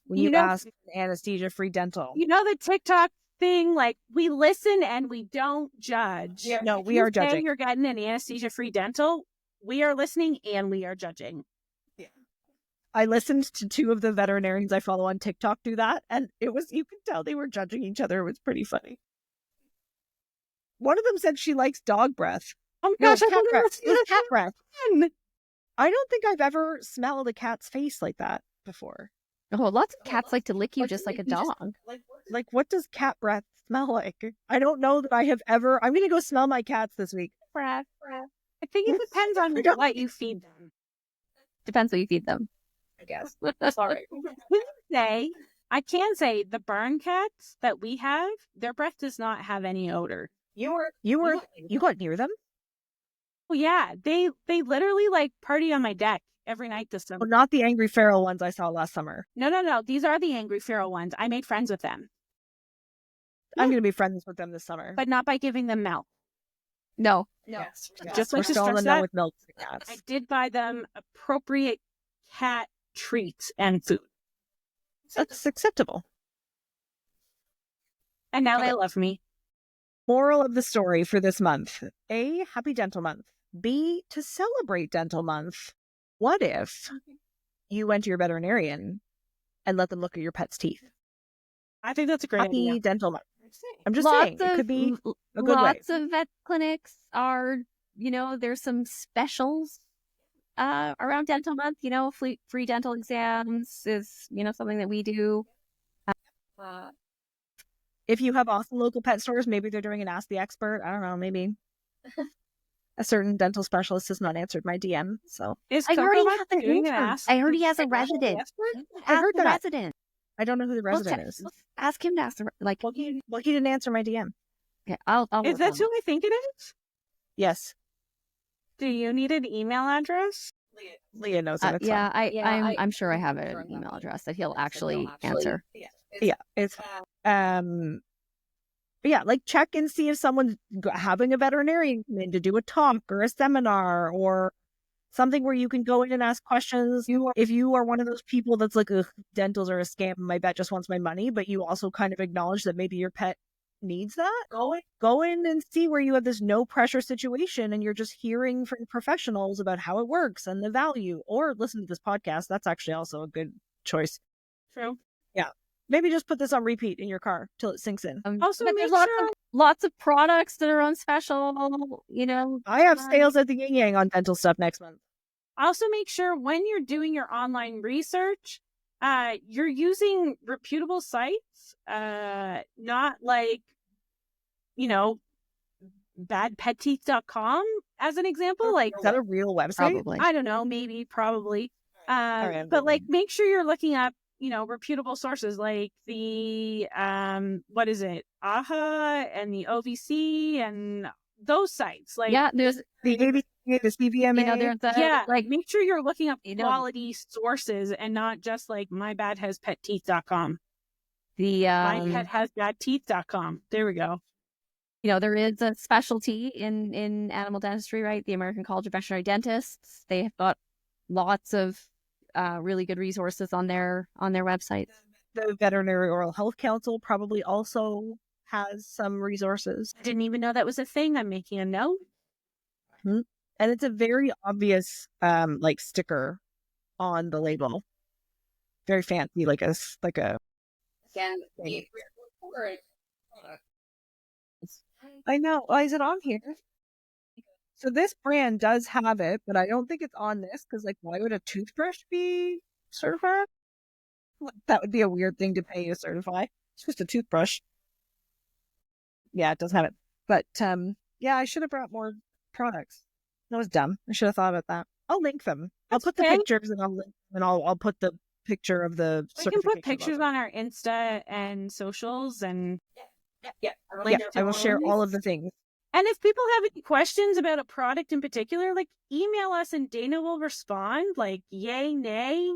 when you ask anesthesia-free dental. You know the TikTok thing, like, we listen and we don't judge. Yeah, no, we are judging. If you're getting an anesthesia-free dental, we are listening and we are judging. Yeah. I listened to 2 of the veterinarians I follow on TikTok do that, and you could tell they were judging each other. It was pretty funny. One of them said she likes dog breath. Oh my gosh, cat breath. It was cat breath. I don't think I've ever smelled a cat's face like that before. Oh, lots of cats like to lick you just like a dog. Like, what does cat breath smell like? I don't know that I have ever. I'm gonna go smell my cats this week. I think it depends on what you feed them. Depends what you feed them. I guess. Sorry. I can say the barn cats that we have, their breath does not have any odor. You got near them? Oh yeah, they literally like party on my deck every night this summer. Oh, not the angry feral ones I saw last summer. No. These are the angry feral ones. I made friends with them. I'm gonna be friends with them this summer. But not by giving them milk. No. Yes. Just we're like to still stress in them that, with milk for cats. I did buy them appropriate cat treats and food. That's acceptable. And now they love me. Moral of the story for this month: A, happy dental month. B, to celebrate dental month, what if you went to your veterinarian and let them look at your pet's teeth? I think that's a great Happy idea. dental month. I'm just saying, it could be a good way. Lots of vet clinics are, there's some specials around dental month. Free dental exams is, something that we do. If you have awesome local pet stores, maybe they're doing an Ask the Expert. I don't know, maybe. A certain dental specialist has not answered my DM, so. Is I Coco already Bun have an doing an intern. ask? I already has a resident. I heard that. Resident. I don't know who the resident We'll is. ask him to ask Well, he didn't answer my DM. Okay, I'll Is work that on who it. I think it is? Yes, Do you need an email address? Leah knows it. It's Yeah, fine. I'm sure I have an email address that he'll actually answer. Yeah, it's but yeah, like check and see if someone's having a veterinarian come in to do a talk or a seminar or something where you can go in and ask questions. If you are one of those people that's like, ugh, dentals are a scam, my vet just wants my money, but you also kind of acknowledge that maybe your pet needs that, go in and see where you have this no pressure situation and you're just hearing from professionals about how it works and the value, or listen to this podcast. That's actually also a good choice. True. Yeah. Maybe just put this on repeat in your car till it sinks in. Also, But make there's sure lots of products that are on special, I have sales at the Yin Yang on dental stuff next month. Also, make sure when you're doing your online research, you're using reputable sites, not like, badpetteeth.com as an example. Like, Is that a real website? Probably. I don't know, maybe, probably. right, But like, make sure you're looking up, reputable sources like the, what is it? AHA and the OVC and those sites. Like, Yeah, there's The ABC, the CVMA. there's like make sure you're looking up You know- quality sources and not just like mybathaspetteeth.com. the mypethasbadteeth.com. There we go. there is a specialty in animal dentistry, right? The American College of Veterinary Dentists. They have got lots of really good resources on their website. The Veterinary Oral Health Council probably also has some resources. I didn't even know that was a thing. I'm making a note. And it's a very obvious like sticker on the label. Very fancy, like a I know. Why is it on here? So this brand does have it, but I don't think it's on this because, like, why would a toothbrush be certified? That would be a weird thing to pay to certify. It's just a toothbrush. Yeah, it does have it. But yeah, I should have brought more products. That was dumb. I should have thought about that. I'll link them. I'll put the okay. pictures and I'll put the picture of the. We can put certification pictures logo. on our Insta and socials and Yeah, I will share all of the things. And if people have any questions about a product in particular, like email us and Dayna will respond. Like, yay, nay,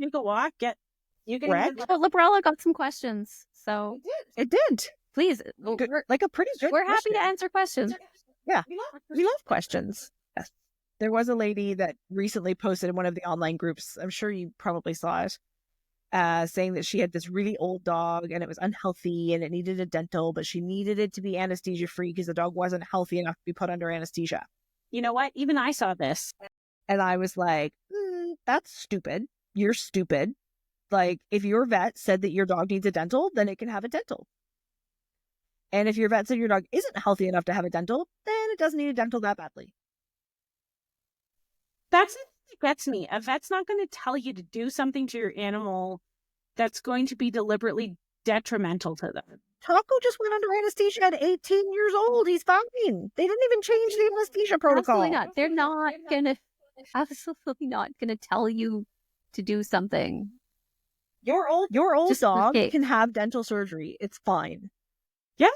take a walk, get you can. Correct. Oh, Librella got some questions, so It did. please, Good, like a pretty good we're happy to question. answer questions. Yeah, we love questions. Yes. There was a lady that recently posted in one of the online groups. I'm sure you probably saw it. Saying that she had this really old dog and it was unhealthy and it needed a dental, but she needed it to be anesthesia free because the dog wasn't healthy enough to be put under anesthesia. You know what? Even I saw this. And I was like, that's stupid. You're stupid. Like, if your vet said that your dog needs a dental, then it can have a dental. And if your vet said your dog isn't healthy enough to have a dental, then it doesn't need a dental that badly. That's gets me. A vet's not going to tell you to do something to your animal that's going to be deliberately detrimental to them. Taco just went under anesthesia at 18 years old. He's fine. They didn't even change the anesthesia protocol. Absolutely not. They're not gonna. Absolutely not gonna tell you to do something. Your old Just dog okay. can have dental surgery. It's fine. Yeah.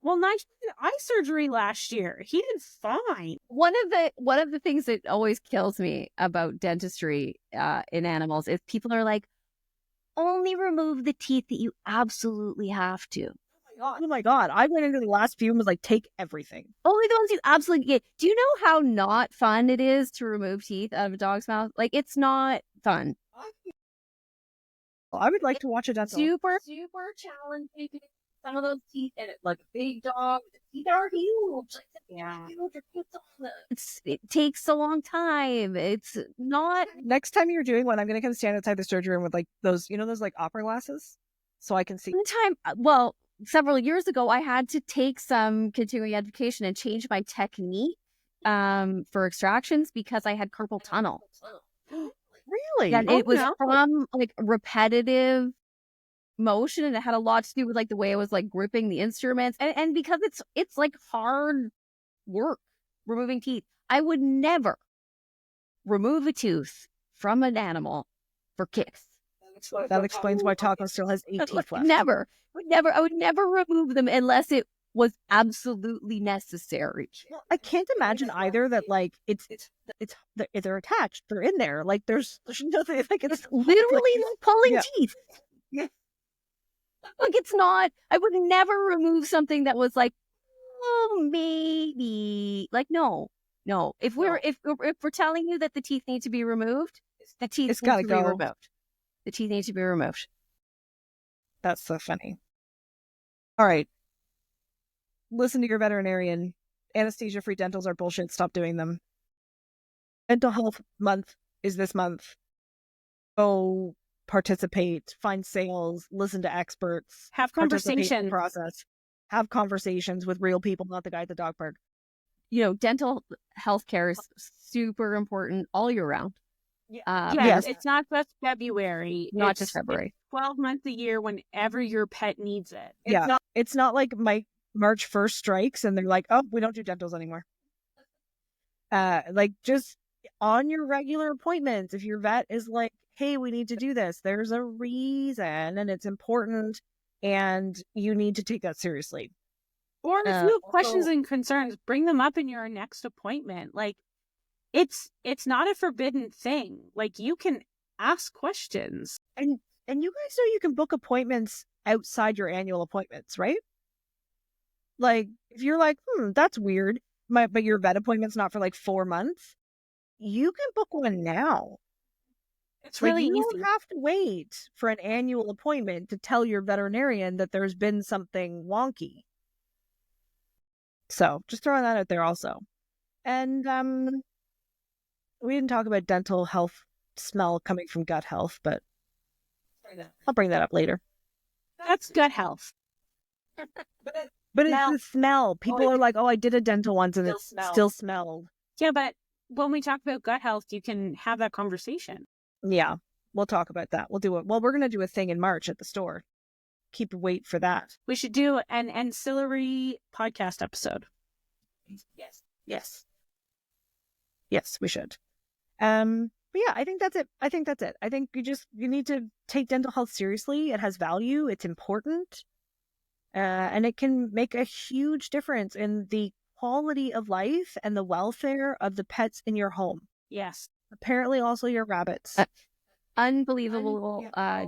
Well, Nigel had eye surgery last year. He did fine. One of the things that always kills me about dentistry in animals is people are like, only remove the teeth that you absolutely have to. Oh my god! I went into the last few and was like, take everything. Only the ones you absolutely get. Do you know how not fun it is to remove teeth out of a dog's mouth? Like, it's not fun. I would like to watch a dental. Super challenging. Some of those teeth, and it's like a big dog. The teeth are huge. Like, Yeah. it takes a long time. It's not. Next time you're doing one, I'm gonna come stand outside the surgery room with like those, those like opera glasses, so I can see. One time, well, several years ago, I had to take some continuing education and change my technique for extractions because I had carpal tunnel. Really? And it was from like repetitive motion, and it had a lot to do with like the way I was like gripping the instruments, and because it's like hard work removing teeth. I would never remove a tooth from an animal for kicks. That explains why Taco still has 8 teeth left. Never. I would never remove them unless it was absolutely necessary. Well, I can't imagine either that like they're attached. They're in there. Like there's nothing like it's Literally like pulling Yeah. teeth. Yeah. Like, it's not. I would never remove something that was like, oh, maybe. Like, no. If we're telling you that the teeth need to be removed, the teeth It's need gotta to go. be removed. The teeth need to be removed. That's so funny. All right. Listen to your veterinarian. Anesthesia-free dentals are bullshit. Stop doing them. Mental health month is this month. Go participate, find sales, listen to experts, Have participate in the conversations. process, have conversations with real people, not the guy at the dog park. Dental health care is super important all year round. Yes. It's not just February. Not just February. It's 12 months a year whenever your pet needs it. It's not like March 1st strikes and they're like, oh, we don't do dentals anymore. Like just on your regular appointments, if your vet is like, hey, we need to do this, there's a reason and it's important and you need to take that seriously. Or if you have questions and concerns, bring them up in your next appointment. Like, it's not a forbidden thing. Like, you can ask questions. And you guys know you can book appointments outside your annual appointments, right? Like, if you're like, that's weird, but your vet appointment's not for like 4 months, you can book one now. It's really you easy. don't have to wait for an annual appointment to tell your veterinarian that there's been something wonky. So just throwing that out there also. And we didn't talk about dental health smell coming from gut health, but I'll bring that up later. That's gut health. But it's the smell. People are like, oh, I did a dental once and it still smelled. Yeah, but when we talk about gut health, you can have that conversation. Yeah, we'll talk about that. We'll do it. Well, we're going to do a thing in March at the store. Keep wait for that. We should do an ancillary podcast episode. Yes, we should. But yeah, I think that's it. I think you need to take dental health seriously. It has value. It's important. And it can make a huge difference in the quality of life and the welfare of the pets in your home. Yes. Apparently also your rabbits. Unbelievable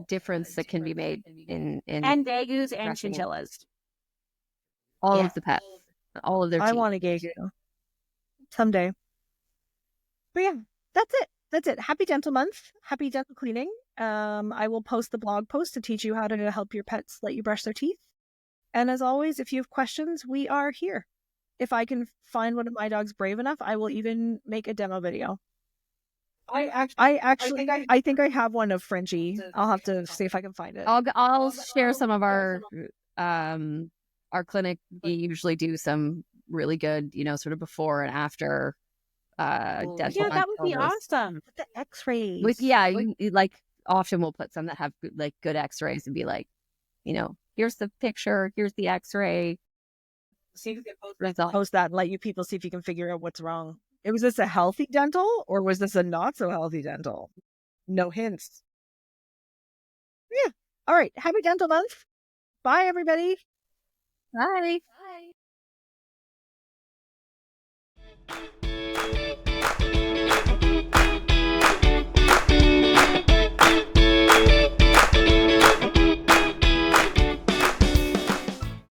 difference that can be made in And dagus and chinchillas. all of the pets, all of their teeth. I want a gegu someday. But yeah, that's it. Happy dental month. Happy dental cleaning. I will post the blog post to teach you how to help your pets let you brush their teeth. And as always, if you have questions, we are here. If I can find one of my dogs brave enough, I will even make a demo video. I think I have one of Frenchie. I'll have to see if I can find it. I'll share some of our clinic. We usually do some really good, sort of before and after dental Yeah, that would be controls. awesome. The X-rays. With like often we'll put some that have like good X-rays and be like, here's the picture, here's the X-ray. See if you can Result. post that and let you people see if you can figure out what's wrong. Was this a healthy dental or was this a not so healthy dental? No hints. Yeah. All right. Happy dental month. Bye, everybody. Bye. Bye.